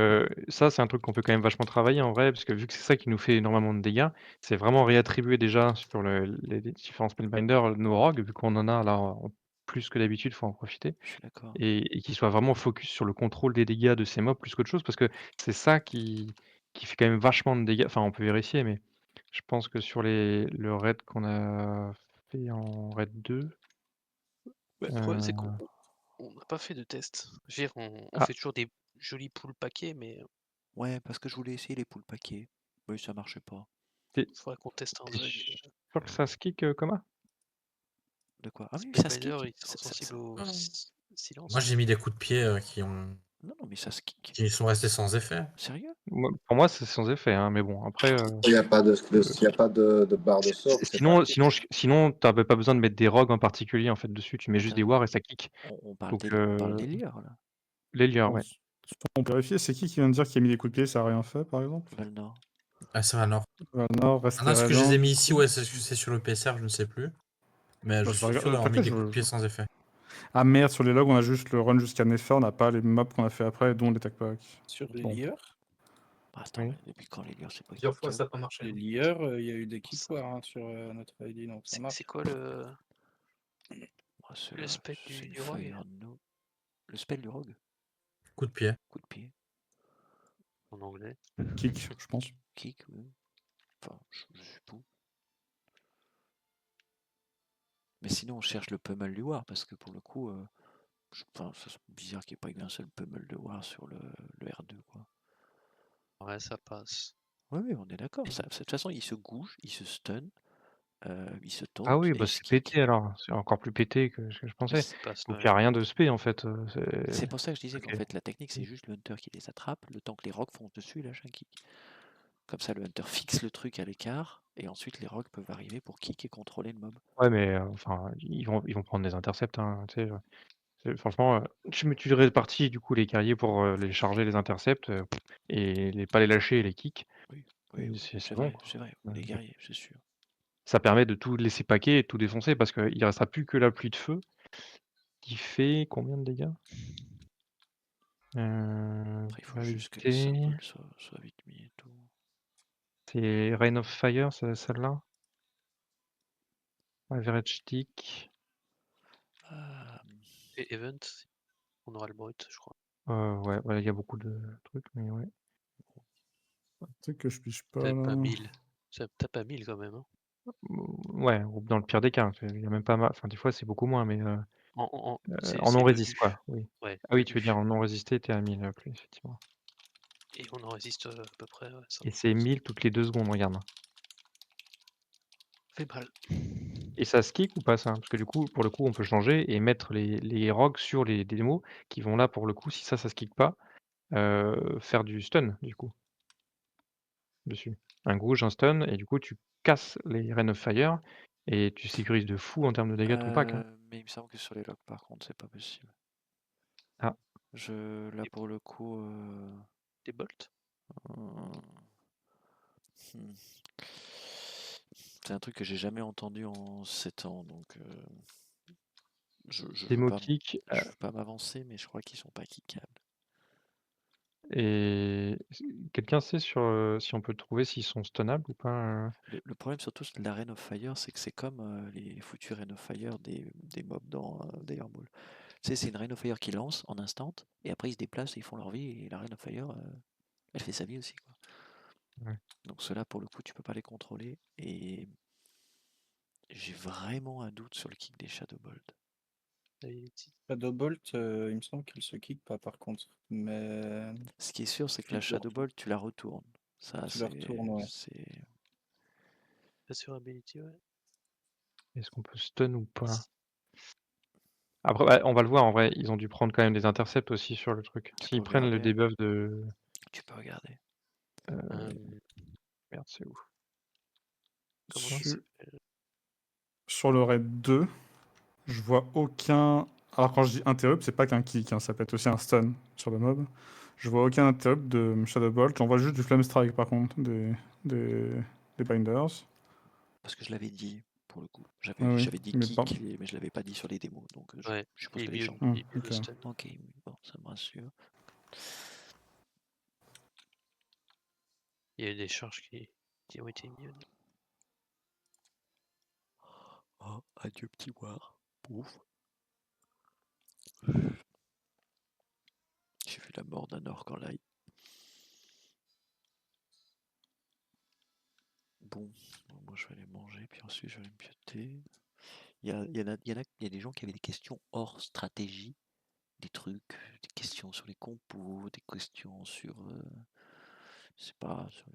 ça, c'est un truc qu'on peut quand même vachement travailler en vrai, parce que vu que c'est ça qui nous fait énormément de dégâts, c'est vraiment réattribuer déjà sur les différents Spellbinders nos rogues, vu qu'on en a là en plus que d'habitude, faut en profiter. Je suis d'accord. Et qu'ils soient vraiment focus sur le contrôle des dégâts de ces mobs plus qu'autre chose, parce que c'est ça qui fait quand même vachement de dégâts. Enfin, on peut vérifier, mais je pense que sur le raid qu'on a fait en raid 2. Bah, le problème, c'est qu'on n'a pas fait de test. Je veux dire, on Ah. fait toujours des jolis poules paquets, mais Ouais, parce que je voulais essayer les poules paquets. Oui, ça marchait pas. T'es faudrait qu'on teste en t'es vrai. sûr que ça se kick, Coma? De quoi? Ah oui, ça se Spellbinder, kick. ils sont sensibles au silence. Moi, j'ai mis des coups de pied qui Non, mais ça se kick. qui sont restés sans effet. Sérieux? Pour moi, c'est sans effet, hein, mais bon, après. Il n'y a pas de barre de sort. c'est pas... Sinon, t'avais pas besoin de mettre des rogues en particulier en fait dessus. Tu mets juste des wars et ça kick. On parle Donc, des lieurs, là. les lieurs, ouais. On peut vérifier, c'est qui vient de dire qu'il a mis des coups de pied, ça a rien fait par exemple? Valnor. Ah, c'est Valnor. Valnor, Ah non, est-ce que je les ai mis ici ou est-ce que c'est sur le PSR, je ne sais plus. Mais je suis sûr d'avoir mis des coups de pied sans effet. Ah merde, sur les logs, on a juste le run jusqu'à Nefer, on n'a pas les mobs qu'on a fait après, dont les tag packs. Sur les Bon. lieurs? Attends, mais depuis quand les lieurs, c'est pas Plusieurs fois, ça n'a pas marché. Les lieurs, il y a eu des kickwars sur notre ID, donc ça marche. C'est quoi le le spell du rogue? Le spell du rogue? Coup de pied. Coup de pied. En anglais. Kick, je pense. Kick, oui. Enfin, je suis pour. Mais sinon, on cherche le pummel du war, parce que pour le coup, enfin, c'est bizarre qu'il n'y ait pas eu un seul pummel de war sur le R2, quoi. Ouais, ça passe. Oui, on est d'accord. De toute façon, il se gouge, il se stun, il se taunt. Ah oui, et bah il se c'est kick. pété alors. C'est encore plus pété que ce que je pensais. Ça passe, Donc ouais. il n'y a rien de spé en fait. C'est pour ça que je disais Ok. qu'en fait, la technique, c'est juste le hunter qui les attrape, le temps que les rocs foncent dessus, il lâche un kick. Comme ça, le hunter fixe le truc à l'écart, et ensuite les rocs peuvent arriver pour kick et contrôler le mob. Ouais, mais enfin, ils vont prendre des intercepts, hein, tu sais, franchement, tu répartis du coup les guerriers pour les charger, les intercepts, et pas les lâcher et les kicks. Oui, C'est bon, vrai, quoi. c'est vrai. Les guerriers, c'est sûr. Ça permet de tout laisser paquer et de tout défoncer parce qu'il ne restera plus que la pluie de feu qui fait combien de dégâts? Après, il faut juste que les gravité. symboles soient vite mis et tout. C'est Rain of Fire, c'est celle-là? Average stick. Et Event, on aura le brut, je crois. Ouais, il y a beaucoup de trucs, mais ouais. Peut-être que je piche pas T'as là. pas 1000. T'as pas 1000 quand même. Hein. Ouais, dans le pire des cas, il y a même pas enfin des fois c'est beaucoup moins, mais En en non c'est le résiste U. quoi, oui. Ouais, Ah oui, le tu veux U. dire en non résisté, t'es à 1000 plus effectivement. Et on en résiste à peu près. Ouais, Et c'est 1000 toutes les 2 secondes, regarde. Fait mal. Et ça se kick ou pas ça? Parce que du coup, pour le coup, on peut changer et mettre les rogues sur les démos qui vont là pour le coup, si ça se kick pas, faire du stun du coup. Dessus. Un gouge, un stun et du coup tu casses les Rain of Fire et tu sécurises de fou en termes de dégâts ton pack, hein. Mais il me semble que sur les logs, par contre, c'est pas possible. Ah. Là, pour le coup... Des bolts? C'est un truc que j'ai jamais entendu en 7 ans, donc... je Démo veux kick. pas m'avancer, mais je crois qu'ils sont pas kickables. Et quelqu'un sait si on peut trouver s'ils sont stunables ou pas? Le problème surtout de la Rain of Fire, c'est que c'est comme les foutus Rain of Fire des mobs dans Direball. Tu sais, c'est une Rain of Fire qui lance en instant, et après ils se déplacent et ils font leur vie, et la Rain of Fire, elle fait sa vie aussi, quoi. Ouais. Donc ceux-là, pour le coup, tu peux pas les contrôler, et j'ai vraiment un doute sur le kick des Shadowbolt. Shadowbolt, il me semble qu'il se kick pas par contre. Mais. Ce qui est sûr, c'est que la Shadowbolt, tu la retournes. Ça, tu la retournes, ouais. Pas sur Ability, ouais. Est-ce qu'on peut stun ou pas? Après, ouais, on va le voir en vrai, ils ont dû prendre quand même des intercepts aussi sur le truc. S'ils prennent le debuff de. Tu peux regarder. Merde, c'est où? Comment ça s'appelle? Sur le raid 2, je vois aucun Alors quand je dis interrupt, c'est pas qu'un kick, hein, ça peut être aussi un stun sur le mob. Je vois aucun interrupt de Shadow Bolt, j'en vois juste du Flame Strike par contre, des Binders. Parce que je l'avais dit, pour le coup. Oui, oui, J'avais dit mais pas... kick, mais je l'avais pas dit sur les démos, donc Ouais, je suppose il que est les mieux, gens... il est mieux le ok. stun. Ok, bon, ça me rassure. Il y a eu des charges qui ont été mieux. Oh, adieu petit war. Pouf. J'ai vu la mort d'un orc en live. Bon, moi je vais aller manger, puis ensuite je vais aller me pioter. Il y a des gens qui avaient des questions hors stratégie, des trucs, des questions sur les compos, des questions sur, je sais pas, sur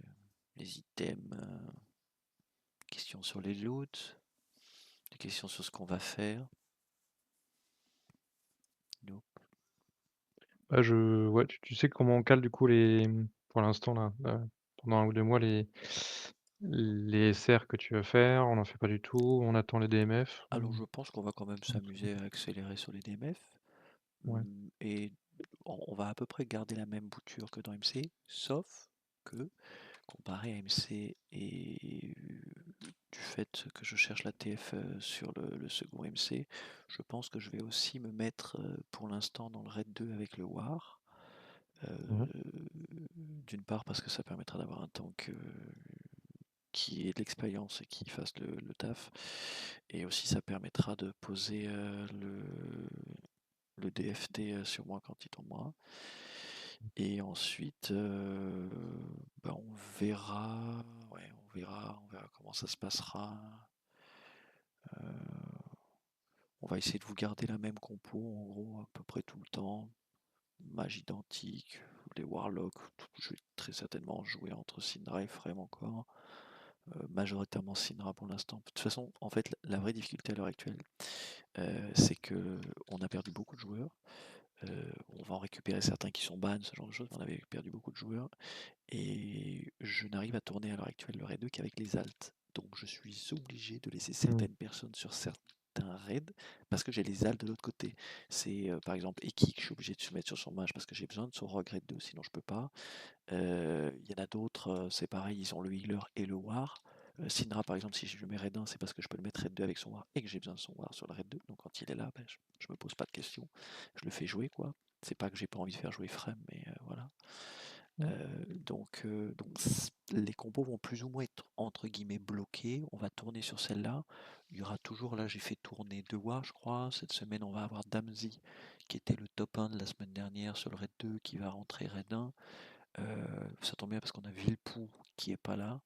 les items, des questions sur les loots, des questions sur ce qu'on va faire. Nope. Bah, ouais, tu sais comment on cale du coup pour l'instant là, pendant 1 ou 2 mois les SR que tu vas faire, on n'en fait pas du tout, on attend les DMF Alors ou je pense qu'on va quand même s'amuser à accélérer sur les DMF. Ouais. Et on va à peu près garder la même bouture que dans MC, sauf que comparé à MC et du fait que je cherche la TF sur le second MC, je pense que je vais aussi me mettre pour l'instant dans le raid 2 avec le War. D'une part parce que ça permettra d'avoir un tank qui ait de l'expérience et qui fasse le taf, et aussi ça permettra de poser le DFT sur moi quand il tombera. Et ensuite, bah, on verra comment ça se passera. On va essayer de vous garder la même compo, en gros, à peu près tout le temps. Mage identique, les Warlocks, je vais très certainement jouer entre Syndra et Frame encore. Majoritairement Syndra pour l'instant. De toute façon, en fait, la vraie difficulté à l'heure actuelle, c'est que on a perdu beaucoup de joueurs. On va en récupérer certains qui sont ban, ce genre de choses, mais on avait perdu beaucoup de joueurs. Et je n'arrive à tourner à l'heure actuelle le raid 2 qu'avec les alts. Donc je suis obligé de laisser certaines personnes sur certains raids parce que j'ai les alts de l'autre côté. C'est par exemple Ekik, je suis obligé de se mettre sur son mage parce que j'ai besoin de son rogue raid 2, sinon je peux pas. Il y en a d'autres, c'est pareil, ils ont le healer et le war. Syndra par exemple, si je le mets raid 1, c'est parce que je peux le mettre raid 2 avec son war et que j'ai besoin de son war sur le raid 2. Donc quand il est là, ben, je me pose pas de questions. Je le fais jouer quoi. C'est pas que j'ai pas envie de faire jouer Frame, mais voilà. Donc les combos vont plus ou moins être entre guillemets bloqués. On va tourner sur celle-là. Il y aura toujours, là j'ai fait tourner 2 War je crois. Cette semaine on va avoir Damzi qui était le top 1 de la semaine dernière sur le raid 2 qui va rentrer raid 1. Ça tombe bien parce qu'on a Villepou qui est pas là.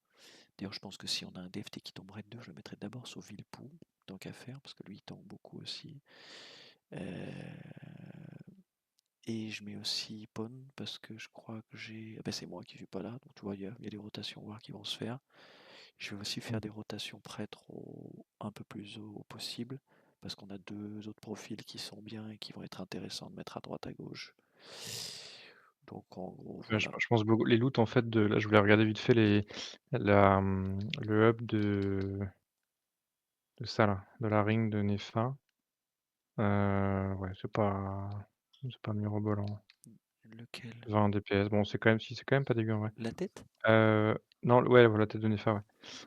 D'ailleurs je pense que si on a un DFT qui tombe raid 2, je le mettrai d'abord sur Villepou, tant qu'à faire, parce que lui il tombe beaucoup aussi. Et je mets aussi Pon parce que je crois que j'ai. Ah ben c'est moi qui suis pas là, donc tu vois, il y a des rotations voir qui vont se faire. Je vais aussi faire des rotations prêtres un peu plus au possible parce qu'on a 2 autres profils qui sont bien et qui vont être intéressants de mettre à droite à gauche. Donc en gros, Ouais, je voilà. je pense beaucoup les loots en fait là je voulais regarder vite fait le hub de ça là, de la ring de Nefa. Ouais, c'est pas mirobolant. Lequel? 20 DPS, bon c'est quand même pas dégueu en vrai. La tête? Non, ouais, voilà, tête de Nefa, ouais.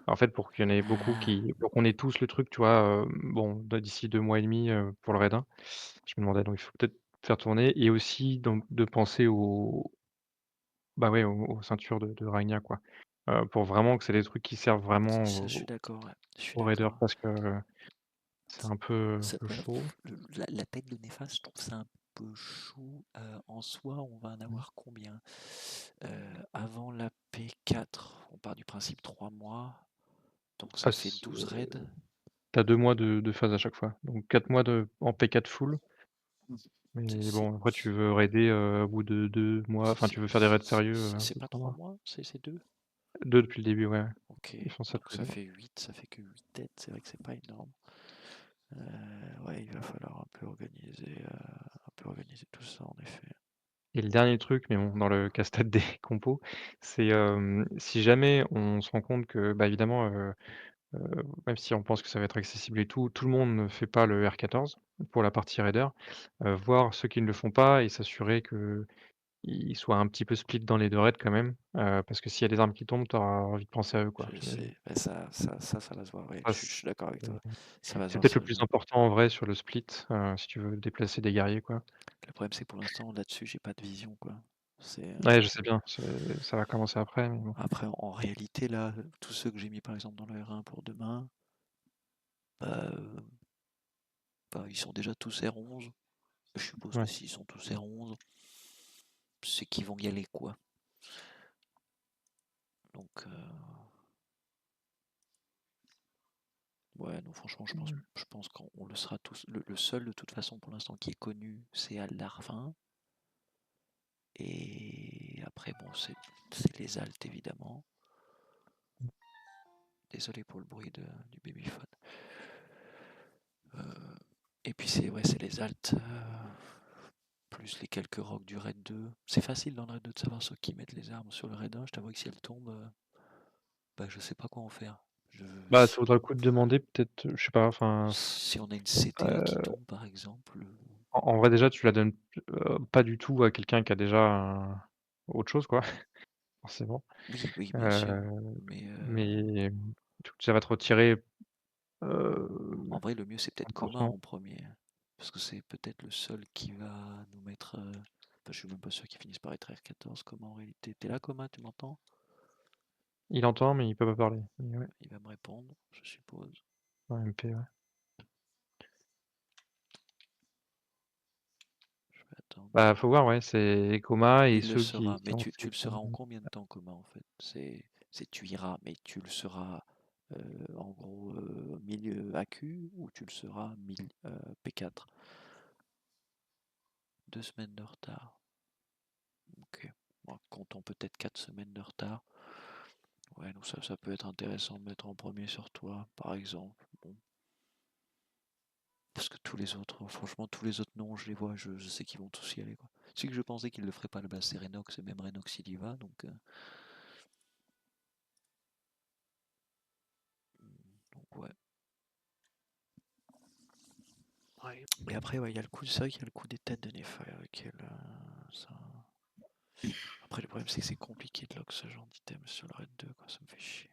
En fait, pour qu'il y en ait beaucoup Ah. pour qu'on ait tous le truc, tu vois, bon, d'ici 2 mois et demi, pour le raid 1, je me demandais donc il faut peut-être faire tourner et aussi donc de penser bah, ouais, aux ceintures de Ragna, quoi. Pour vraiment que c'est des trucs qui servent vraiment Ça, je suis d'accord, ouais. Je suis aux raiders d'accord. parce que c'est un peu Alors, chaud. la tête de Néphas, je trouve ça un peu chaud. En soi, on va en avoir combien? Avant la P4, on part du principe 3 mois, donc ça Ah fait 12 raids. tu as 2 mois de phase à chaque fois, donc 4 mois en P4 full. Mais bon, après tu veux raider, au bout de 2 mois, enfin tu veux faire des raids sérieux, au C'est bout de pas 3 3 mois. mois, c'est 2? 2 depuis le début, ouais. Ok, Ils font ça donc tous les ça mois. fait 8, ça fait que 8 têtes, c'est vrai que c'est pas énorme. Ouais, il va falloir un peu organiser tout ça en effet. Et le dernier truc, mais bon, dans le casse-tête des compos, c'est, si jamais on se rend compte que, bah, évidemment, même si on pense que ça va être accessible et tout le monde ne fait pas le R14 pour la partie raider. Voir ceux qui ne le font pas et s'assurer qu'ils soient un petit peu split dans les 2 raids quand même, parce que s'il y a des armes qui tombent, tu auras envie de penser à eux, quoi, Je j'imagine. sais, mais ça va se voir, ouais, Ça je suis d'accord avec c'est toi. Ça va se c'est voir peut-être le sur le plus jeu. important en vrai sur le split, si tu veux déplacer des guerriers, quoi. Le problème, c'est que pour l'instant, là-dessus, j'ai pas de vision, quoi. C'est, Ouais, je sais bien, ça va commencer après, mais bon. Après, en réalité, là, tous ceux que j'ai mis, par exemple, dans le R1 pour demain, bah, ils sont déjà tous R11. Je suppose que Ouais. s'ils sont tous R11, c'est qu'ils vont y aller, quoi. Donc, ouais, non, franchement, je pense qu'on le sera tous. Le seul, de toute façon, pour l'instant, qui est connu, c'est Aldarvin. Et après, bon, c'est les altes, évidemment. Désolé pour le bruit du babyphone. Et puis, c'est les altes, plus les quelques rocs du raid 2. C'est facile dans le raid 2 de savoir ceux qui mettent les armes sur le raid 1. Je t'avoue que si elles tombent, je sais pas quoi en faire. Bah, ça vaudra le coup de demander peut-être, je sais pas, enfin, Si on a une CTA qui tombe, par exemple. En vrai, déjà, tu la donnes, pas du tout à quelqu'un qui a déjà autre chose, quoi, forcément. Oui, bien sûr. Mais ça va te retirer, En vrai, le mieux, c'est peut-être Coma 100. en premier. Parce que c'est peut-être le seul qui va nous mettre. Je suis même pas sûr qu'il finisse par être R14. Coma en réalité. T'es là, Coma, tu m'entends? Il entend, mais il peut pas parler. Mais ouais. Il va me répondre, je suppose. Ouais, MP, ouais. Je vais attendre. Bah, faut voir, ouais, c'est Coma et Il le ceux qui sera. Mais ont tu le seras en combien de temps, Coma, en fait? C'est tu iras, mais tu le seras en gros 1000 AQ ou tu le seras 1000 P4? 2 semaines de retard. Ok. Bon, comptons peut-être 4 semaines de retard. Ouais, donc ça peut être intéressant de mettre en premier sur toi, par exemple. Bon. Parce que tous les autres, franchement, tous les autres noms, je les vois, je sais qu'ils vont tous y aller, quoi. C'est que je pensais qu'ils le feraient pas, le bas c'est Renox, et même Renox il y va, donc ouais. Ouais. Et après, ouais, il y a le coup, c'est vrai qu'il y a le coup des têtes de Nephi avec elle. Ça... Après, le problème, c'est que c'est compliqué de lock ce genre d'item sur le raid 2, quoi, ça me fait chier.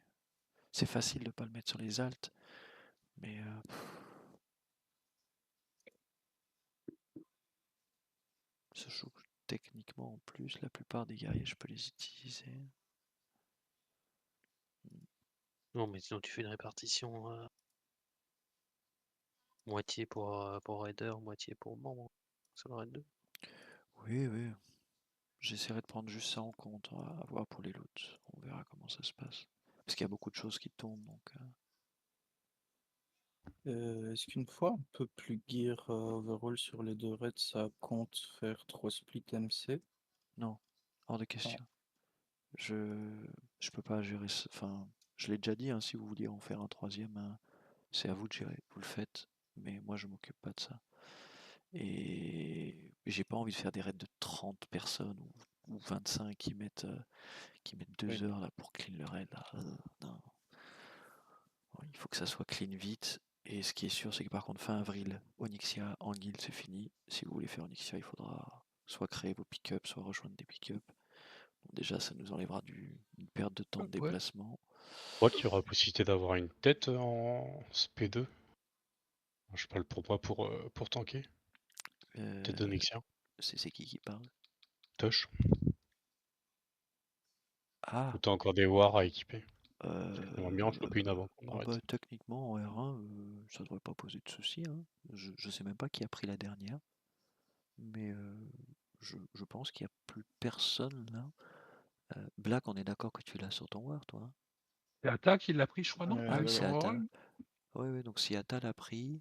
C'est facile de pas le mettre sur les altes, mais ça joue techniquement en plus, la plupart des guerriers, je peux les utiliser. Non, mais sinon tu fais une répartition moitié pour Raider, moitié pour membre sur le Raid 2. Oui, oui. J'essaierai de prendre juste ça en compte, à voir pour les loots. On verra comment ça se passe. Parce qu'il y a beaucoup de choses qui tombent, donc... Est-ce qu'une fois on peut plus gear overall sur les 2 raids, ça compte faire 3 splits MC? Non, hors de question. Je peux pas gérer ça. Enfin, je l'ai déjà dit, hein, si vous vouliez en faire un troisième, c'est à vous de gérer. Vous le faites, mais moi je m'occupe pas de ça. Et j'ai pas envie de faire des raids de 30 personnes ou 25 qui mettent 2 heures là pour clean le raid. Là. Non. Il faut que ça soit clean vite. Et ce qui est sûr, c'est que par contre, fin avril, Onyxia en guild, c'est fini. Si vous voulez faire Onyxia, il faudra soit créer vos pick-ups, soit rejoindre des pick-ups. Donc déjà, ça nous enlèvera une perte de temps de déplacement. Je crois qu'il y aura possibilité d'avoir une tête en SP2. Je parle pour moi pour tanker. Tête d'Onyxia. C'est qui parle? Tosh. Ah. Ou t'as encore des wars à équiper? J'aimerais bien en choper une avant qu'on arrête. Techniquement, en R1, ça devrait pas poser de soucis. Hein. Je sais même pas qui a pris la dernière. Mais je pense qu'il n'y a plus personne là. Black, on est d'accord que tu l'as sur ton war, toi? Hein? C'est Atta qui l'a pris, je crois, non? Ah oui, c'est Atta. Overall. Oui, donc si Atta l'a pris,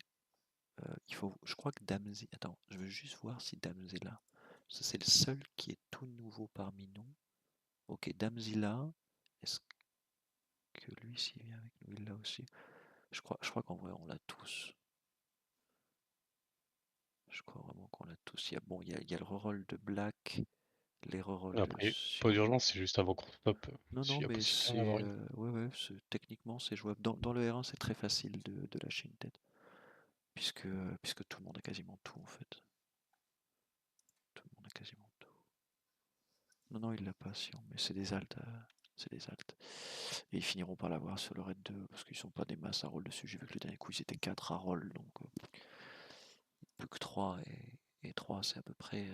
il faut. Je crois que Damzi. Attends, je veux juste voir si Damzi est là. C'est le seul qui est tout nouveau parmi nous. Ok, Damzilla. Est-ce que lui, s'il vient avec nous, il l'a aussi? Je crois qu'en vrai, on l'a tous. Je crois vraiment qu'on l'a tous. Il y a le reroll de Black, L'erreur Après, sur... pas d'urgence, c'est juste avant qu'on stoppe. Non, S'il non, y a mais possibilité c'est... d'en avoir une. ouais, techniquement, c'est jouable. Dans le R1, c'est très facile de lâcher une tête. Puisque tout le monde a quasiment tout, en fait. Tout le monde a quasiment tout. Non, il l'a pas, si, mais c'est des altes. C'est des altes. Et ils finiront par l'avoir sur le raid 2, parce qu'ils sont pas des masses à roll dessus. J'ai vu que le dernier coup, ils étaient 4 à roll, donc plus que 3, et 3, c'est à peu près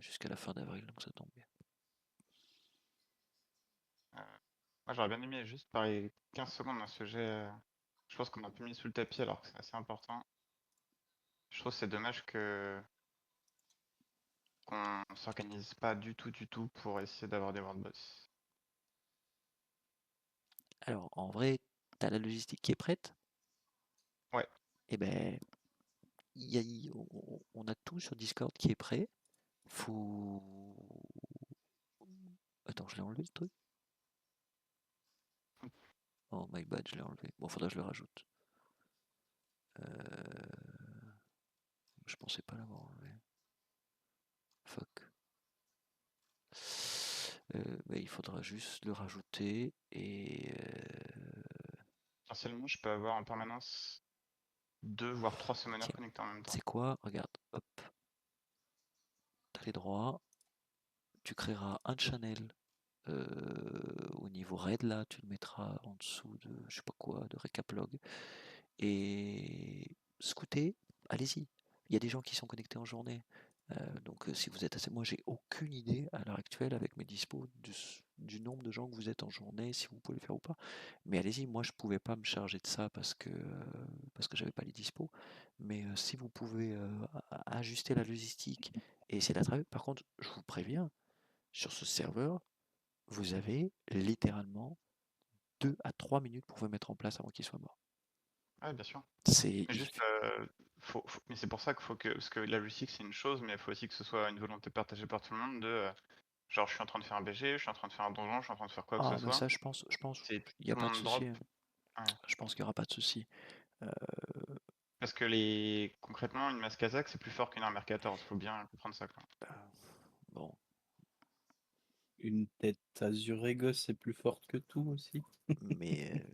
jusqu'à la fin d'avril, donc ça tombe bien. Moi, j'aurais bien aimé juste parler 15 secondes d'un sujet. Je pense qu'on a un peu mis sous le tapis alors que c'est assez important. Je trouve que c'est dommage qu'on s'organise pas du tout pour essayer d'avoir des world boss. Alors, en vrai, t'as la logistique qui est prête? Ouais. Et ben, on a tout sur Discord qui est prêt. Faut... Attends, je l'ai enlevé le truc? Oh my bad, je l'ai enlevé. Bon, faudra que je le rajoute. Je pensais pas l'avoir enlevé. Fuck. Il faudra juste le rajouter et... Potentiellement, je peux avoir en permanence 2 voire 3 summoners connectés en même temps. C'est quoi? Regarde, hop. T'as les droits. Tu créeras un channel au niveau raid, là, tu le mettras en dessous de, je sais pas quoi, de récaplog. Et scouter, allez-y. Il y a des gens qui sont connectés en journée. Donc si vous êtes assez... Moi, j'ai aucune idée à l'heure actuelle avec mes dispos du nombre de gens que vous êtes en journée, si vous pouvez le faire ou pas. Mais allez-y, moi je pouvais pas me charger de ça parce que j'avais pas les dispos. Mais si vous pouvez ajuster la logistique et essayer d'attraper. Par contre, je vous préviens, sur ce serveur, vous avez littéralement 2 à 3 minutes pour vous mettre en place avant qu'il soit mort. Ouais, bien sûr. C'est Mais juste, mais c'est pour ça qu'il faut que, parce que la logistique c'est une chose, mais il faut aussi que ce soit une volonté partagée par tout le monde de, genre je suis en train de faire un BG, je suis en train de faire un donjon, je suis en train de faire quoi que ce Ah, mais soit. ça, je pense, C'est il n'y a tout le pas de monde drop. souci. Ouais. Je pense qu'il n'y aura pas de souci. Parce que concrètement, une masse kazakh c'est plus fort qu'une armure 14, faut bien comprendre ça quoi. Bon. Une tête Azurego, c'est plus forte que tout aussi. Mais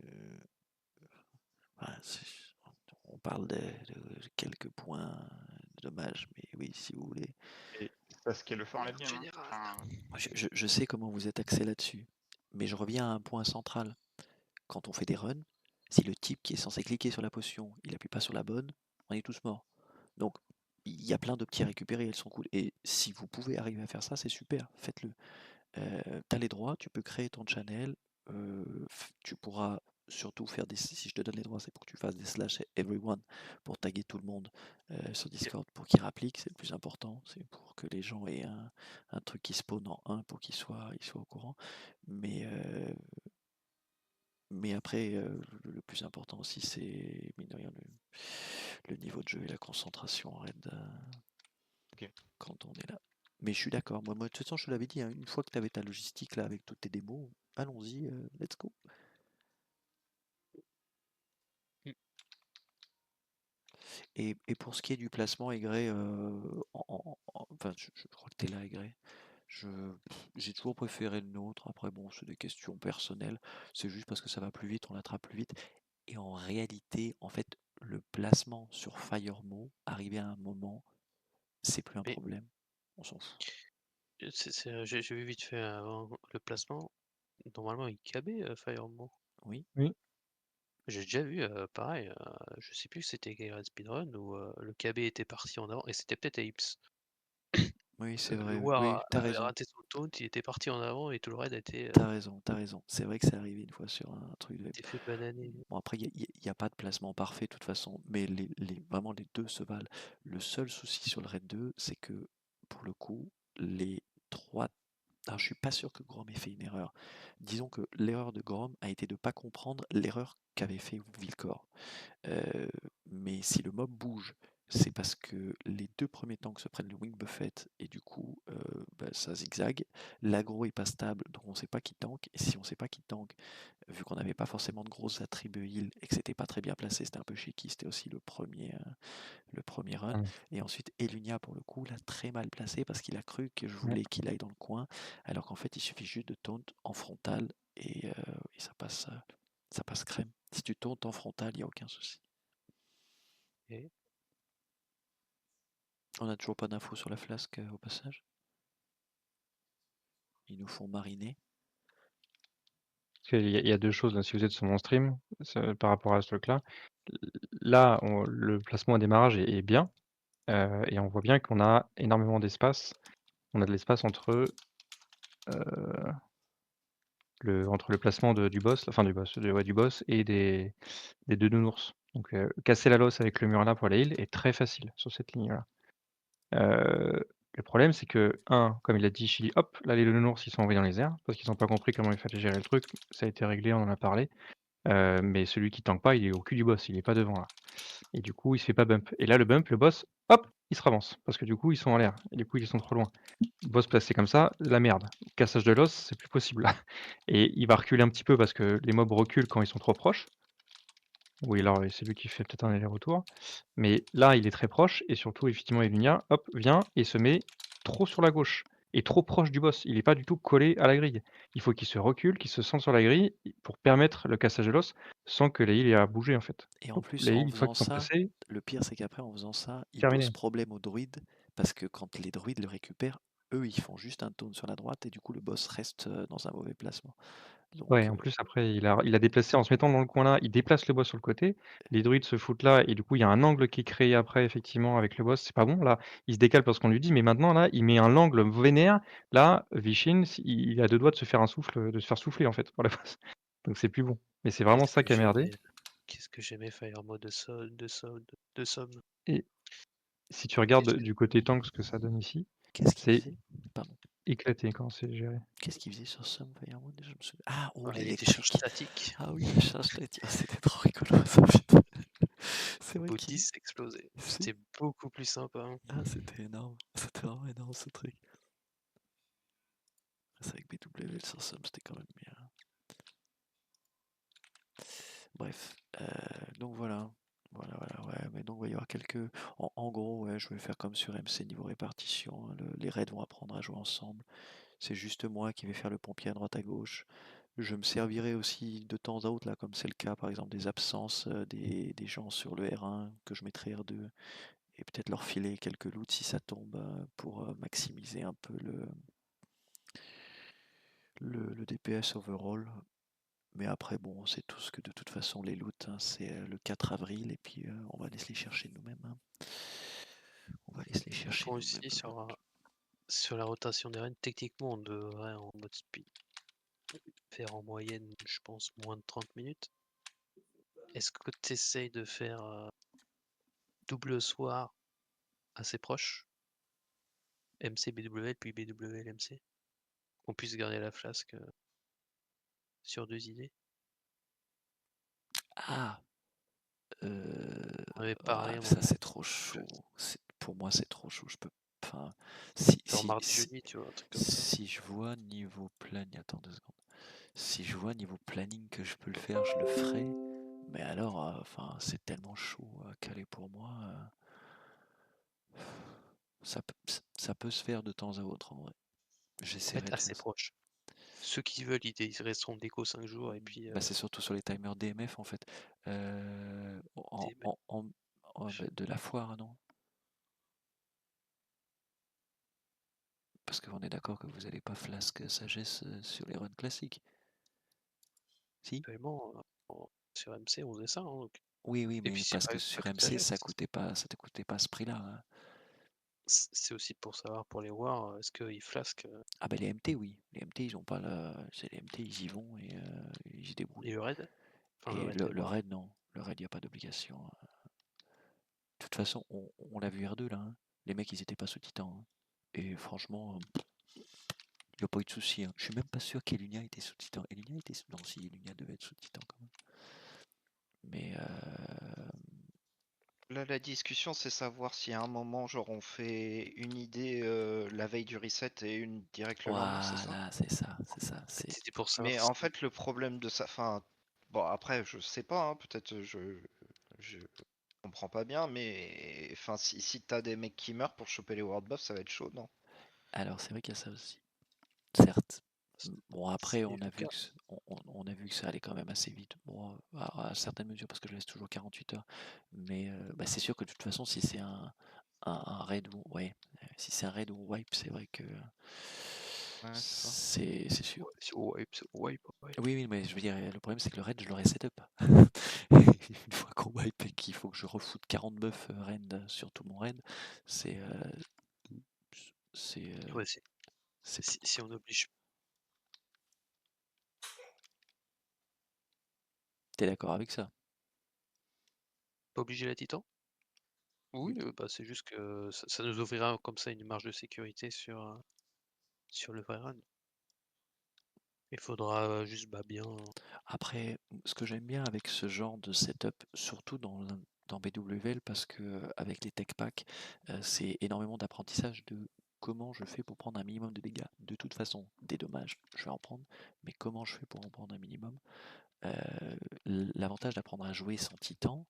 on parle de quelques points de dommage, mais oui, si vous voulez. Et c'est ce qui est le fort en late game. Hein. Je sais comment vous êtes axé là-dessus, mais je reviens à un point central. Quand on fait des runs, si le type qui est censé cliquer sur la potion, il appuie pas sur la bonne, on est tous morts. Donc, il y a plein de petits à récupérer, elles sont cool. Et si vous pouvez arriver à faire ça, c'est super, faites-le. Tu as les droits, tu peux créer ton channel, tu pourras surtout faire des... Si je te donne les droits, c'est pour que tu fasses des slash everyone pour taguer tout le monde sur Discord pour qu'ils rappliquent, c'est le plus important. C'est pour que les gens aient un truc qui spawn en 1 pour qu'ils soient au courant. Mais après, le plus important aussi, c'est, mine de rien, le niveau de jeu et la concentration en raid quand on est là. Mais je suis d'accord, moi de toute façon, je te l'avais dit, hein, une fois que tu avais ta logistique là avec toutes tes démos, allons-y, let's go. Et pour ce qui est du placement, Aigré, enfin, je crois que tu es là, Aigré. J'ai toujours préféré le nôtre. Après, bon, c'est des questions personnelles. C'est juste parce que ça va plus vite, on l'attrape plus vite. Et en réalité, en fait, le placement sur Firemo, arrivé à un moment, c'est plus un problème. On s'en fout. J'ai vu vite fait avant le placement. Normalement, il KB Firemo. Oui. Oui. J'ai déjà vu, pareil, je sais plus si c'était Gaëred Speedrun ou le KB était parti en avant, et c'était peut-être Apes. Oui, c'est Le vrai. War Oui, t'as avait raison. raté son taunt, il était parti en avant et tout le raid était T'as raison, t'as raison. C'est vrai que c'est arrivé une fois sur un truc de... fait bananer. Bon, après, il n'y a pas de placement parfait de toute façon, mais vraiment les deux se valent. Le seul souci sur le raid 2, c'est que pour le coup, les 3. Alors, je suis pas sûr que Grom ait fait une erreur. Disons que l'erreur de Grom a été de ne pas comprendre l'erreur qu'avait fait Vilcor. Mais si le mob bouge c'est parce que les 2 premiers tanks se prennent le Wing Buffet et du coup, ça zigzague. L'aggro est pas stable, donc on sait pas qui tank et si on sait pas qui tank, vu qu'on n'avait pas forcément de gros attributs heal et que c'était pas très bien placé, c'était un peu shaky, c'était aussi le premier run. Mmh. Et ensuite, Elunia, pour le coup, l'a très mal placé parce qu'il a cru que je Ouais. voulais qu'il aille dans le coin, alors qu'en fait, il suffit juste de taunt en frontal et ça passe crème. Si tu tauntes en frontal, il n'y a aucun souci. Et On n'a toujours pas d'infos sur la flasque au passage. Ils nous font mariner. Parce qu'il y a 2 choses, là, si vous êtes sur mon stream, par rapport à ce truc-là. Là, le placement au démarrage est bien, et on voit bien qu'on a énormément d'espace. On a de l'espace entre le placement du boss, enfin du boss et des 2 nounours. Donc casser la losse avec le mur là pour la heal est très facile sur cette ligne-là. Le problème c'est que, comme il a dit Chili, hop, là les 2 nounours ils sont envoyés dans les airs parce qu'ils ont pas compris comment il fallait gérer le truc. Ça a été réglé, on en a parlé. Mais celui qui tank pas, il est au cul du boss, il est pas devant là. Et du coup, il se fait pas bump. Et là, le bump, le boss, hop, il se ravance. Parce que du coup, ils sont en l'air. Et du coup, ils sont trop loin. Boss placé comme ça, la merde. Cassage de l'os, c'est plus possible là. Et il va reculer un petit peu parce que les mobs reculent quand ils sont trop proches. Oui, alors c'est lui qui fait peut-être un aller-retour. Mais là, il est très proche. Et surtout, effectivement, Elunia, hop, vient et se met trop sur la gauche. Et trop proche du boss. Il n'est pas du tout collé à la grille. Il faut qu'il se recule, qu'il se sente sur la grille pour permettre le cassage de l'os sans que les heals aient à bouger en fait. Et en Hop, plus, les en heals, une fois faisant qu'ils sont ça, placés, le pire c'est qu'après, en faisant ça, il pose terminé. problème aux druides parce que quand les druides le récupèrent, eux ils font juste un taunt sur la droite et du coup le boss reste dans un mauvais placement. Donc, Ouais, en plus après il a déplacé en se mettant dans le coin là, il déplace le boss sur le côté, les druides se foutent là et du coup il y a un angle qui est créé après effectivement avec le boss, c'est pas bon là, il se décale parce qu'on lui dit mais maintenant là, il met un angle vénère, là, Vishin, il a 2 doigts de se faire un souffle, de se faire souffler en fait pour la boss. Donc c'est plus bon. Mais c'est vraiment ça qui a merdé Qu'est-ce que j'aimais Fire Mode de Somme. et si tu regardes du côté tank ce que ça donne ici, qu'est-ce qu'il c'est faisait? Pardon. éclaté quand c'est géré. Qu'est-ce qu'il faisait sur Some Firewall déjà, je me souviens. Ah, oh, Ouais, les charges l'électrique. statiques. Ah oui, les charges statiques. Ah, c'était trop rigolo ça, putain. C'est vrai qu'il. Bautis explosé. C'était beaucoup plus sympa. Hein. Ah, c'était énorme. C'était vraiment énorme ce truc. C'est vrai que BW sur Some, c'était quand même bien. Bref, donc voilà. Voilà, ouais, mais donc il va y avoir quelques. En gros, ouais, je vais faire comme sur MC niveau répartition. Hein, les raids vont apprendre à jouer ensemble. C'est juste moi qui vais faire le pompier à droite à gauche. Je me servirai aussi de temps à autre, là, comme c'est le cas par exemple des absences des gens sur le R1 que je mettrai R2 et peut-être leur filer quelques loots si ça tombe pour maximiser un peu le DPS overall. Mais après, bon, c'est tout ce que de toute façon les loots, hein, c'est le 4 avril et puis on va aller se les chercher nous-mêmes. Hein. On va aller se les chercher Aussi nous-mêmes. sur la rotation des rênes, techniquement on devrait en mode speed faire en moyenne, je pense, moins de 30 minutes. Est-ce que tu essayes de faire double soir assez proche, MC BW puis BW LMC, qu'on puisse garder la flasque sur 2 idées? Ah On avait parlé à un ça moment. c'est trop chaud. Pour moi c'est trop chaud. Je peux. Enfin, si, Genre si, mardi, si, jeudi, tu vois, un truc comme ça. si je vois niveau planning. Attends 2 secondes. Si je vois niveau planning que je peux le faire, je le ferai. Mais alors, enfin, c'est tellement chaud à caler pour moi. Ça peut se faire de temps à autre en vrai. J'essaierai Être de faire assez ça. proche. Ceux qui veulent, ils resteront déco 5 jours et puis. Bah, c'est surtout sur les timers DMF en fait. De la foire, non? Parce qu'on est d'accord que vous n'allez pas flasque sagesse sur les runs classiques. Si? Actuellement, sur MC, on faisait ça. Hein, donc. Oui, Et mais puis, parce que pas sur que de MC, sagesse. ça coûtait pas ce prix-là. Hein. C'est aussi pour savoir pour les voir, est-ce qu'ils flasquent. Ah bah les MT, oui. Les MT, ils ont pas la. C'est les MT, ils y vont et ils y débrouillent. Et le raid? Enfin, Et le raid, raid, non. Le raid, il n'y a pas d'obligation. De toute façon, on l'a vu R2 là. Hein. Les mecs, ils étaient pas sous Titan. Hein. Et franchement, il n'y a pas eu de souci. Hein. Je suis même pas sûr qu'Elunia était sous Titan. Elunia était sous. Non, si, Elunia devait être sous Titan quand même. Mais. Là, la discussion, c'est savoir si à un moment, genre, on fait une idée la veille du reset et une direct le lendemain, c'est ça? Voilà, c'est ça, c'est ça. C'était pour savoir Mais si... en fait, le problème de ça, enfin, bon, après, je sais pas, hein, peut-être je comprends pas bien, mais enfin, si t'as des mecs qui meurent pour choper les world buffs, ça va être chaud, non? Alors, c'est vrai qu'il y a ça aussi. Certes. Bon, après, C'est on a le vu cas. que on a vu que ça allait quand même assez vite. Bon, à certaines mesures, parce que je laisse toujours 48 heures. Mais bah, c'est sûr que de toute façon, si c'est un raid ou ouais, si c'est un raid ou wipe, c'est vrai que Ouais, c'est ça. c'est sûr. Ouais, c'est wipe, c'est wipe, ouais. Oui, oui, mais je veux dire, le problème c'est que le raid, je l'aurais setup. Une fois qu'on wipe et qu'il faut que je refoute 40 buffs raid sur tout mon raid, c'est Ouais, c'est si on oblige... T'es d'accord avec ça? Pas obligé la titan? Oui, bah, c'est juste que ça nous ouvrira comme ça une marge de sécurité sur le vrai run. Il faudra juste bien... Après, ce que j'aime bien avec ce genre de setup, surtout dans BWL, parce que avec les tech packs, c'est énormément d'apprentissage de comment je fais pour prendre un minimum de dégâts. De toute façon, des dommages, je vais en prendre, mais comment je fais pour en prendre un minimum? L'avantage d'apprendre à jouer sans titan,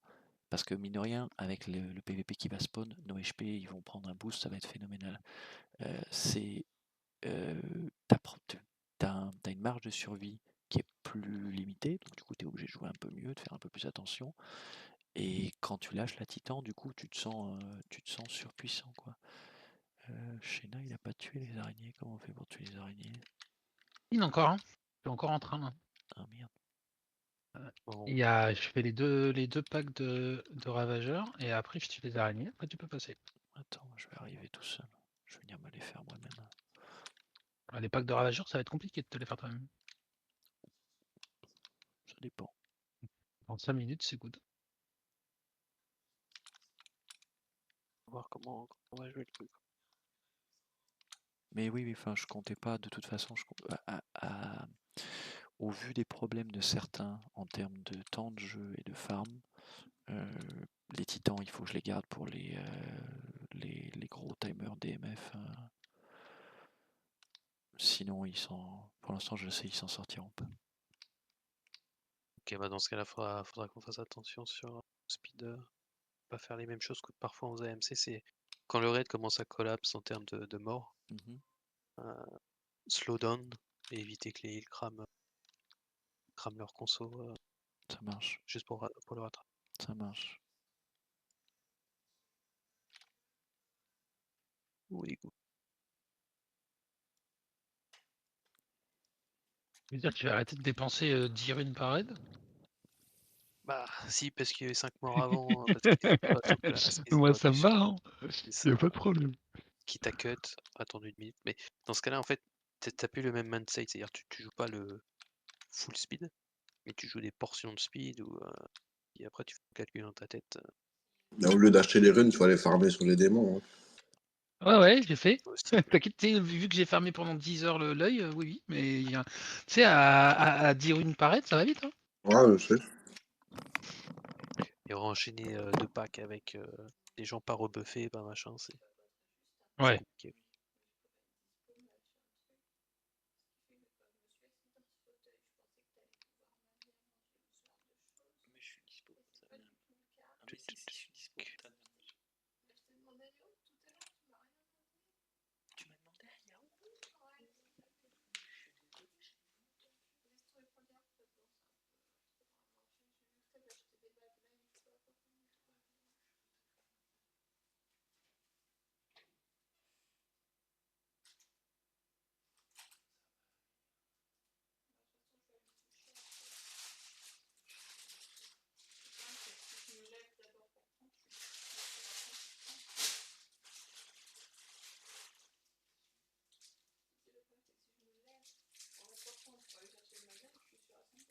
parce que mine de rien, avec le PVP qui va spawn, nos HP ils vont prendre un boost, ça va être phénoménal. T'as une marge de survie qui est plus limitée, donc du coup tu es obligé de jouer un peu mieux, de faire un peu plus attention. Et quand tu lâches la titan, du coup tu te sens surpuissant quoi. Shena il a pas tué les araignées, comment on fait pour tuer les araignées? Il y en a encore un. Je suis encore en train là. Ah merde. Il y a, je fais les deux packs de ravageurs et après je tue les araignées. Après tu peux passer. Attends, je vais arriver tout seul. Je vais venir me les faire moi-même. Ah, les packs de ravageurs, ça va être compliqué de te les faire toi-même. Ça dépend. En 5 minutes, c'est good. Voir comment on va jouer le truc. Mais oui, enfin, je comptais pas de toute façon. Au vu des problèmes de certains en termes de temps de jeu et de farm, les titans, il faut que je les garde pour les gros timers DMF. Sinon, pour l'instant, je sais, ils s'en sortiront pas. Ok, bah dans ce cas-là, faudra qu'on fasse attention sur speed. Pas faire les mêmes choses que parfois on faisait à AMC, c'est quand le raid commence à collapse en termes de mort, slow down et éviter que les heals crament leur conso. Ça marche. Juste pour le rattraper. Ça marche. Oui, Tu veux dire que tu vas arrêter de dépenser 10 runes par raid? bah si, parce qu'il y avait 5 morts avant, parce qu'il était pas top class. Moi ça me va, hein. Y a pas de problème. Quitte à cut, attendre 1 minute. Mais dans ce cas-là, en fait, t'as plus le même mindset, c'est-à-dire tu joues pas le full speed, mais tu joues des portions de speed et après tu fais le calcul dans ta tête. Là, au lieu d'acheter les runes, il faut aller farmer sur les démons. Hein. Ouais, j'ai fait. T'inquiète, vu que j'ai fermé pendant 10 heures l'œil, oui, mais tu sais, à 10 runes par raid, ça va vite. Hein. Ouais, je sais. Et enchaîner 2 packs avec des gens pas rebuffés, pas machin, c'est Ouais. compliqué.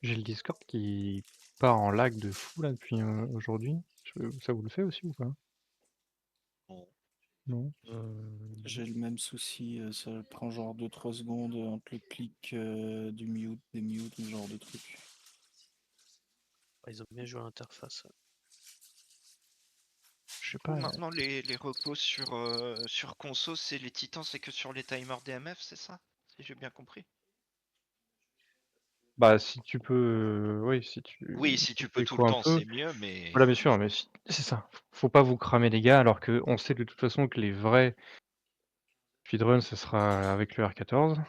J'ai le Discord qui part en lag de fou là depuis aujourd'hui. Ça vous le fait aussi ou pas? Non. J'ai le même souci, ça prend genre 2-3 secondes entre le clic du mute, des mutes, ce genre de truc. Ils ont bien joué à l'interface. sais Du coup, pas. maintenant, les repos sur conso, c'est les titans, c'est que sur les timers DMF, c'est ça? Si j'ai bien compris. Bah, si tu peux, oui, Oui, si si tu tu peux fais tout le quoi un temps, peu. c'est mieux, mais Voilà, bien sûr, mais c'est ça. Faut pas vous cramer les gars, alors qu'on sait de toute façon que les vrais speedruns, ce sera avec le R14.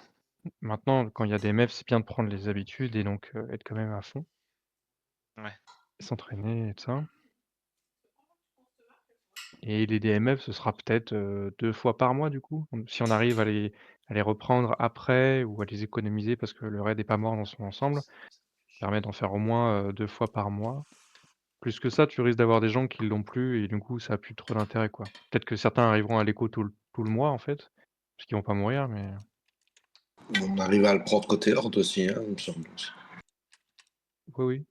Maintenant, quand il y a des MEF, c'est bien de prendre les habitudes et donc être quand même à fond. Ouais. S'entraîner et tout ça. Et les DMF, ce sera peut-être 2 fois par mois du coup. Si on arrive à les reprendre après ou à les économiser parce que le raid est pas mort dans son ensemble, ça permet d'en faire au moins 2 fois par mois. Plus que ça, tu risques d'avoir des gens qui l'ont plus et du coup, ça a plus trop d'intérêt, quoi. Peut-être que certains arriveront à l'écho tout le mois, en fait, parce qu'ils vont pas mourir, mais On arrive à le prendre côté horde aussi, hein, il me semble. oui, oui.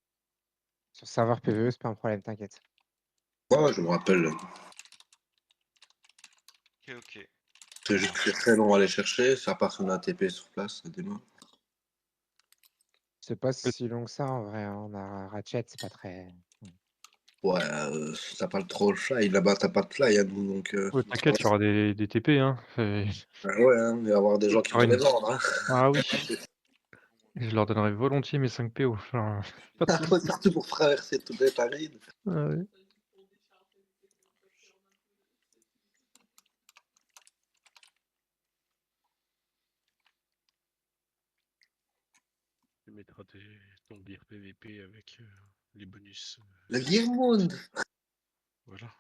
Sur serveur PVE, c'est pas un problème, t'inquiète. Ouais, je me rappelle. Ok. C'est juste que c'est très long à aller chercher, ça part sur un ATP sur place, ça démarre. C'est pas si long que ça en vrai, hein. On a Ratchet, c'est pas très. Ouais, t'as pas le troll fly, là-bas t'as pas de fly, hein, nous, donc... Ouais, t'inquiète, il y aura des TP, hein. Ouais, hein, il va y avoir des gens qui vont les vendre, hein. Ah oui. Je leur donnerai volontiers mes 5 PO. Enfin, pas de soucis. Surtout pour traverser toutes les Paris. Ah ouais. Tu mettras ton beer PVP avec les bonus. Le Gearmund. Voilà.